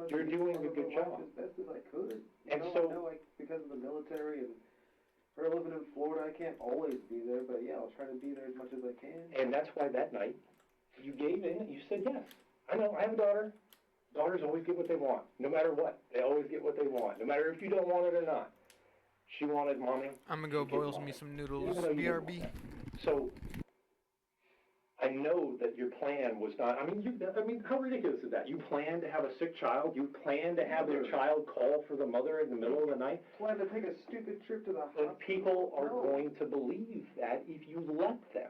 You're doing a good job. As best as I could. And I know because of the military and her living in Florida, I can't always be there, but yeah, I'll try to be there as much as I can. And that's why that night you gave in. You said yes. I know. I have a daughter. Daughters always get what they want, no matter what. They always get what they want, no matter if you don't want it or not. She wanted mommy. I'm gonna go boil me some noodles. BRB. So I know that your plan was not. How ridiculous is that? You planned to have a sick child. You planned to have your child call for the mother in the middle of the night. Plan to take a stupid trip to the hospital. But people are going to believe that if you let them.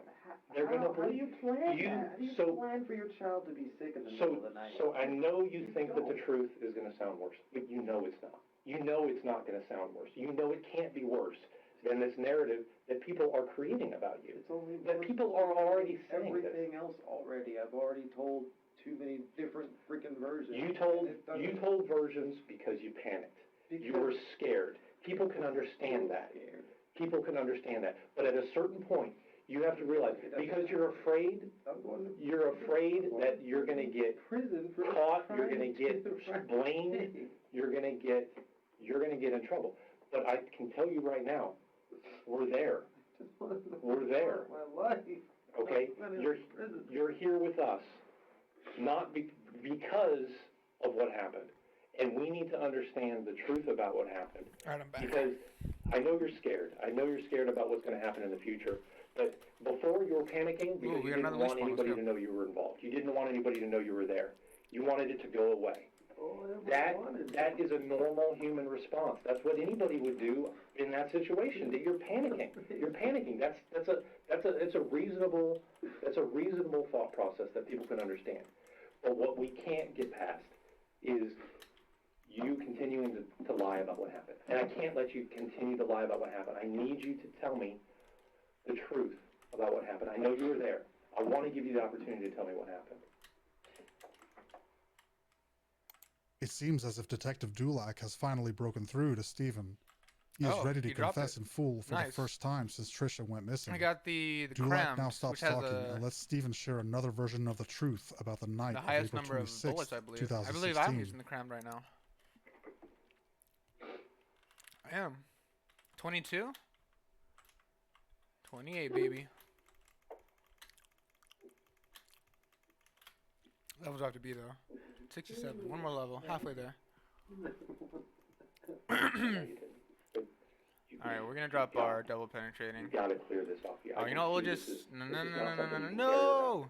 They're going to believe. How do you plan that? How do you plan for your child to be sick in the middle of the night? So I know you think that the truth is going to sound worse, but you know it's not. You know it's not going to sound worse. You know it can't be worse than this narrative that people are creating about you. It's only that people are already saying everything else already. I've already told too many different freaking versions. You told versions because you panicked. You were scared. People can understand that. People can understand that. But at a certain point, you have to realize, because you're afraid that you're going to get caught, you're going to get blamed, you're going to get in trouble. But I can tell you right now, we're there. We're there. My life. Okay? You're here with us, not because of what happened. And we need to understand the truth about what happened. All right, I'm back. Because I know you're scared. I know you're scared about what's going to happen in the future. But before you were panicking, because you didn't want anybody to know you were involved. You didn't want anybody to know you were there. You wanted it to go away. That is a normal human response. That's what anybody would do in that situation. That you're panicking. You're panicking. That's a reasonable thought process that people can understand. But what we can't get past is you continuing to lie about what happened. And I can't let you continue to lie about what happened. I need you to tell me the truth about what happened. I know you were there. I want to give you the opportunity to tell me what happened. It seems as if Detective Dulac has finally broken through to Stephen. He is ready to confess in full for the first time since Trisha went missing. I got the Dulac now stops which has talking and lets Stephen share another version of the truth about the night the of highest April number of 26th, bullets, I believe. 2016. I believe I'm using the cram right now. I am. 22? 28, baby. Levels have to be though. 67. One more level. Halfway there. Alright, we're gonna drop our double penetrating. You gotta clear this off. Oh, you know what? We'll just. No!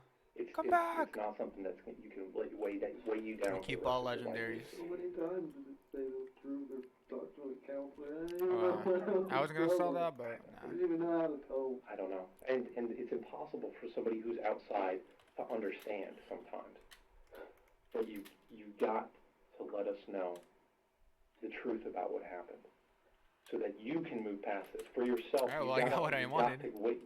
Come back! It's not something that's you can weigh you down. We keep all legendaries. So many times did it say the truth or talk to a counselor? I was gonna sell that, but I didn't even know how to tell. I don't know. And it's impossible for somebody who's outside to understand sometimes. But you got to let us know the truth about what happened, so that you can move past this for yourself. Alright, well, I got what I wanted.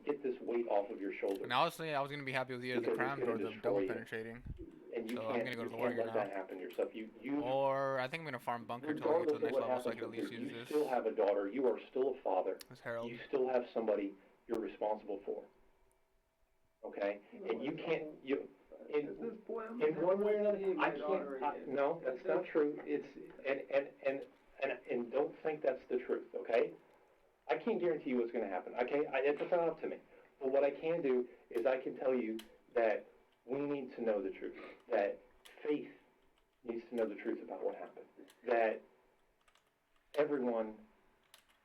Get this weight off of your shoulders. And honestly, I was gonna be happy with either the Because it's cram or gonna the destroy double you. penetrating. And you So can't, I'm gonna go to the you can't warrior let now. that happen to yourself. Or I think I'm gonna farm bunker till I get to the next level so I can at least use you this. still have a daughter. You are still a father. This Herald. You still have somebody you're responsible for. Okay? And you can't, in one way or another, I can't, no, that's not true. It's, and don't think that's the truth, okay? I can't guarantee you what's going to happen. It's not up to me. But what I can do is I can tell you that we need to know the truth. That Faith needs to know the truth about what happened. That everyone,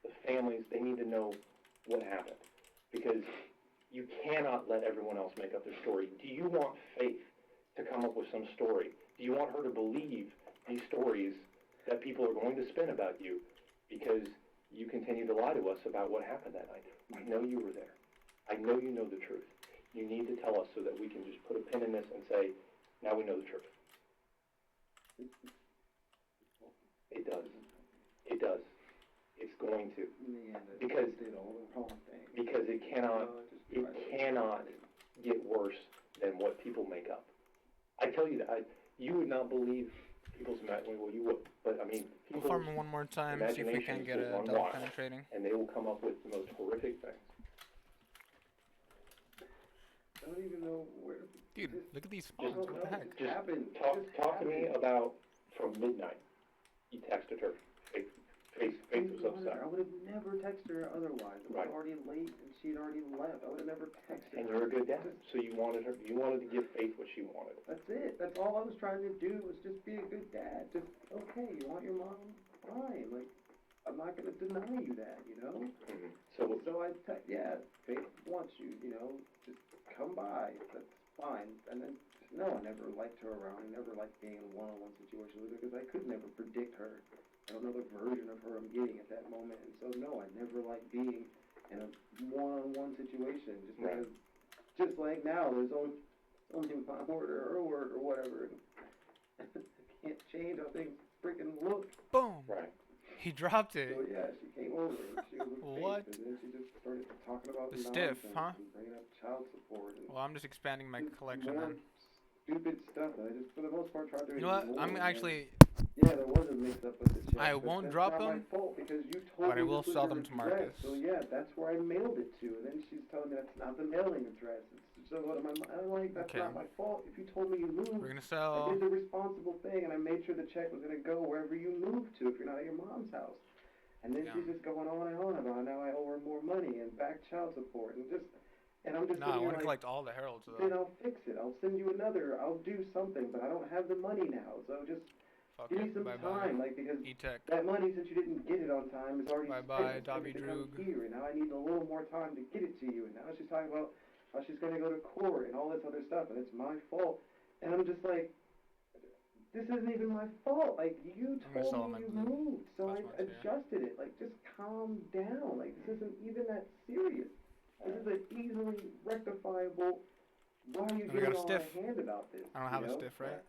the families, they need to know what happened. Because you cannot let everyone else make up their story. Do you want Faith to come up with some story? Do you want her to believe these stories that people are going to spin about you because you continue to lie to us about what happened that night? I know you were there. I know you know the truth. You need to tell us so that we can just put a pin in this and say, now we know the truth. It does. It does. It's going to. Because it cannot get worse than what people make up. I tell you that you would not believe people's imagination. Well, you would, but I mean, We'll people's farm him one more time, see if we can get a double penetrating. and they will come up with the most horrific things. I don't even know where. Dude, look at these spawns. What the heck? Just talk to me about from midnight. You texted her. Faith was upset. I would have never texted her otherwise. It was already late and she'd already left. I would have never texted her. And you're a good dad, so you wanted to give Faith what she wanted. That's it. That's all I was trying to do, was just be a good dad. Just, okay, you want your mom? Fine. Like, I'm not going to deny you that, you know? Mm-hmm. So I yeah, Faith wants you, you know? Just come by. That's fine. And then, no, I never liked her around. I never liked being in a one-on-one situation with her because I could never predict her. I don't know the version of her I'm getting at that moment. And so, no, I never liked being in a one-on-one situation just because, just like now, there's only my word or her word or whatever. I can't change how things freaking look. Boom. Right. He dropped it. So yeah, she came over and she was with What? Faith, and then she just started talking about The stiff, nonsense huh? and bringing up child support and Well, I'm just expanding my collection more then. stupid stuff that I just, for the most part, tried to You know what? ignore, I'm man. actually... Yeah, there was a mix-up with the check. I but won't that's drop not them, my fault because you told but me I will this was sell your them to address. Marcus. So yeah, that's where I mailed it to, and then she's telling me that's not the mailing address. It's so what am I? I'm like, that's Okay. not my fault. If you told me you moved, We're gonna I sell... did the responsible thing, and I made sure the check was gonna go wherever you moved to if you're not at your mom's house. And then she's just going on and on about now I owe her more money and back child support and just, and I'm just No, I sitting want to here like, collect all the heralds then though. I'll fix it. I'll send you another. I'll do something, but I don't have the money now. So just Fuck give me it. some Bye-bye. time, like because E-Tech. that money, since you didn't get it on time, is already Bye-bye, spent. It's supposed to come Dovid-19. here, and now I need a little more time to get it to you. And now she's talking about how she's going to go to court and all this other stuff, and it's my fault. And I'm just like, this isn't even my fault. Like, you told me you moved, so I adjusted it. Like, just calm down. Like, this isn't even that serious. This is an easily rectifiable. Why are you We getting got a all stiff. out of hand about this? I don't have you a know? stiff, right?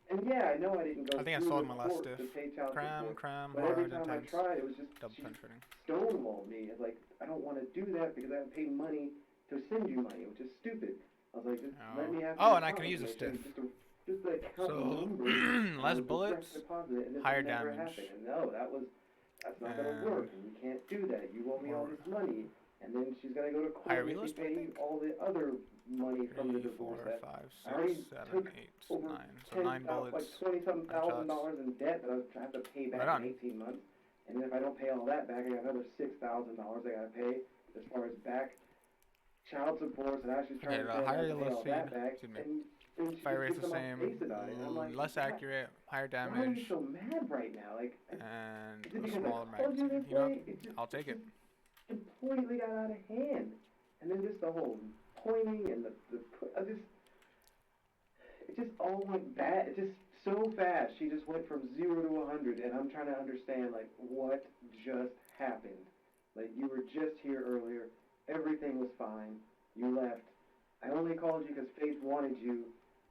And yeah, I know I didn't go I think I through sold the my last court stiff. to pay child support, Cram, but every hard, time I intense. tried, it was just Double she penetrating. stonewalled me. It's like, I don't want to do that because I have to pay money to send you money, which is stupid. I was like, just let me have Oh, your and I can account use a stiff. information, just the account So, number, and less the direct bullets, deposit, and this higher would never damage. happen. And no, that's not gonna And work, and you can't do that. You owe me all this money, and then she's gonna go to higher court and realist, pay all the other money from the 3, divorce. 4, That 5, I already 6, 7, took 8, over 9. So 9 bullets. like $20-something thousand shots. in debt that I have to pay back Right on. in 18 months. And then if I don't pay all that back, I got another $6,000 I gotta pay as far as back child support. And I was trying to Okay, pay, higher all realist that speed. back. Excuse me. And she Fire just rate's gets the on my same. face about it. And I'm like, Less "God, accurate, higher why are you damage, so mad right now? Like, and is it a because smaller I told you magazine. this You know, way? It just, I'll take it. completely got out of hand. And then just the whole pointing and it just all went bad. It just so fast. She just went from 0 to 100, and I'm trying to understand like what just happened. Like, you were just here earlier, everything was fine. You left, I only called you because Faith wanted you,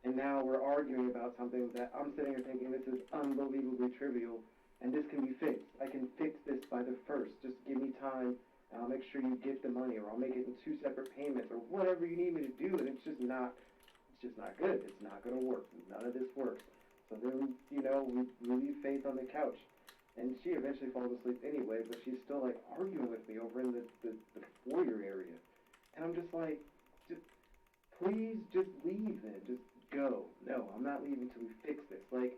and now we're arguing about something that I'm sitting here thinking this is unbelievably trivial, and this can be fixed. I can fix this by the 1st. Just give me time, and I'll make sure you get the money, or I'll make it in 2 separate payments, or whatever you need me to do, and it's just not good. It's not going to work. None of this works. So then, we leave Faith on the couch. And she eventually falls asleep anyway, but she's still, like, arguing with me over in the foyer area. And I'm just like, please just leave then. Just go. No, I'm not leaving until we fix this. Like,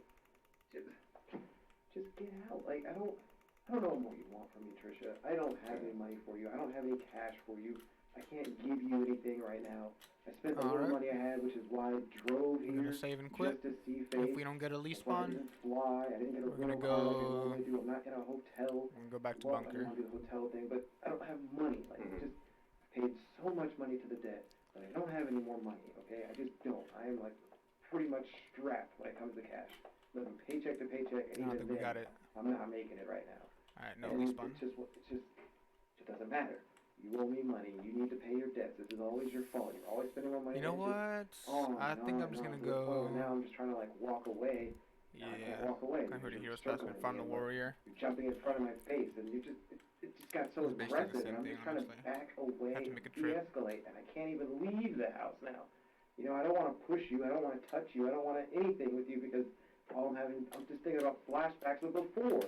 just get out. Like, I don't know what you want from me, Trisha. I don't have any money for you. I don't have any cash for you. I can't give you anything right now. I spent the little money I had, which is why I drove here. We're gonna save and quit. Just to see Faith. If we don't get a lease I spawn, didn't fly. I didn't get a we're gonna rental car like I go. normally do. I'm not in a hotel. We're gonna go back to Well, bunker. I want to do the hotel thing, but I don't have money. Like, just paid so much money to the debt, but I don't have any more money. Okay, I just don't. I am like pretty much strapped when it comes to cash. Living paycheck to paycheck, and I don't even think we then, got it. I'm not making it right now. All right, no And lease spawn. it doesn't matter. You owe me money. You need to pay your debts. This is always your fault. You're always spending more money. You know what? I think I'm just gonna go. Now I'm just trying to like walk away. Yeah. I can't walk away. I'm here to hero specimen. Found the warrior. You're jumping in front of my face, and it just got so It's basically the aggressive. same And I'm thing, just trying honestly. to back away, Have to make a trip. de-escalate, and I can't even leave the house now. I don't want to push you. I don't want to touch you. I don't want anything with you because I'm just thinking about flashbacks of before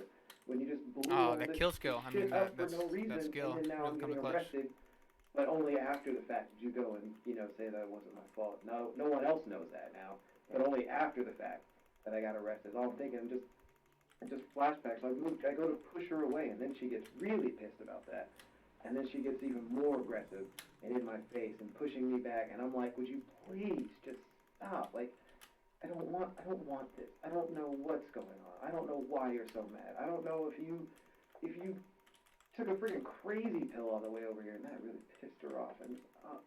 when you just blew all that this kill skill. I mean, shit up for that's no reason, that skill. and then now Really I'm come getting clutch. arrested. But only after the fact did you go and say that it wasn't my fault. No one else knows that now. But only after the fact that I got arrested. All I'm thinking, just flashbacks. So I go to push her away, and then she gets really pissed about that. And then she gets even more aggressive and in my face and pushing me back. And I'm like, would you please just stop? Like, I don't want this. I don't know what's going on. I don't know why you're so mad. I don't know if you took a freaking crazy pill on the way over here, and that really pissed her off. And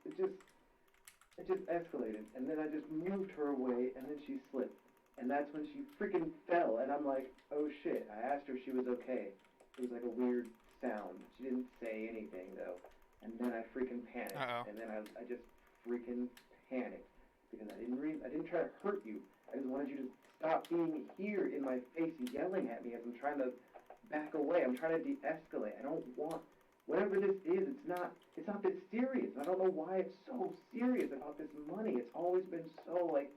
it just escalated. And then I just moved her away, and then she slipped. And that's when she freaking fell. And I'm like, oh shit. I asked her if she was okay. It was like a weird sound. She didn't say anything though. And then I freaking panicked. And then I just freaking panicked because I didn't try to hurt you. I just wanted you to stop being here in my face yelling at me as I'm trying to back away. I'm trying to de-escalate. I don't want whatever this is. It's not this serious. I don't know why it's so serious about this money. It's always been so like.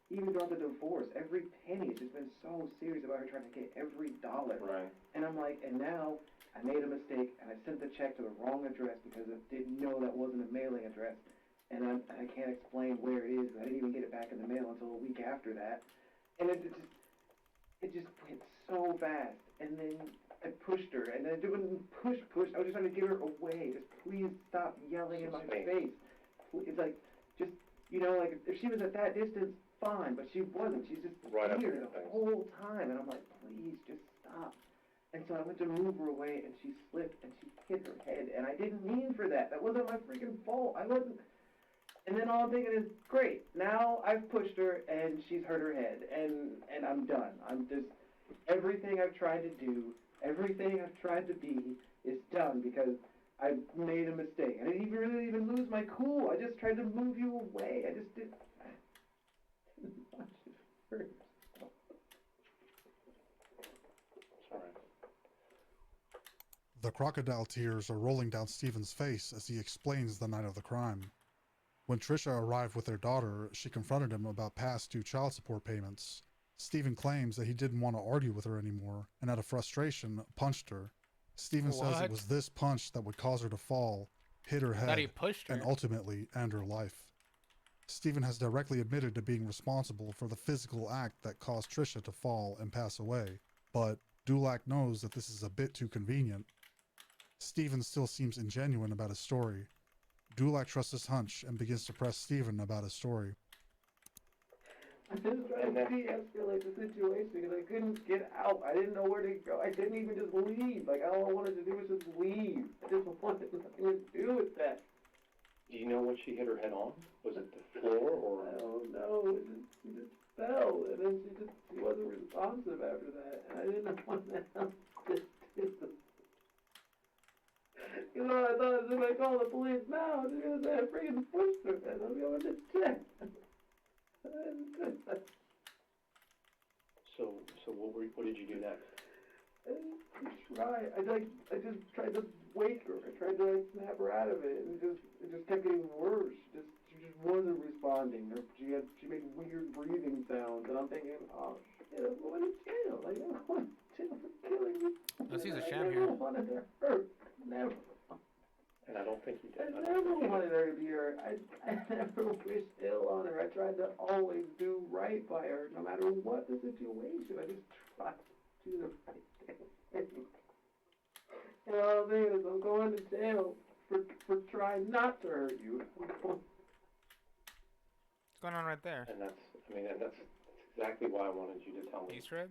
Even throughout the divorce, every penny has just been so serious about her trying to get every dollar. Right. And I'm like, and now I made a mistake and I sent the check to the wrong address because I didn't know that wasn't a mailing address. And I can't explain where it is. I didn't even get it back in the mail until a week after that. And it just went so fast. And then I pushed her, and then it wouldn't push. I was just trying to get her away. Just please stop yelling in my face. It's like, just, like if she was at that distance, fine, but she wasn't. She's just Right up here there, the thanks. whole time, and I'm like, please, just stop. And so I went to move her away, and she slipped, and she hit her head, and I didn't mean for that. That wasn't my freaking fault. I wasn't. And then all I'm thinking is, great, now I've pushed her, and she's hurt her head, and I'm done. I'm just, everything I've tried to do, everything I've tried to be is done because I made a mistake. I didn't really even lose my cool. I just tried to move you away. I just didn't. The crocodile tears are rolling down Stephen's face as he explains the night of the crime. When Trisha arrived with their daughter, she confronted him about past due child support payments. Stephen claims that he didn't want to argue with her anymore, and out of frustration, punched her. Stephen says it was this punch that would cause her to fall, hit her head, he pushed her. and ultimately end her life. Stephen has directly admitted to being responsible for the physical act that caused Trisha to fall and pass away, but Dulac knows that this is a bit too convenient. Stephen still seems ingenuine about his story. Dulac trusts his hunch and begins to press Stephen about his story. I just tried to de-escalate the situation because I couldn't get out. I didn't know where to go. I didn't even just leave. Like, all I wanted to do was just leave. I just wanted nothing to do with that. Do you know what she hit her head on? Was it the floor or? I don't know. She just fell, and then she wasn't responsive after that. And I didn't know what the hell this is. It all I thought is if I call the police now, they're gonna say I freaking pushed her, and I'm going to jail. So what did you do next? I just tried to wake her. I tried to like snap her out of it, and it just kept getting worse. She just wasn't responding. She made weird breathing sounds, and I'm thinking, oh shit, I'm going to jail. Like I'm going to jail for killing me. Let's use a I sham never here. wanted to hurt. Never. And I don't think you did. I never wanted her to be hurt. I never wished ill on her. I tried to always do right by her, no matter what the situation. I just tried to do the right thing. And all the thing is, I'm going to jail for trying not to hurt you. What's going on right there? And that's exactly why I wanted you to tell me. Easter egg?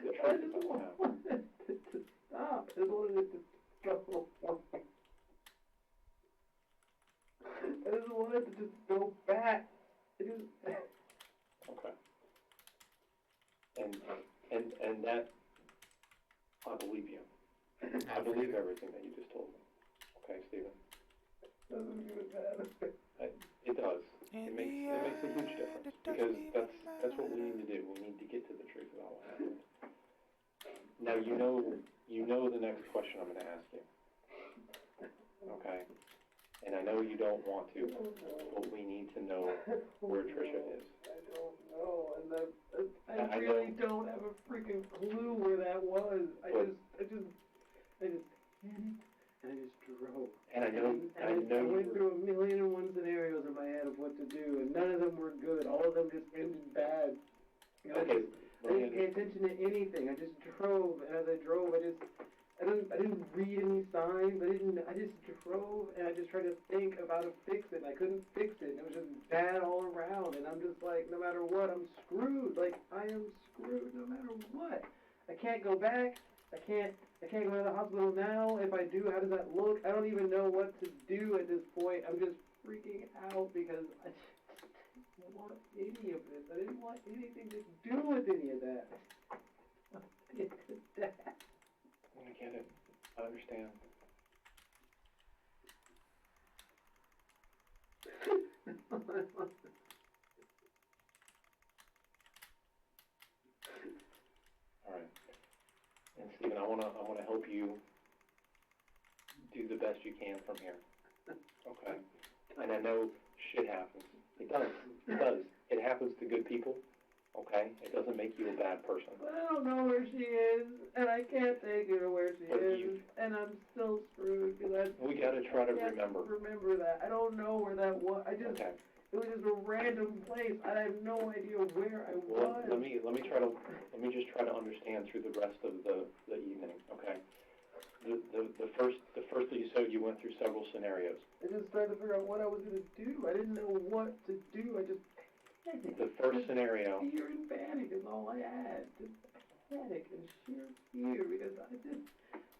The I truth just about what happened. wanted it to stop. I just wanted it to go away. I just wanted to just go back. Okay. And that, I believe you. I believe everything that you just told me. Okay, Steven? Doesn't even matter. It does. It makes a huge difference because that's what we need to do. We need to get to the truth about what happened. Now you know the next question I'm going to ask you. Okay? And I know you don't want to, but we need to know where Trisha is. I don't know, and I really don't have a freaking clue where that was. I just panicked, and I just drove. And I know I went through 1,000,001 scenarios in my head of what to do, and none of them were good. All of them just ended bad. You know, Okay. I didn't pay attention to anything. I just drove, and as I drove, I didn't read any signs. I just drove, and I just tried to think of how to fix it. And I couldn't fix it. And it was just bad all around. And I'm just like, no matter what, I'm screwed. Like I am screwed no matter what. I can't go back. I can't go to the hospital now. If I do, how does that look? I don't even know what to do at this point. I'm just freaking out because I didn't want any of this. I didn't want anything to do with any of that. I get it. I understand. All right. And Stephen, I wanna help you do the best you can from here. Okay. And I know shit happens. It does. It does. It happens to good people. Okay? It doesn't make you a bad person. But I don't know where she is, and I can't take her to where she is, and I'm still screwed because We gotta try to I can't remember. remember that. I don't know where that was. It was just a random place. I have no idea where I Well, was. let me just try to understand through the rest of the evening. Okay? The first that you said, you went through several scenarios. I just tried to figure out what I was gonna do. I didn't know what to do. I just panicked. The first scenario. Fear and panic is all I had. Just panic and sheer fear because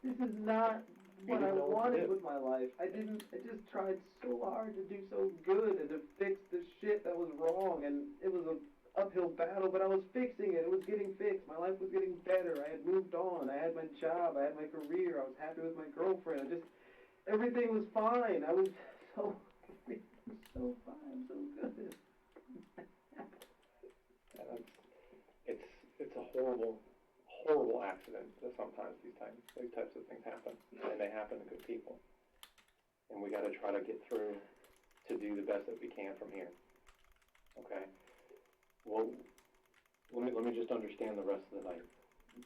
this is not what I wanted with my life. I just tried so hard to do so good and to fix the shit that was wrong, and it was an uphill battle, but I was fixing it. It was getting fixed. My life was getting better. I had moved on. I had my job. I had my career. I was happy with my girlfriend. Everything was fine. I was so fine, so good. It's a horrible accident that sometimes these types of things happen, and they happen to good people. And we got to try to get through to do the best that we can from here. Okay. Well, let me just understand the rest of the night.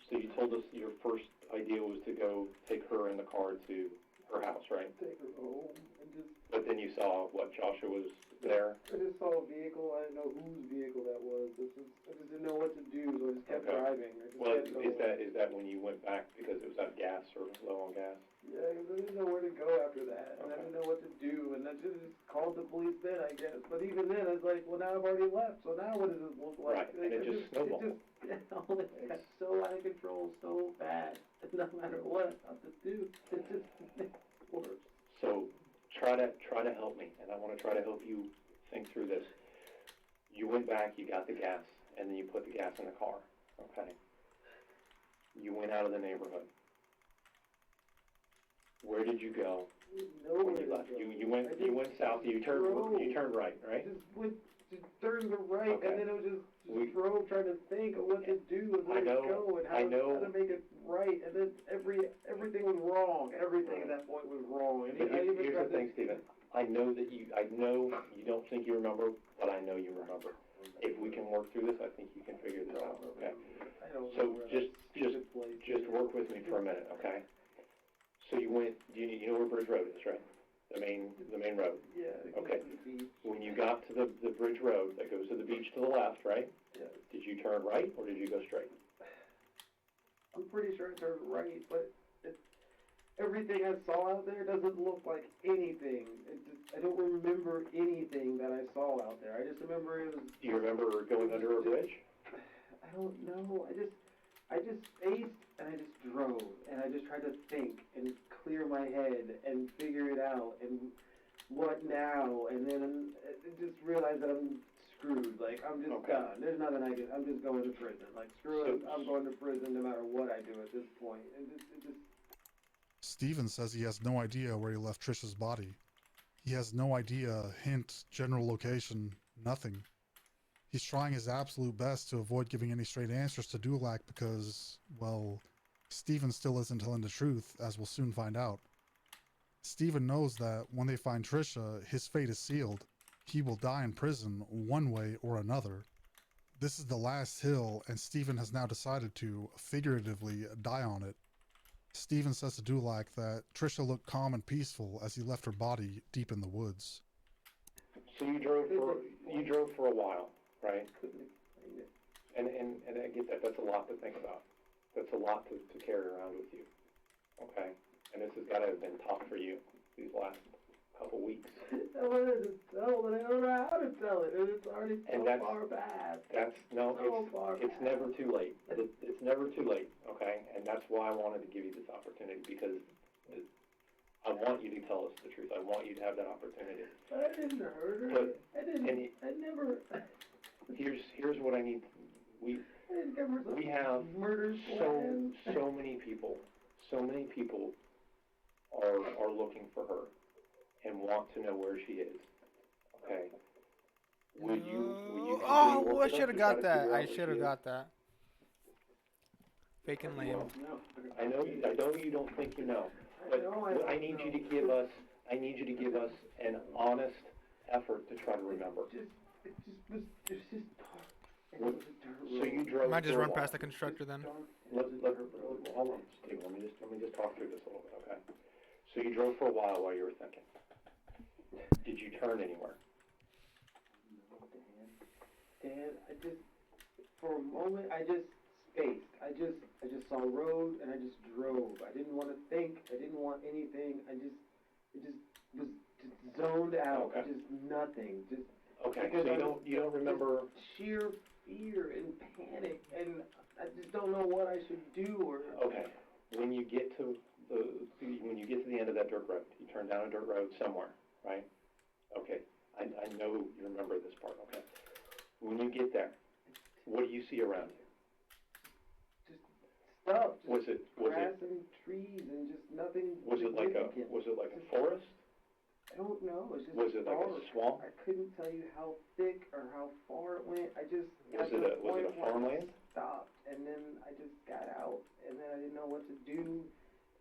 So you told us your first idea was to go take her in the car to her house, right? Take her home and just. But then you saw what Joshua was there. I just saw a vehicle. I didn't know whose vehicle that was. I just didn't know what to do, so I just kept driving. Well, is that when you went back because it was out of gas or low on gas? Yeah, because I didn't know where to go after that, and I didn't know what to do, and I just called the police then, I guess. But even then, I was like, well, now I've already left, so now what does it look like? Right, and it just snowballed. It got so out of control so fast, no matter what I have to do, it just makes it worse. So try to help me, and I want to try to help you think through this. You went back, you got the gas, and then you put the gas in the car. Okay. You went out of the neighborhood. Where did you go Nowhere when you to left? go. You went south. You turned right, right? Just turned to the right, Okay. and then it was just drove trying to think of what to do and where to go and how to make it right, and then everything was wrong. Everything at that point was wrong. And But I even here's tried the thing, Stephen. I know you don't think you remember, but I know you remember. If we can work through this, I think you can figure this out. Okay. So just work with me for a minute, okay? So you went. You know where Bridge Road is, right? The main road. Yeah. Okay. When you got to the Bridge Road that goes to the beach to the left, right? Yeah. Did you turn right or did you go straight? I'm pretty sure I turned right, but everything I saw out there doesn't look like anything. I don't remember anything that I saw out there. I just remember it was. Do you remember going under a bridge? I don't know. I just spaced and I just drove and I just tried to think and clear my head and figure it out and what now, and then I just realized that I'm screwed. Like, I'm just done. There's nothing I can. I'm just going to prison. Like, screw it. I'm going to prison no matter what I do at this point. And it just. Steven says he has no idea where he left Trisha's body. He has no idea, hint, general location, nothing. He's trying his absolute best to avoid giving any straight answers to Dulac because, well, Steven still isn't telling the truth, as we'll soon find out. Steven knows that when they find Trisha, his fate is sealed. He will die in prison one way or another. This is the last hill, and Steven has now decided to, figuratively, die on it. Steven says to Dulac that Trisha looked calm and peaceful as he left her body deep in the woods. So you drove for a while, right? And I get that. That's a lot to think about. That's a lot to carry around with you. Okay? And this has got to have been tough for you these last couple weeks. I wanted to tell, but I don't know how to tell it. It's already so far back. It's never too late. It's never too late, okay? And that's why I wanted to give you this opportunity, because I want you to tell us the truth. I want you to have that opportunity. I didn't hurt her. I never. Here's what I need. We have so many people are looking for her and want to know where she is. Okay. Will you Oh, I should have got that. I should have got that. Faking lame. I know you don't think you know, but I need you to give us an honest effort to try to remember. So you drove. Might just run past the constructor then. Hold on, Steve. Let me just talk through this a little bit, okay? So you drove for a while you were thinking. Did you turn anywhere? Dan, for a moment, I just spaced. I just saw a road and I just drove. I didn't want to think. I didn't want anything. It just was just zoned out. Okay. Just nothing. Just. Okay, so you don't remember. Sheer fear and panic, and I just don't know what I should do or. Okay, when you get to the end of that dirt road, you turn down a dirt road somewhere, right? Okay, I know you remember this part. Okay, when you get there, what do you see around you? Just stuff. Was it grass and trees and just nothing. Was it like a forest? I don't know. It's just Was it like a swamp? I couldn't tell you how thick or how far it went. I just was it a farmland? Stopped, and then I just got out, and then I didn't know what to do.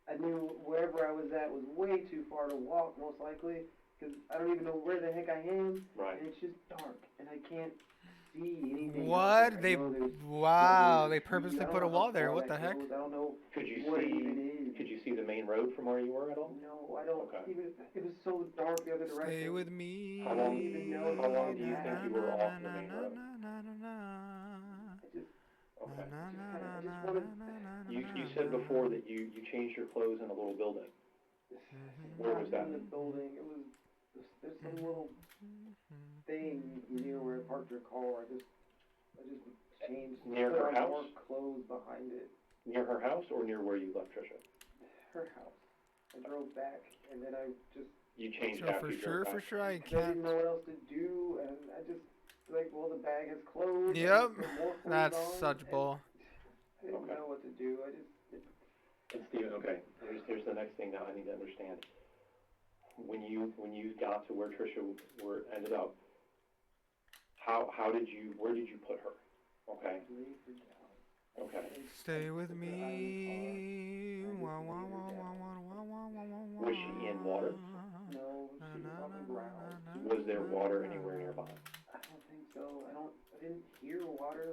I knew wherever I was at was way too far to walk, most likely, because I don't even know where the heck I am. Right. And it's just dark, and I can't see anything. What? They purposely put a wall there. What the heck? I don't know. Could you see the main road from where you were at all? No, I don't. Okay. Even it was so dark the other direction. Stay with me. How long do you think you were off the main road? Okay. You said before that you changed your clothes in a little building. Where was that? In the building. There's some little thing near where I parked your car. I just changed. Near her house? More clothes behind it. Near her house or near where you left Trisha? Her house. I drove back and then I just. You changed so after you drove back? For sure, I I can't. didn't know what else to do, and I just well, the bag has closed. Yep, and more clothes that's on, such bull. I didn't know what to do. And Steven, okay, here's the next thing now I need to understand. When you got to where Trisha ended up, where did you put her? Okay. Okay. Stay with me. Wah, wah, wah, wah, wah, wah, wah, wah, wah, Was she in water? No, she was on the ground. Was there water anywhere nearby? I don't think so. I didn't hear water.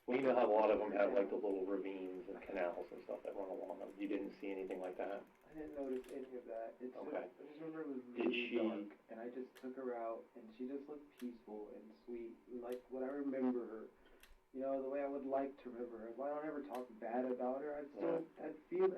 Well, you know how a lot of them have like the little ravines and canals and stuff that run along them. You didn't see anything like that? I didn't notice any of that. Okay. I just remember it was really dark, and I just took her out, and she just looked peaceful and sweet, like what I remember her. You know, the way I would like to remember her. Why don't I ever talk bad about her? I'd feel,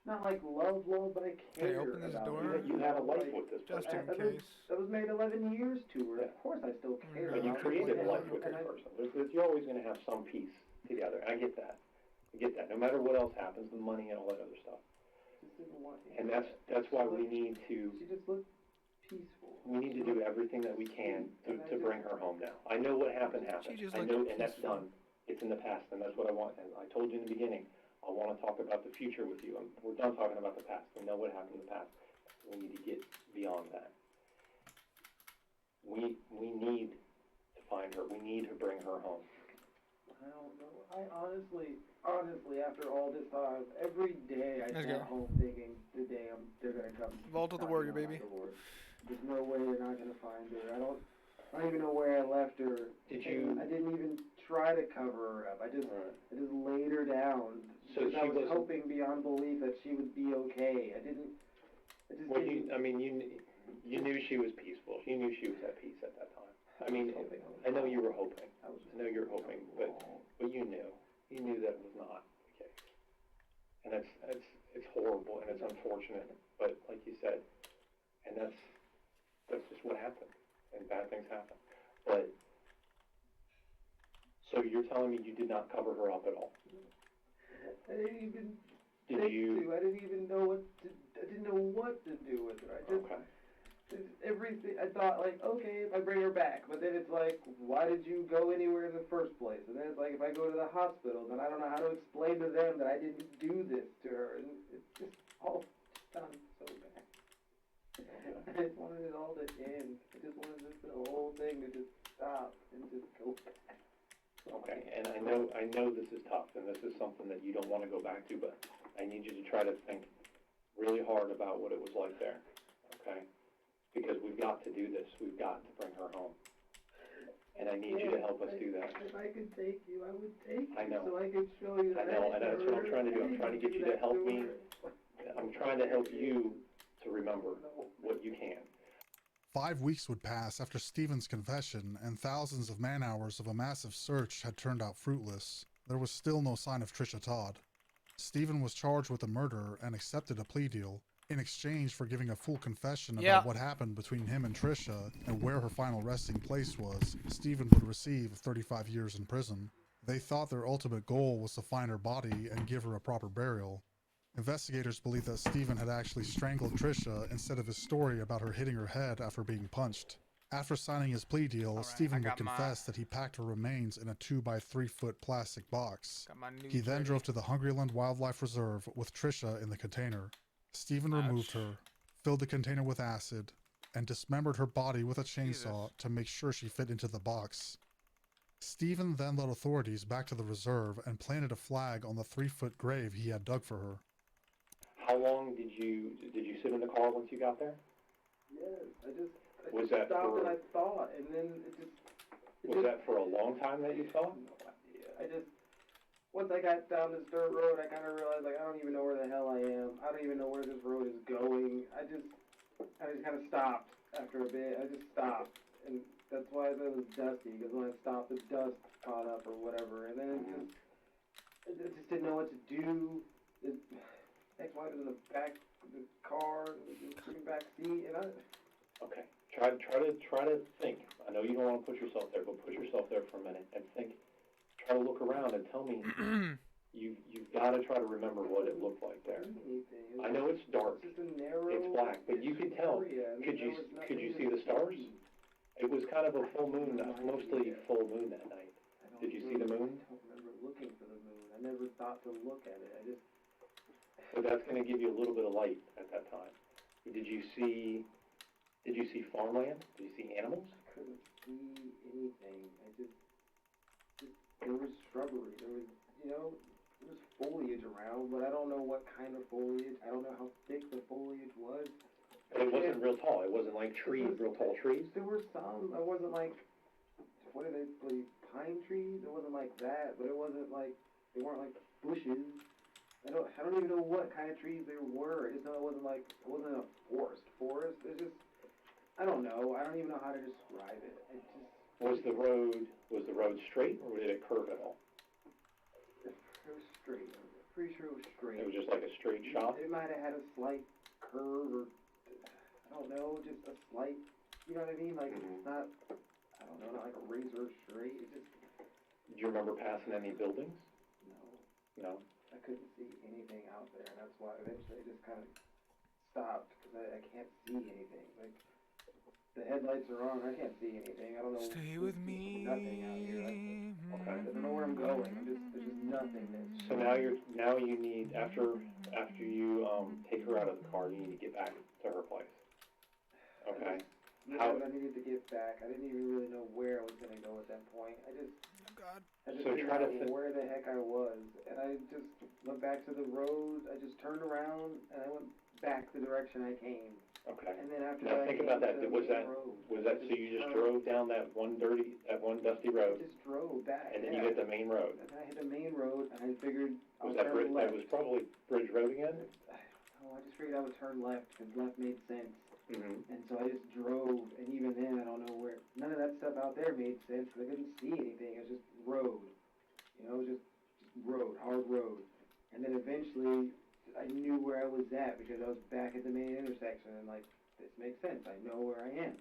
not like love, but I care. Hey, open this about door. her. You had a life with this person. Just in case. That was made 11 years to her. Of course I still care. But you about her. created a life with this person. You're always going to have some piece together. I get that. No matter what else happens, the money and all that other stuff. And that's why we need to. She just looked peaceful. We need to do everything that we can to bring her home now. I know what happened. I know, and that's done. It's in the past, and that's what I want. And I told you in the beginning, I want to talk about the future with you. We're done talking about the past. We know what happened in the past. We need to get beyond that. We need to find her. We need to bring her home. I don't know. I honestly, after all this time, every day I Let's sat go. home thinking, today they're gonna come. Vault of the Warrior, baby. There's no way they're not gonna find her. I don't even know where I left her. Did you? I didn't even try to cover her up. I just laid her down. So I was hoping beyond belief that she would be okay. I just didn't. You knew she was peaceful. You knew she was at peace at that time. I mean, I know you were hoping. I know you were hoping, but you knew. You knew that was not the case. And it's horrible and it's unfortunate. But like you said, and that's just what happened. And bad things happen. But so you're telling me you did not cover her up at all? I didn't even Did you? I didn't even know I didn't know what to do with her. Everything. I thought like, okay, if I bring her back, but then it's like, why did you go anywhere in the first place? And then it's like, if I go to the hospital, then I don't know how to explain to them that I didn't do this to her, and it's just all done so bad. I just wanted it all to end. I just wanted the whole thing to just stop and just go back. Okay, and I know this is tough, and this is something that you don't want to go back to, but I need you to try to think really hard about what it was like there, okay? Because we've got to do this. We've got to bring her home. And I need you to help us do that. If I could take you, I would take you. I know. So I could show you that. I know, and that's what I'm trying to do. I'm trying to get you to help me. I'm trying to help you to remember what you can. 5 weeks would pass after Stephen's confession, and thousands of man-hours of a massive search had turned out fruitless. There was still no sign of Trisha Todd. Stephen was charged with the murder and accepted a plea deal. In exchange for giving a full confession about what happened between him and Trisha and where her final resting place was, Stephen would receive 35 years in prison. They thought their ultimate goal was to find her body and give her a proper burial. Investigators believe that Stephen had actually strangled Trisha instead of his story about her hitting her head after being punched. After signing his plea deal, Stephen would confess that he packed her remains in a 2x3 foot plastic box. He then drove to the Hungryland Wildlife Reserve with Trisha in the container. Stephen removed her, filled the container with acid, and dismembered her body with a chainsaw to make sure she fit into the box. Stephen then led authorities back to the reserve and planted a flag on the 3-foot grave he had dug for her. How long did you sit in the car once you got there? Yes, I just that stopped for? and I thought, and then Was that for a long time that you thought? No idea. Once I got down this dirt road, I kind of realized, like, I don't even know where the hell I am. I don't even know where this road is going. I just kind of stopped after a bit. I just stopped. And that's why I said it was dusty, because when I stopped, the dust caught up or whatever. And then I just didn't know what to do. Ex-wife was in the back of the car, in the back seat, and Okay. Try to think. I know you don't want to put yourself there, but put yourself there for a minute and think. Try to look around and tell me. You've got to try to remember what it looked like there. I know it's dark. It's black, but you could tell. Could you see the stars? It was kind of a full moon, mostly full moon that night. Did you see the moon? I don't remember looking for the moon. I never thought to look at it. So that's going to give you a little bit of light at that time. Did you see farmland? Did you see animals? I couldn't see anything. There was shrubbery. There was, there was foliage around, but I don't know what kind of foliage. I don't know how thick the foliage was. But it wasn't real tall. It wasn't like trees, real tall trees. There were some. It wasn't like, what are they, pine trees? It wasn't like that, but it wasn't like, they weren't like bushes. I don't even know what kind of trees there were. I just know it wasn't a forest. It's just, I don't know. I don't even know how to describe it. Was the road straight, or did it curve at all? It was straight. I'm pretty sure it was straight. It was just like a straight shot? It might have had a slight curve, or I don't know, just a slight, you know what I mean? Like, it's not, I don't know, not like a razor straight. It just... Do you remember passing any buildings? No. No? I couldn't see anything out there, and that's why eventually I just kind of stopped, because I can't see anything. Like, the headlights are on, I can't see anything. I don't know. Stay with me. Nothing out here. I don't know where I'm going. There's just nothingness. So now you need, after you take her out of the car, you need to get back to her place. Okay. I needed to get back. I didn't even really know where I was going to go at that point. I just didn't know where the heck I was. And I just went back to the road. I just turned around and I went back the direction I came. Okay. And then after now that, think about that. Was that so you just drove down that one dusty road? I just drove back. And then you hit the main road. And then I hit the main road, and I figured that was probably Bridge Road again? I just figured I would turn left, because left made sense. Mm-hmm. And so I just drove, and even then, I don't know where. None of that stuff out there made sense, because I couldn't see anything. It was just road. It was just road, hard road. And then eventually, I knew where I was at, because I was back at the main intersection, and this makes sense. I know where I am.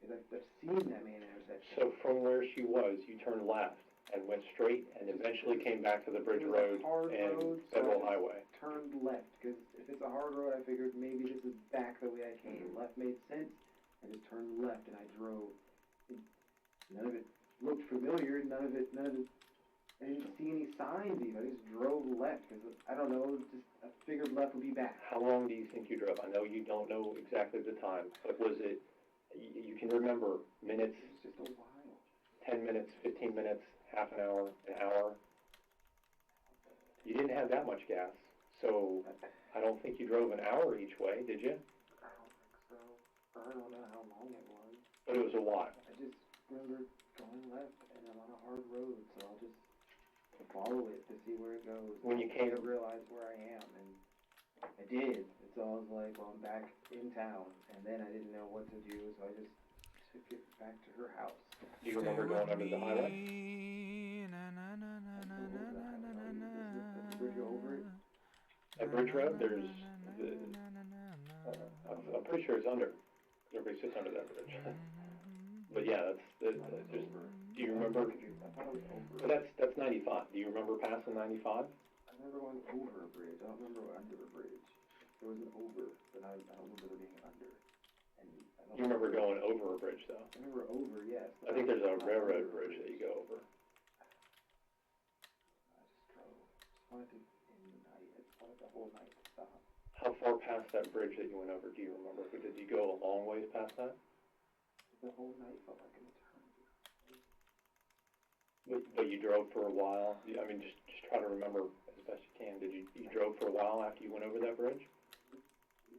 Because I've seen that main intersection. So from where she was, you turned left and went straight, and eventually came back to the Bridge Road and Federal Highway. Turned left, because if it's a hard road, I figured maybe this is back the way I came. Left made sense. I just turned left and I drove. None of it looked familiar. None of it. I didn't see any signs even. I just drove left because I don't know. I figured left would be back. How long do you think you drove? I know you don't know exactly the time, but was it? You can remember minutes. It was just a while. 10 minutes, 15 minutes, half an hour, an hour. You didn't have that much gas, so I don't think you drove an hour each way, did you? I don't think so. I don't know how long it was. But it was a while. I just remember going left, and I'm on a hard road, so I'll just follow it to see where it goes. When you came to realize where I am, and I did. And so I was like, well, I'm back in town, and then I didn't know what to do, so I just took it back to her house. Do you remember going under the highway? Bridge over it? At Bridge Road, there's I'm pretty sure it's under. Everybody sits under that bridge. But yeah, that's just. Do you remember? That's 95. Do you remember passing 95? I remember going over a bridge. I don't remember under a bridge. There was an over, but I don't remember there being under. And you remember going over a bridge, though? I remember over, yes. I think there's a railroad bridge that you go over. I just drove. Just wanted to end the night. I just wanted the whole night to stop. How far past that bridge that you went over, do you remember? Did you go a long ways past that? The whole night felt like an eternity. But you drove for a while? I mean, just try to remember as best you can. Did you drove for a while after you went over that bridge?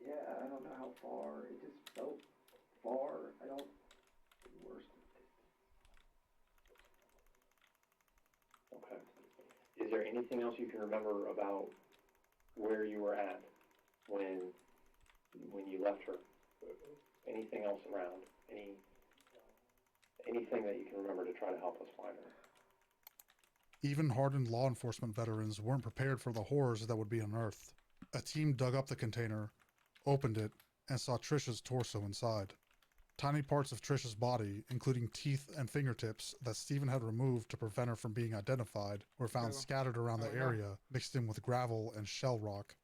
Yeah, I don't know how far. It just felt far. I don't. Worst. Okay. Is there anything else you can remember about where you were at when you left her? Anything else around? Anything that you can remember to try to help us find her? Even hardened law enforcement veterans weren't prepared for the horrors that would be unearthed. A team dug up the container, opened it, and saw Trisha's torso inside. Tiny parts of Trisha's body, including teeth and fingertips that Stephen had removed to prevent her from being identified, were found scattered around the area, mixed in with gravel and shell rock.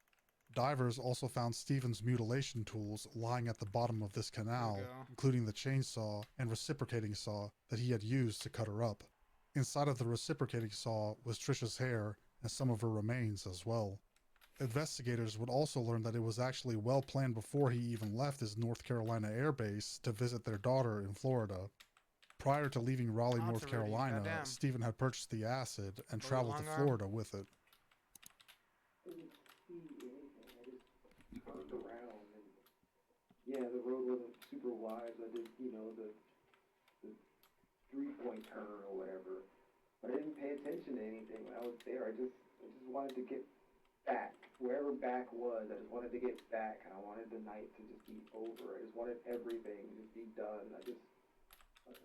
Divers also found Stephen's mutilation tools lying at the bottom of this canal, including the chainsaw and reciprocating saw that he had used to cut her up. Inside of the reciprocating saw was Trisha's hair and some of her remains as well. Investigators would also learn that it was actually well planned before he even left his North Carolina air base to visit their daughter in Florida. Prior to leaving Raleigh, North Carolina, Stephen had purchased the acid and traveled to Florida with it. Turned around and yeah, the road wasn't super wide. So I did, you know, the 3-point turn or whatever. But I didn't pay attention to anything when I was there. I just wanted to get back. Wherever back was, I just wanted to get back, and I wanted the night to just be over. I just wanted everything to just be done. That's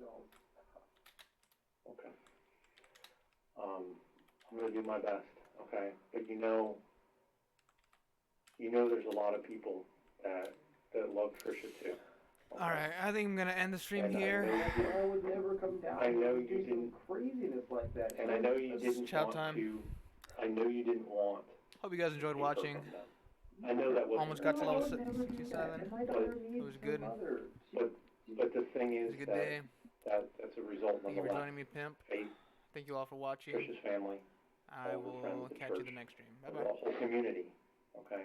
all. Okay. I'm gonna do my best, okay? But you know there's a lot of people that love Trisha too. All right, I think I'm gonna end the stream here. I would never come down. I know you didn't. Craziness like that. And I know you didn't Chow want time. to. I know you didn't want. Hope you guys enjoyed watching. I know that wasn't. Almost got to level 67. It was good. But the thing is It was a good day. that's a result. Thank you for joining me, Pimp. Thank you all for watching. Trisha's family. I all the friends will at catch you church, the next stream. the Bye bye. whole community. Okay.